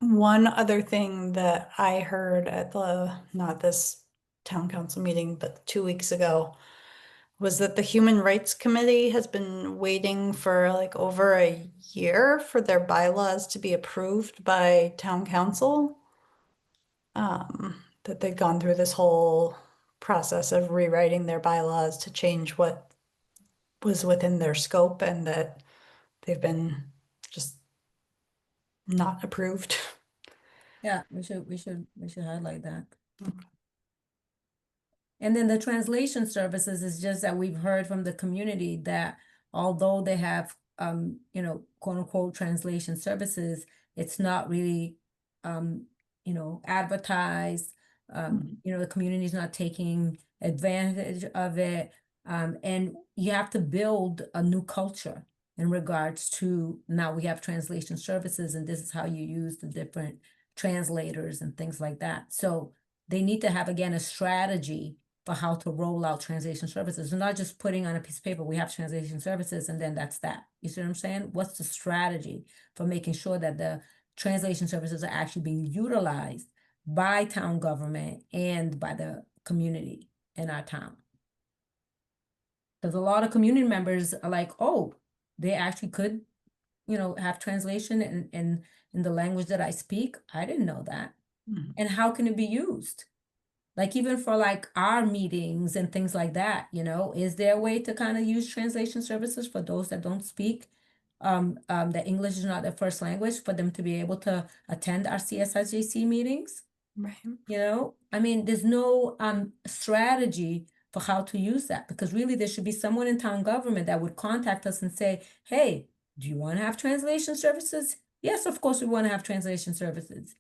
B: One other thing that I heard at not this town council meeting, but 2 weeks ago, was that the Human Rights Committee has been waiting for like over a year for their bylaws to be approved by town council. That they've gone through this whole process of rewriting their bylaws to change what was within their scope, and that they've been just not approved.
C: Yeah, we should highlight that. And then the translation services is just that we've heard from the community that although they have, you know, quote unquote translation services, it's not really, you know, advertised. You know, the community's not taking advantage of it. And you have to build a new culture. in regards to now we have translation services and this is how you use the different translators and things like that. So they need to have, again, a strategy for how to roll out translation services. They're not just putting on a piece of paper, we have translation services and then that's that. You see what I'm saying? What's the strategy for making sure that the translation services are actually being utilized by town government and by the community in our town? Because a lot of community members are like, oh, they actually could, have translation in the language that I speak. I didn't know that.
B: Mhm.
C: And how can it be used? Like even for like our meetings and things like that, is there a way to kind of use translation services for those that don't speak that English is not their first language for them to be able to attend our CSSJC meetings?
B: Right.
C: I mean, there's no strategy for how to use that because really there should be someone in town government that would contact us and say, hey, do you want to have translation services? Yes, of course we want to have translation services,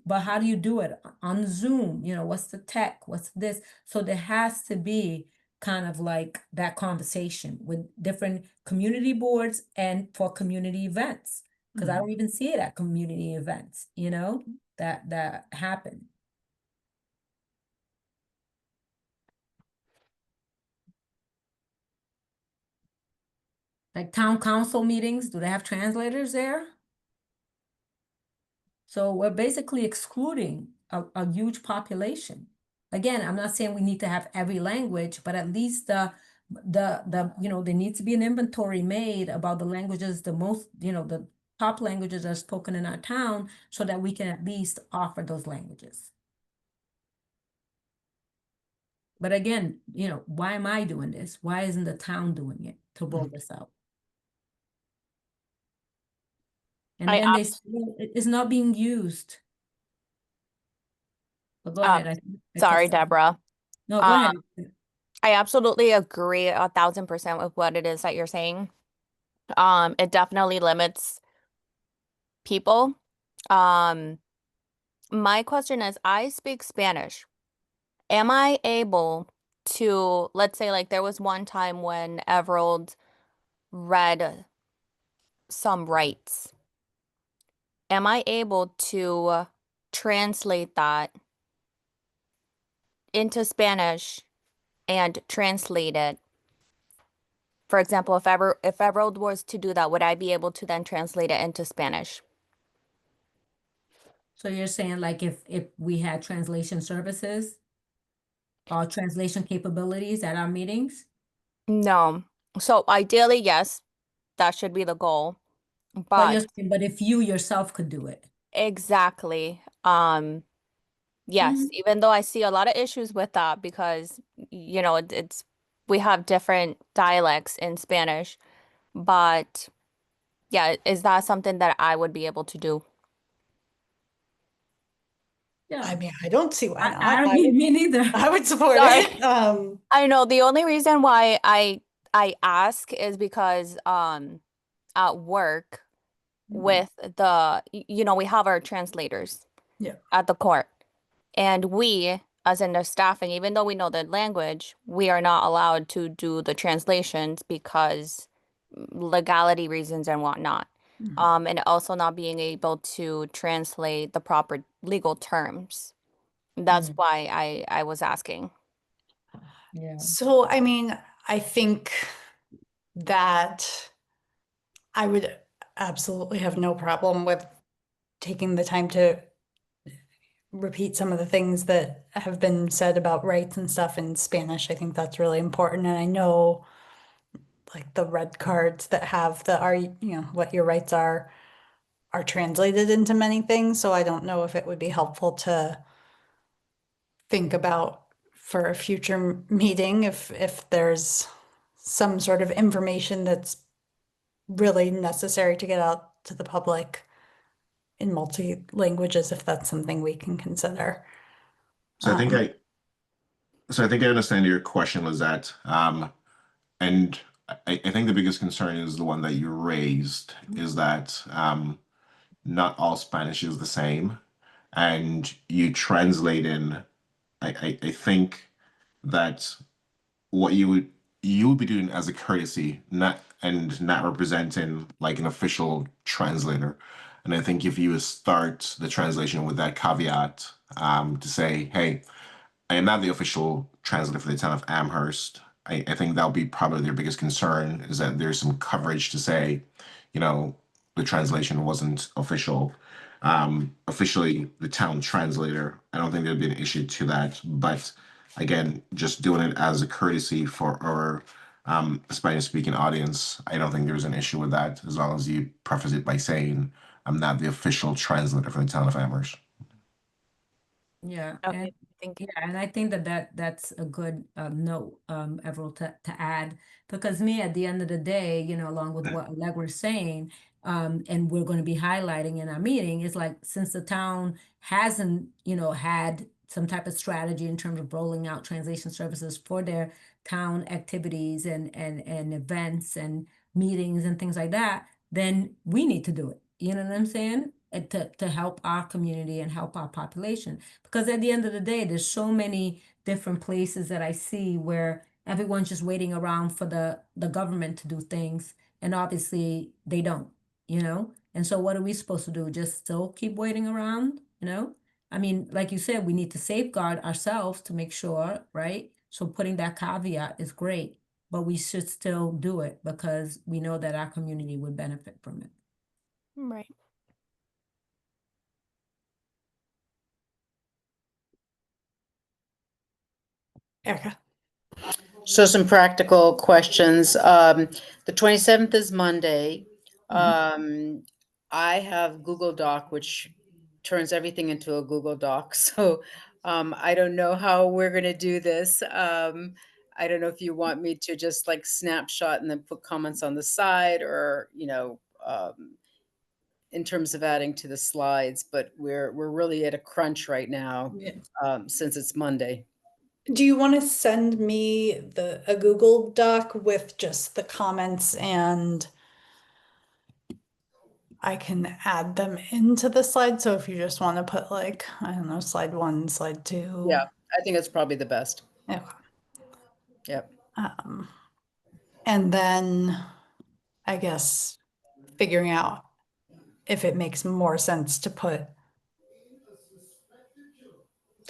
C: but how do you do it on Zoom? What's the tech? What's this? So there has to be kind of like that conversation with different community boards and for community events. Because I don't even see it at community events, that happen. Like town council meetings, do they have translators there? So we're basically excluding a huge population. Again, I'm not saying we need to have every language, but at least there needs to be an inventory made about the languages, the top languages that are spoken in our town so that we can at least offer those languages. But again, why am I doing this? Why isn't the town doing it to roll this out? And
F: I
C: then it's not being used. But go ahead. I
F: Sorry,
C: cut you off.
F: Deborah.
C: No, go ahead.
F: I absolutely agree 1,000% with what it is that you're saying. It definitely limits people. My question is, I speak Spanish. Am I able to, let's say like there was one time when Everald read some rights. Am I able to translate that into Spanish and translate it? For example, if Everald was to do that, would I be able to then translate it into Spanish?
C: So you're saying like if we had translation services or translation capabilities at our meetings?
F: No. So ideally, yes, that should be the goal. But
C: But if you yourself could do it.
F: exactly. Yes, even though I see a lot of issues with that because, it's we have different dialects in Spanish, but yeah, is that something that I would be able to do?
C: Yeah.
B: I mean, I don't see why not.
C: I don't mean me neither.
B: I would support
F: Sorry.
B: it.
F: I know the only reason why I ask is because at work with we have our translators
B: Yeah.
F: at the court. And we, as in the staffing, even though we know the language, we are not allowed to do the translations because legality reasons and whatnot. And also not being able to translate the proper legal terms. That's why I was asking.
C: Yeah.
B: So, I mean, I think that I would absolutely have no problem with taking the time to repeat some of the things that have been said about rights and stuff in Spanish. I think that's really important. And I know like the red cards that have what your rights are translated into many things. So I don't know if it would be helpful to think about for a future meeting if there's some sort of information that's really necessary to get out to the public in multi languages, if that's something we can consider.
D: So I think I understand your question was that, and I think the biggest concern is the one that you raised, is that not all Spanish is the same, and you translate in. I think that what you would be doing as a courtesy, not and not representing like an official translator. And I think if you start the translation with that caveat, to say, hey, I am not the official translator for the town of Amherst. I think that'll be probably their biggest concern, is that there's some coverage to say, you know, the translation wasn't official. Officially the town translator. I don't think there'd be an issue to that. But again, just doing it as a courtesy for our Spanish speaking audience, I don't think there's an issue with that, as long as you preface it by saying, I'm not the official translator for the town of Amherst.
C: Yeah,
F: Okay,
C: and
F: thank you.
C: yeah, and I think that's a good note, Everett, to add, because me, at the end of the day, you know, along with what Allegra's saying, and we're going to be highlighting in our meeting, is like, since the town hasn't, you know, had some type of strategy in terms of rolling out translation services for their town activities and events and meetings and things like that, then we need to do it. You know what I'm saying? And to help our community and help our population. Because at the end of the day, there's so many different places that I see where everyone's just waiting around for the government to do things, and obviously they don't, you know? And so what are we supposed to do? Just still keep waiting around, you know? I mean, like you said, we need to safeguard ourselves to make sure, right? So putting that caveat is great, but we should still do it because we know that our community would benefit from it.
F: Right.
B: Erica.
E: So some practical questions. The 27th is Monday. I have Google Doc, which turns everything into a Google Doc. So I don't know how we're going to do this. I don't know if you want me to just like snapshot and then put comments on the side, or, you know, in terms of adding to the slides, but we're really at a crunch right now, since it's Monday.
B: Do you want to send me a Google Doc with just the comments, and I can add them into the slide? So if you just want to put like, I don't know, slide 1, slide 2.
E: Yeah, I think it's probably the best.
B: Okay.
E: Yep.
B: And then I guess figuring out if it makes more sense to put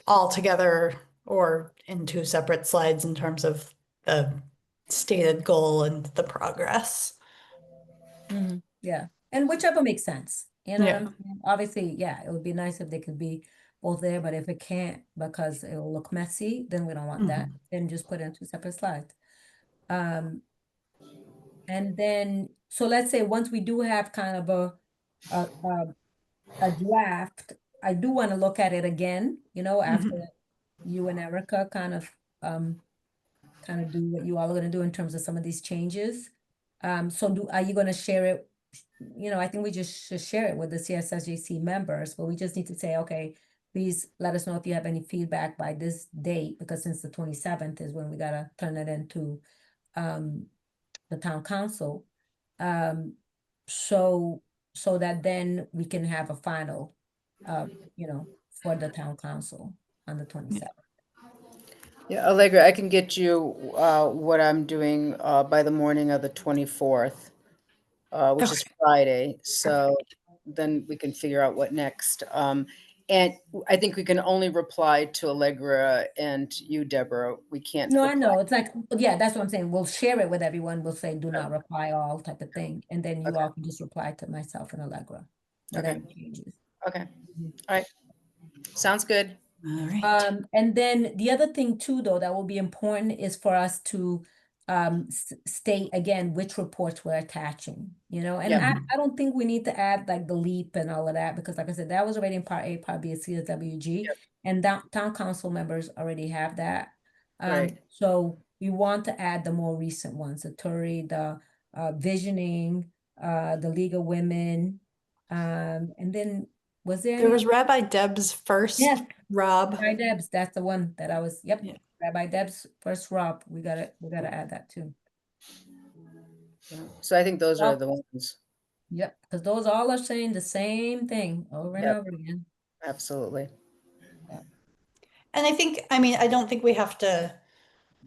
B: all together or in 2 separate slides in terms of the stated goal and the progress.
C: Yeah, and whichever makes sense. You know what
B: Yeah.
C: I'm saying? Obviously, yeah, it would be nice if they could be both there, but if it can't because it'll look messy, then we don't want that. Then just put it in 2 separate slides. And then, so let's say once we do have kind of a draft, I do want to look at it again, you know, after you and Erica kind of do what you all are going to do in terms of some of these changes. So are you going to share it? You know, I think we just should share it with the CSSJC members, but we just need to say, okay, please let us know if you have any feedback by this date, because since the 27th is when we gotta turn it into the town council. So that then we can have a final, you know, for the town council on the 27th.
E: Yeah, Allegra, I can get you what I'm doing by the morning of the 24th, which is Friday. So then we can figure out what next. And I think we can only reply to Allegra and you, Deborah. We can't.
C: No, I know. It's like, yeah, that's what I'm saying. We'll share it with everyone. We'll say, do not reply all type of thing. And then you all can just reply to myself and Allegra with any changes.
E: Okay. All right. Sounds good.
B: All right.
C: And then the other thing too, though, that will be important is for us to state again which reports we're attaching, you know, and I don't think we need to add like the LEAP and all of that, because like I said, that was already in part A, part B of CSWG, and town council members already have that. So we want to add the more recent ones, the Turi, the visioning, the League of Women, and then was there
B: was Rabbi Deb's first.
C: Yes.
B: Rob.
C: Rabbi Deb's, that's the one that I was,
B: Yeah.
C: Rabbi Deb's first Rob. We gotta add that too.
E: So I think those are the ones.
C: Yep, because those all are saying the same thing over and over again.
E: Absolutely.
B: And I think, I mean, I don't think we have to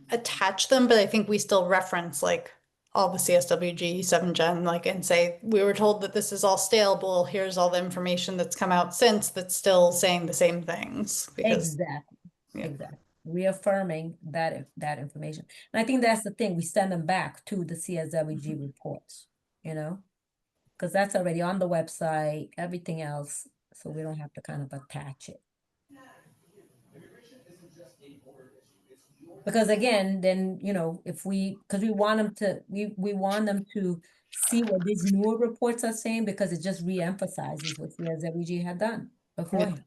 B: attach them, but I think we still reference like all the CSWG 7 Gen, like, and say, we were told that this is all staleable. Here's all the information that's come out since that's still saying the same things. Because
C: Exactly,
B: yeah.
C: exactly. Reaffirming that information. And I think that's the thing, we send them back to the CSWG reports, you know? Because that's already on the website, everything else, so we don't have to kind of attach it. Because again, then, you know, if because we want them to, we want them to see what these newer reports are saying, because it just reemphasizes what CSWG had done beforehand.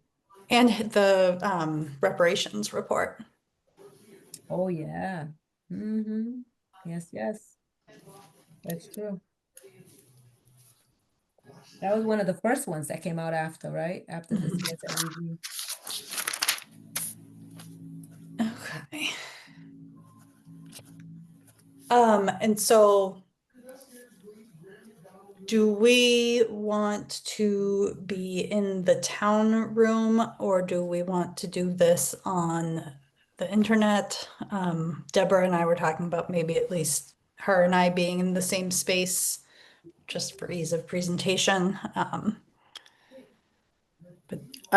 B: And the reparations report.
C: Oh, yeah. Mm-hmm. Yes, yes. That's true. That was one of the first ones that came out after, right? After the CSSJC.
B: Okay. And so do we want to be in the town room, or do we want to do this on the internet? Deborah and I were talking about maybe at least her and I being in the same space just for ease of presentation.
E: I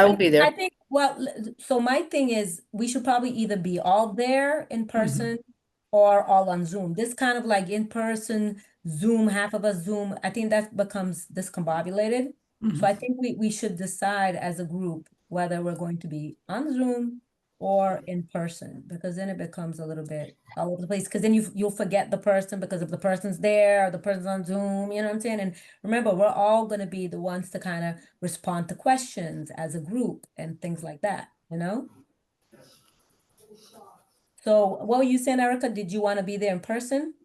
E: will be
C: I
E: there.
C: think, well, so my thing is, we should probably either be all there in person or all on Zoom. This kind of like in person, Zoom, half of us Zoom, I think that becomes discombobulated. So I think we should decide as a group whether we're going to be on Zoom or in person, because then it becomes a little bit all over the place. Because then you'll forget the person because if the person's there or the person's on Zoom, you know what I'm saying? And remember, we're all going to be the ones to kind of respond to questions as a group and things like that, you know? So what were you saying, Erica? Did you want to be there in person?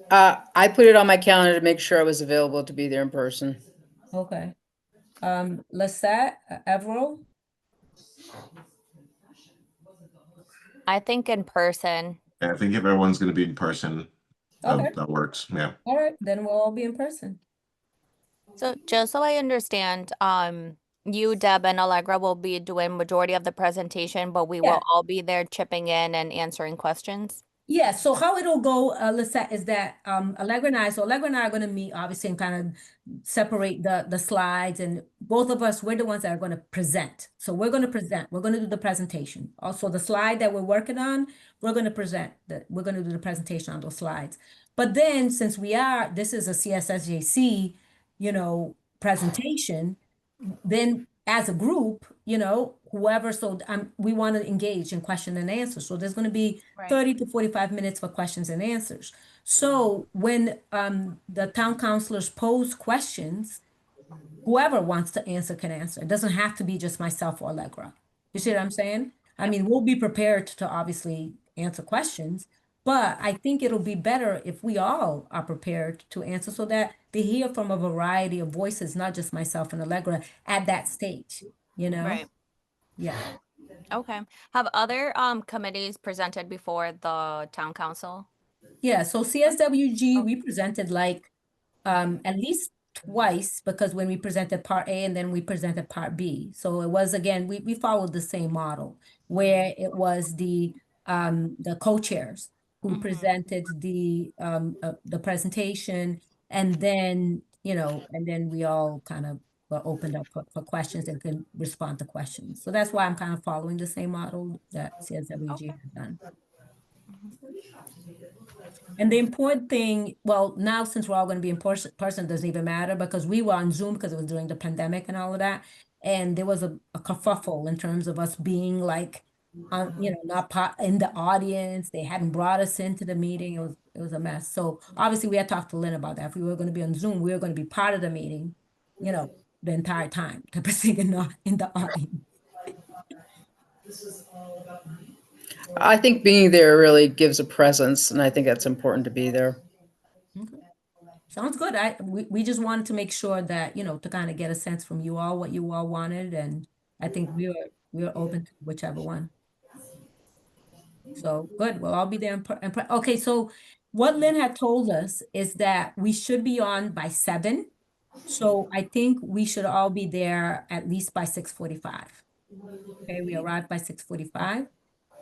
E: I put it on my calendar to make sure I was available to be there in person.
C: Okay. Lisette, Everell?
F: I think in person.
D: And I think if everyone's going to be in person,
C: Okay.
D: that works. Yeah.
C: All right, then we'll all be in person.
F: So just so I understand, you, Deb, and Allegra will be doing majority of the presentation, but we
C: Yeah.
F: will all be there chipping in and answering questions.
C: Yeah, so how it'll go, Lisette, is that Allegra and I are going to meet, obviously, and kind of separate the slides, and both of us, we're the ones that are going to present. So we're going to present, we're going to do the presentation. Also, the slide that we're working on, we're going to present, we're going to do the presentation on those slides. But then, since this is a CSSJC, you know, presentation, then as a group, you know, whoever, so we want to engage in question and answer. So there's going to be 30 to 45 minutes for questions and answers. So when the town councilors pose questions, whoever wants to answer can answer. It doesn't have to be just myself or Allegra. You see what I'm saying? I mean, we'll be prepared to obviously answer questions, but I think it'll be better if we all are prepared to answer so that they hear from a variety of voices, not just myself and Allegra at that stage, you know?
F: Right.
C: Yeah.
F: Okay. Have other committees presented before the town council?
C: Yeah, so CSWG, we presented like at least twice, because when we presented part A and then we presented part B. So it was, again, we followed the same model where it was the co-chairs who presented the presentation, and then, you know, and then we all kind of were opened up for questions and can respond to questions. So that's why I'm kind of following the same model that CSWG has done. And the important thing, well, now since we're all going to be in person, it doesn't even matter, because we were on Zoom because it was during the pandemic and all of that. And there was a kerfuffle in terms of us being like, you know, not part in the audience. They hadn't brought us into the meeting. It was a mess. So obviously we had talked to Lynn about that. If we were going to be on Zoom, we were going to be part of the meeting, you know, the entire time, to be sitting in the audience.
E: I think being there really gives a presence, and I think that's important to be there.
C: Okay. Sounds good. We just wanted to make sure that, you know, to kind of get a sense from you all what you all wanted, and I think we were open to whichever one. So good. Well, I'll be there. Okay, so what Lynn had told us is that we should be on by 7. So I think we should all be there at least by 6:45. Okay, we arrived by 6:45.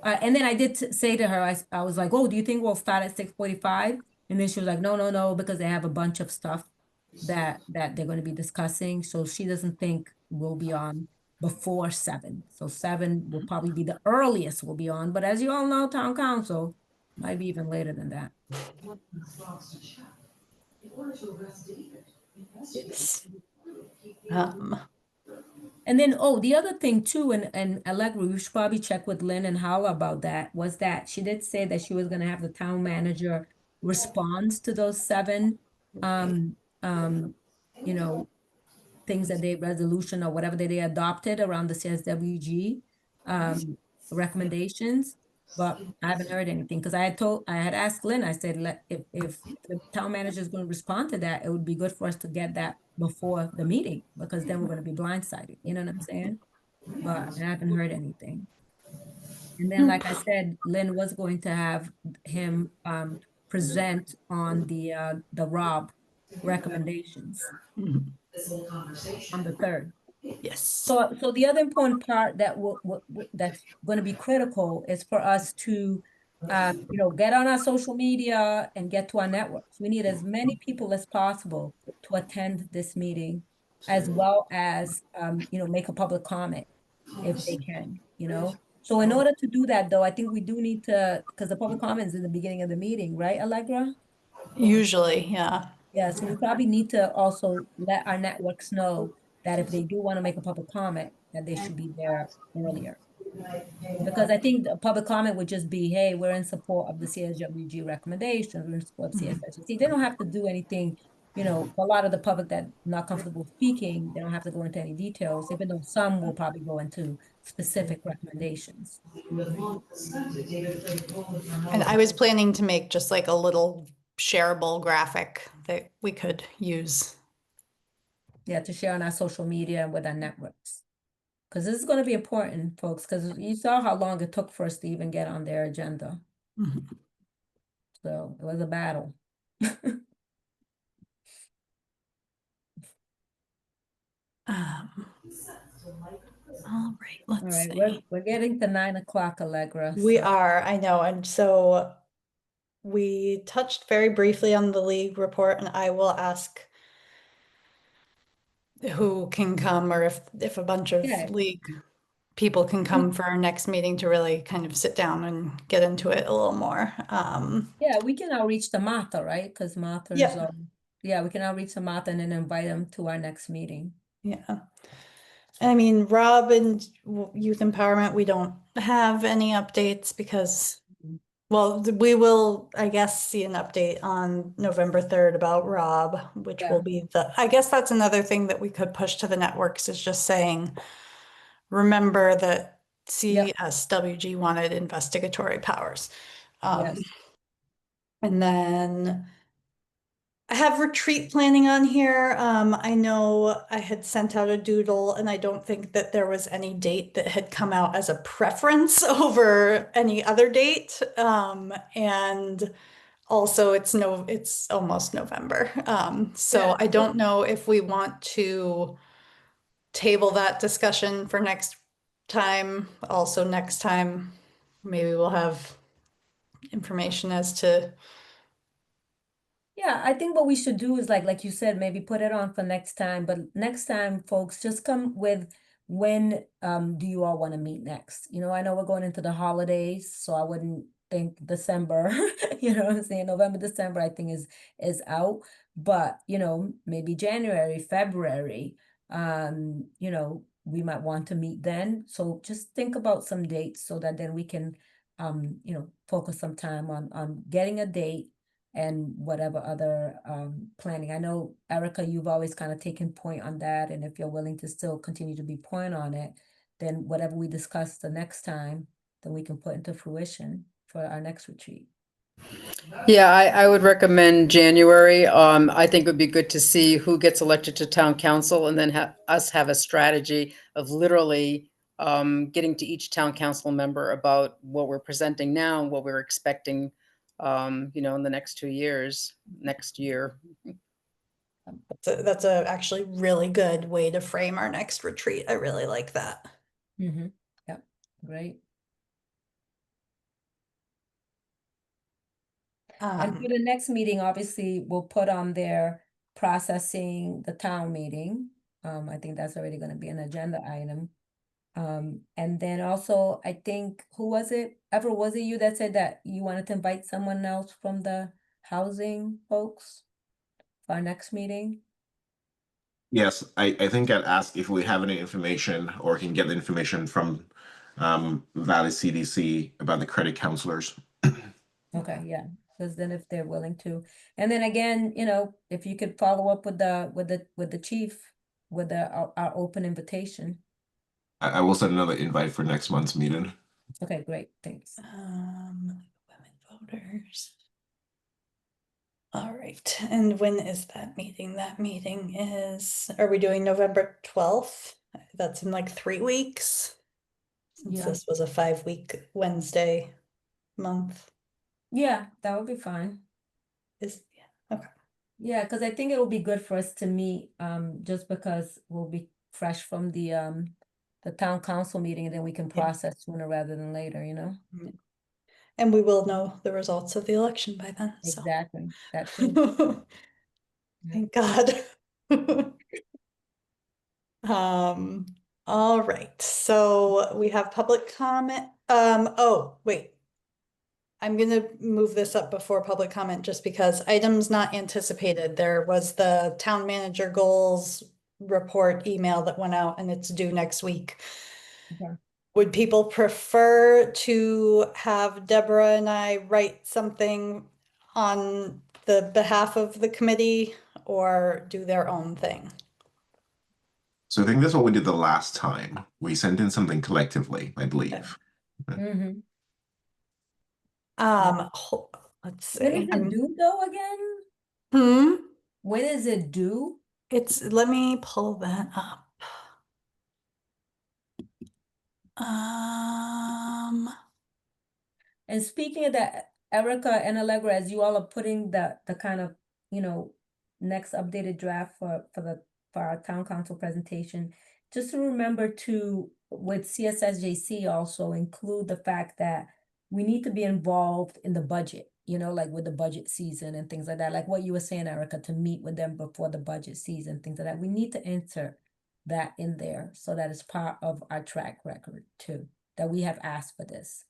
C: And then I did say to her, I was like, oh, do you think we'll start at 6:45? And then she was like, no, no, no, because they have a bunch of stuff that they're going to be discussing. So she doesn't think we'll be on before 7. So 7 will probably be the earliest we'll be on. But as you all know, town council might be even later than that.
H: In order to arrest David,
B: Yes.
H: investigate.
C: And then, oh, the other thing too, and Allegra, we should probably check with Lynn and Hala about that, was that she did say that she was gonna have the town manager responds to those 7, um, um, you know, things that they resolution or whatever that they adopted around the CSWG, recommendations. But I haven't heard anything, because I had asked Lynn, I said, if the town manager is gonna respond to that, it would be good for us to get that before the meeting, because then we're gonna be blindsided, you know what I'm saying? But I haven't heard anything. And then, like I said, Lynn was going to have him present on the Rob recommendations
H: This whole conversation.
C: on the 3rd.
B: Yes.
C: So the other important part that that's going to be critical is for us to, get on our social media and get to our networks. We need as many people as possible to attend this meeting, as well as, make a public comment if they can, So in order to do that, though, I think we do need to, because the public comment is in the beginning of the meeting, right, Allegra?
B: Usually, yeah.
C: Yeah, so we probably need to also let our networks know that if they do want to make a public comment, that they should be there earlier. Because I think the public comment would just be, hey, we're in support of the CSWG recommendations, we're in support of CSSJC. They don't have to do anything, for a lot of the public that not comfortable speaking, they don't have to go into any details, even though some will probably go into specific recommendations.
B: And I was planning to make just like a little shareable graphic that we could use.
C: Yeah, to share on our social media and with our networks. Because this is going to be important, folks, because you saw how long it took for us to even get on their agenda. So it was a battle.
B: All right,
C: All
B: let's
C: right,
B: see.
C: we're getting to 9 o'clock, Allegra.
B: We
C: so-
B: are, I know, and so we touched very briefly on the league report, and I will ask who can come, or if a bunch of
C: Yeah.
B: league people can come for our next meeting to really kind of sit down and get into it a little more.
C: Yeah, we can outreach to Martha, right? Because Martha's,
B: Yeah.
C: yeah, we can outreach to Martha and then invite them to our next meeting.
B: Yeah. I mean, Rob and Youth Empowerment, we don't have any updates because, well, we will, I guess, see an update on November 3rd about Rob, which
C: Yeah.
B: will be I guess that's another thing that we could push to the networks, is just saying, remember that CSWG wanted investigatory powers.
C: Yes.
B: And then I have retreat planning on here. I know I had sent out a doodle, and I don't think that there was any date that had come out as a preference over any other date. And also it's almost November. So
C: Yeah.
B: I don't know if we want to table that discussion for next time. Also next time, maybe we'll have information as to,
C: Yeah, I think what we should do is like you said, maybe put it on for next time, but next time, folks, just come with when do you all want to meet next? I know we're going into the holidays, so I wouldn't think December, you know what I'm saying? November, December, I think is out, but maybe January, February, we might want to meet then. So just think about some dates so that then we can focus some time on getting a date and whatever other planning. I know, Erica, you've always kind of taken point on that, and if you're willing to still continue to be point on it, then whatever we discuss the next time, then we can put into fruition for our next retreat.
E: Yeah, I would recommend January. I think it would be good to see who gets elected to town council, and then have a strategy of literally getting to each town council member about what we're presenting now and what we're expecting, in the next 2 years, next year.
B: that's a actually really good way to frame our next retreat. I really like that.
C: Mm-hmm. Yep, great. And for the next meeting, obviously, we'll put on there processing the town meeting. I think that's already gonna be an agenda item. And then also, I think, who was it? Ever, was it you that said that you wanted to invite someone else from the housing folks for our next meeting?
D: Yes, I think I'd ask if we have any information or can get the information from Valley CDC about the credit counselors.
C: Okay, yeah, because then if they're willing to, and then again, if you could follow up with the chief with our open invitation.
D: I will send another invite for next month's meeting.
C: Okay, great, thanks.
B: Women voters. All right, and when is that meeting? That meeting is, are we doing November 12th? That's in like 3 weeks. Since
C: Yeah.
B: this was a 5-week Wednesday month.
C: Yeah, that would be fine.
B: Yeah, okay.
C: Yeah, because I think it will be good for us to meet, just because we'll be fresh from the town council meeting, and then we can
B: Yeah.
C: process sooner rather than later,
B: And we will know the results of the election by then, so.
C: Exactly, that too.
B: Thank God. All right, so we have public comment. Oh, wait. I'm gonna move this up before public comment just because items not anticipated. There was the town manager goals report email that went out and it's due next week.
C: Okay.
B: Would people prefer to have Deborah and I write something on the behalf of the committee or do their own thing?
D: So I think that's what we did the last time. We sent in something collectively, I believe.
C: Mm-hmm.
B: Let's
C: When
B: see.
C: is it due though again?
B: Hmm?
C: When is it due?
B: Let me pull that up. Um,
C: And speaking of that, Erica and Allegra, as you all are putting the kind of, next updated draft for our town council presentation, just to remember to, with CSSJC, also include the fact that we need to be involved in the budget, like with the budget season and things like that. Like what you were saying, Erica, to meet with them before the budget season, things like that. We need to enter that in there so that it's part of our track record too, that we have asked for this.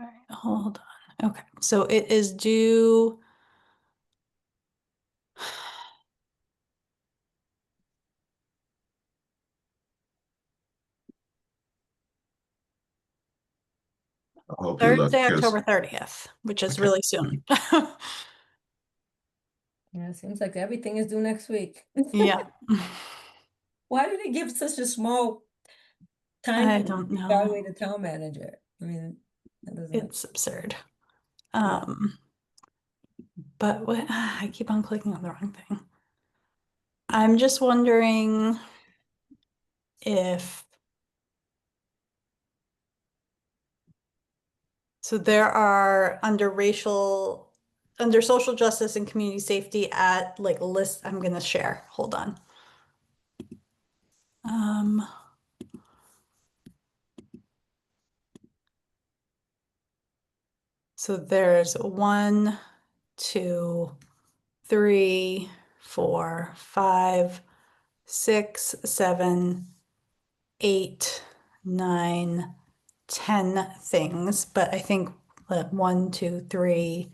B: all right, hold on. Okay, so it is due.
D: I'll help you look,
B: Thursday,
D: 'cause-
B: October 30th, which is
D: Okay.
B: really soon.
C: Yeah, it seems like everything is due next week.
B: Yeah.
C: Why did they give such a small time
B: I
C: frame
B: don't
C: to
B: know.
C: evaluate the town manager? I mean, that doesn't make
B: It's absurd.
C: Yeah.
B: But what I keep on clicking on the wrong thing. I'm just wondering if so there are under social justice and community safety at like list, I'm gonna share. Hold on. So there's 1, 2, 3, 4, 5, 6, 7, 8, 9, 10 things, but I think 1, 2, 3,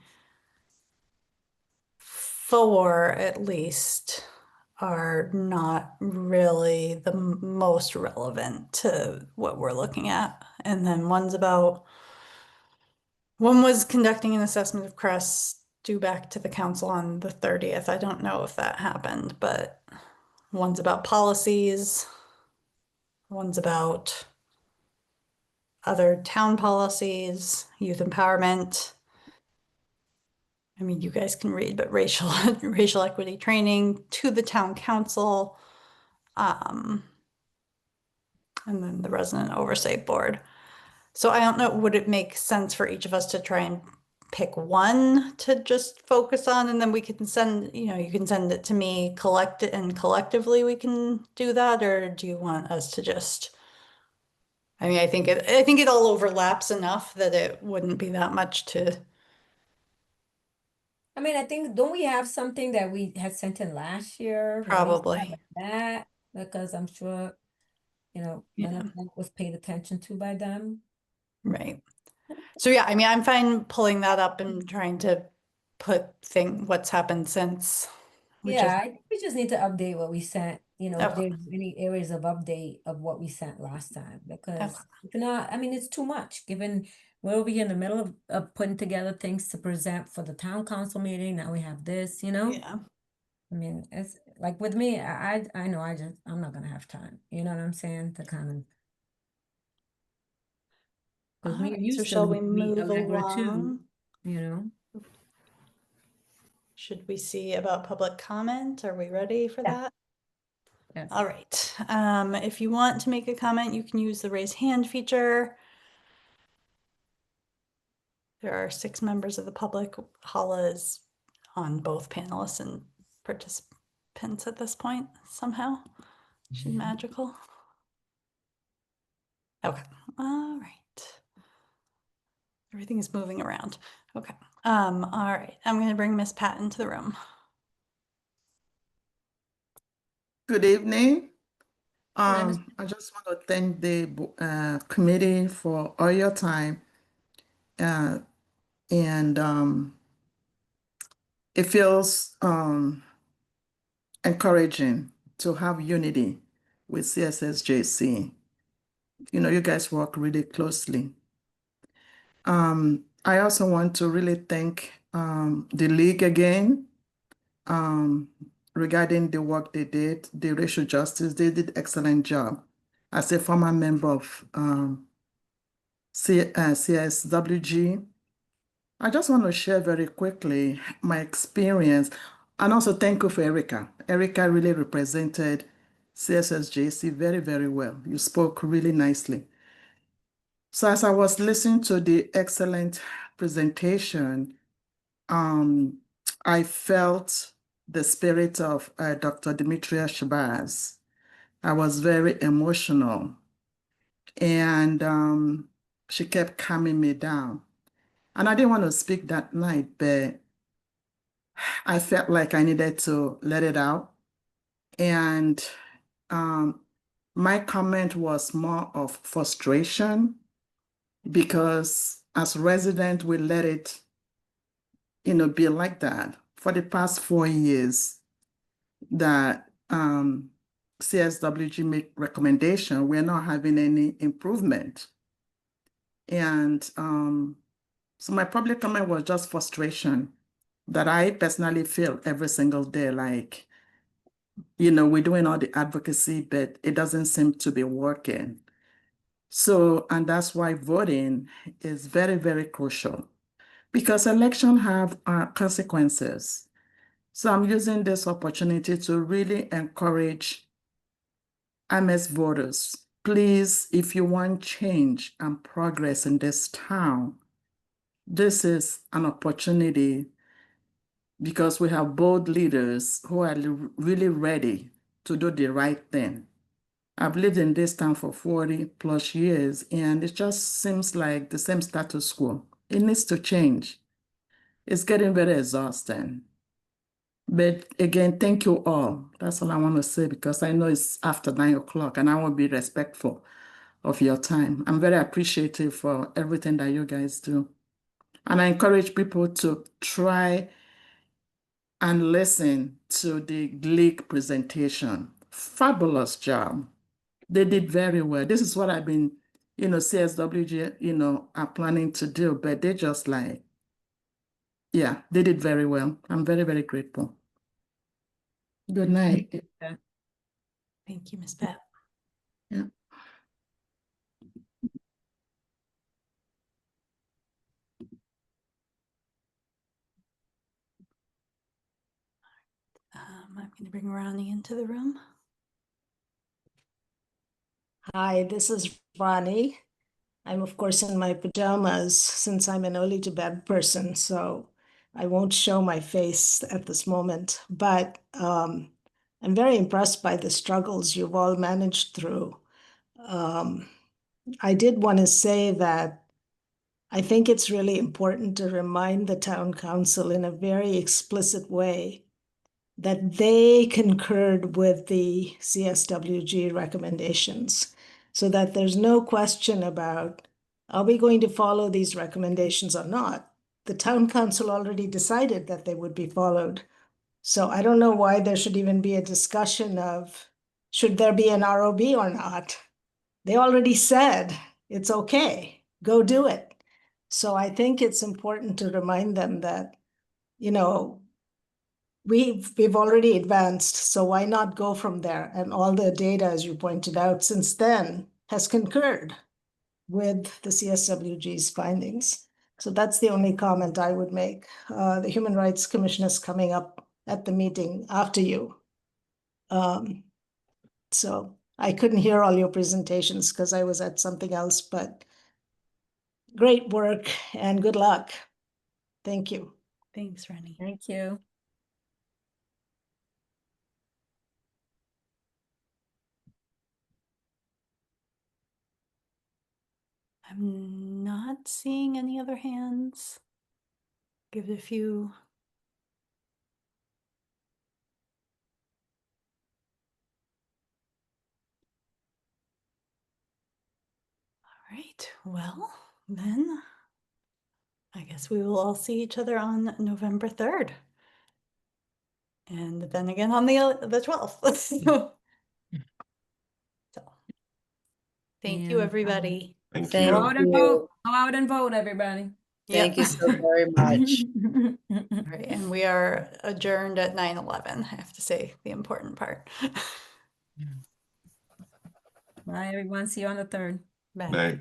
B: 4 at least are not really the most relevant to what we're looking at. And then one was conducting an assessment of Crest due back to the council on the 30th. I don't know if that happened, but one's about policies. One's about other town policies, youth empowerment. I mean, you guys can read, but racial equity training to the town council. And then the resident oversight board. So I don't know, would it make sense for each of us to try and pick one to just focus on, and then we can send, you can send it to me, collect it, and collectively we can do that, or do you want us to just? I mean, I think it all overlaps enough that it wouldn't be that much to
C: I mean, I think, don't we have something that we had sent in last year? At least
B: Probably.
C: have that, because I'm sure, none
B: Yeah.
C: of that was paid attention to by them.
B: Right. So yeah, I mean, I'm fine pulling that up and trying to put what's happened since. We
C: Yeah,
B: just-
C: I think we just need to update what we sent, if
B: Okay.
C: there's any areas of update of what we sent last time, because if not, I mean, it's too much, given we're over here in the middle of putting together things to present for the town council meeting, now we have this,
B: Yeah.
C: I mean, it's like with me, I know I'm not gonna have time, you know what I'm saying, to kind of. Because me and
B: Alright,
C: you
B: so
C: still
B: shall we
C: need to meet
B: move
C: Allegra too,
B: along?
C: you know?
B: Should we see about public comment? Are we ready for
C: Yeah.
B: that?
C: Yes.
B: All right. If you want to make a comment, you can use the raise hand feature. There are 6 members of the public. Hala is on both panelists and participants at this point somehow. She's magical. Okay. All right. Everything is moving around. Okay. All right. I'm going to bring Miss Pat into the room.
J: Good evening.
C: Hello, Ms.
J: I just want to thank the committee for all your time. And it feels encouraging to have unity with CSSJC. You guys work really closely. I also want to really thank the league again regarding the work they did, the racial justice. They did excellent job. As a former member of CSWG, I just want to share very quickly my experience and also thank you for Erica. Erica really represented CSSJC very, very well. You spoke really nicely. So as I was listening to the excellent presentation, I felt the spirit of Dr. Demetria Shabazz. I was very emotional, and she kept calming me down. And I didn't want to speak that night, but I felt like I needed to let it out. And my comment was more of frustration because as resident, we let it, be like that for the past 4 years that CSWG make recommendation, we're not having any improvement. And so my public comment was just frustration that I personally feel every single day, like, we're doing all the advocacy, but it doesn't seem to be working. So, and that's why voting is very, very crucial because election have consequences. So I'm using this opportunity to really encourage MS voters. Please, if you want change and progress in this town, this is an opportunity because we have bold leaders who are really ready to do the right thing. I've lived in this town for 40 plus years, and it just seems like the same status quo. It needs to change. It's getting very exhausting. But again, thank you all. That's all I want to say because I know it's after 9 o'clock and I want to be respectful of your time. I'm very appreciative for everything that you guys do. And I encourage people to try and listen to the league presentation. Fabulous job. They did very well. This is what I've been, CSWG, are planning to do, but they just yeah, they did very well. I'm very, very grateful. Good night.
B: Thank you, Ms. Pat.
J: Yeah.
B: I'm going to bring Ronnie into the room.
K: Hi, this is Ronnie. I'm of course in my pajamas since I'm an early to bed person, so I won't show my face at this moment, but I'm very impressed by the struggles you've all managed through. I did want to say that I think it's really important to remind the town council in a very explicit way that they concurred with the CSWG recommendations, so that there's no question about, are we going to follow these recommendations or not? The town council already decided that they would be followed. So I don't know why there should even be a discussion of, should there be an ROB or not? They already said, it's okay, go do it. So I think it's important to remind them that, you know, we've already advanced, so why not go from there? And all the data, as you pointed out, since then has concurred with the CSWG's findings. So that's the only comment I would make. The Human Rights Commission is coming up at the meeting after you. So I couldn't hear all your presentations because I was at something else, but great work and good luck. Thank you.
B: Thanks, Rennie.
C: Thank you.
B: I'm not seeing any other hands. Give it a few. All right, well, then I guess we will all see each other on November 3rd. And then again on the 12th. So, thank you,
C: And,
B: everybody.
D: Thank
E: Thank
C: Go
D: you.
C: out and
E: you.
C: vote. Go out and vote, everybody.
E: Thank you
B: Yep.
E: so very much.
B: All right, and we are adjourned at 9:11. I have to say the important part.
C: Bye, everyone. See you on the 3rd.
B: Bye.
D: Bye.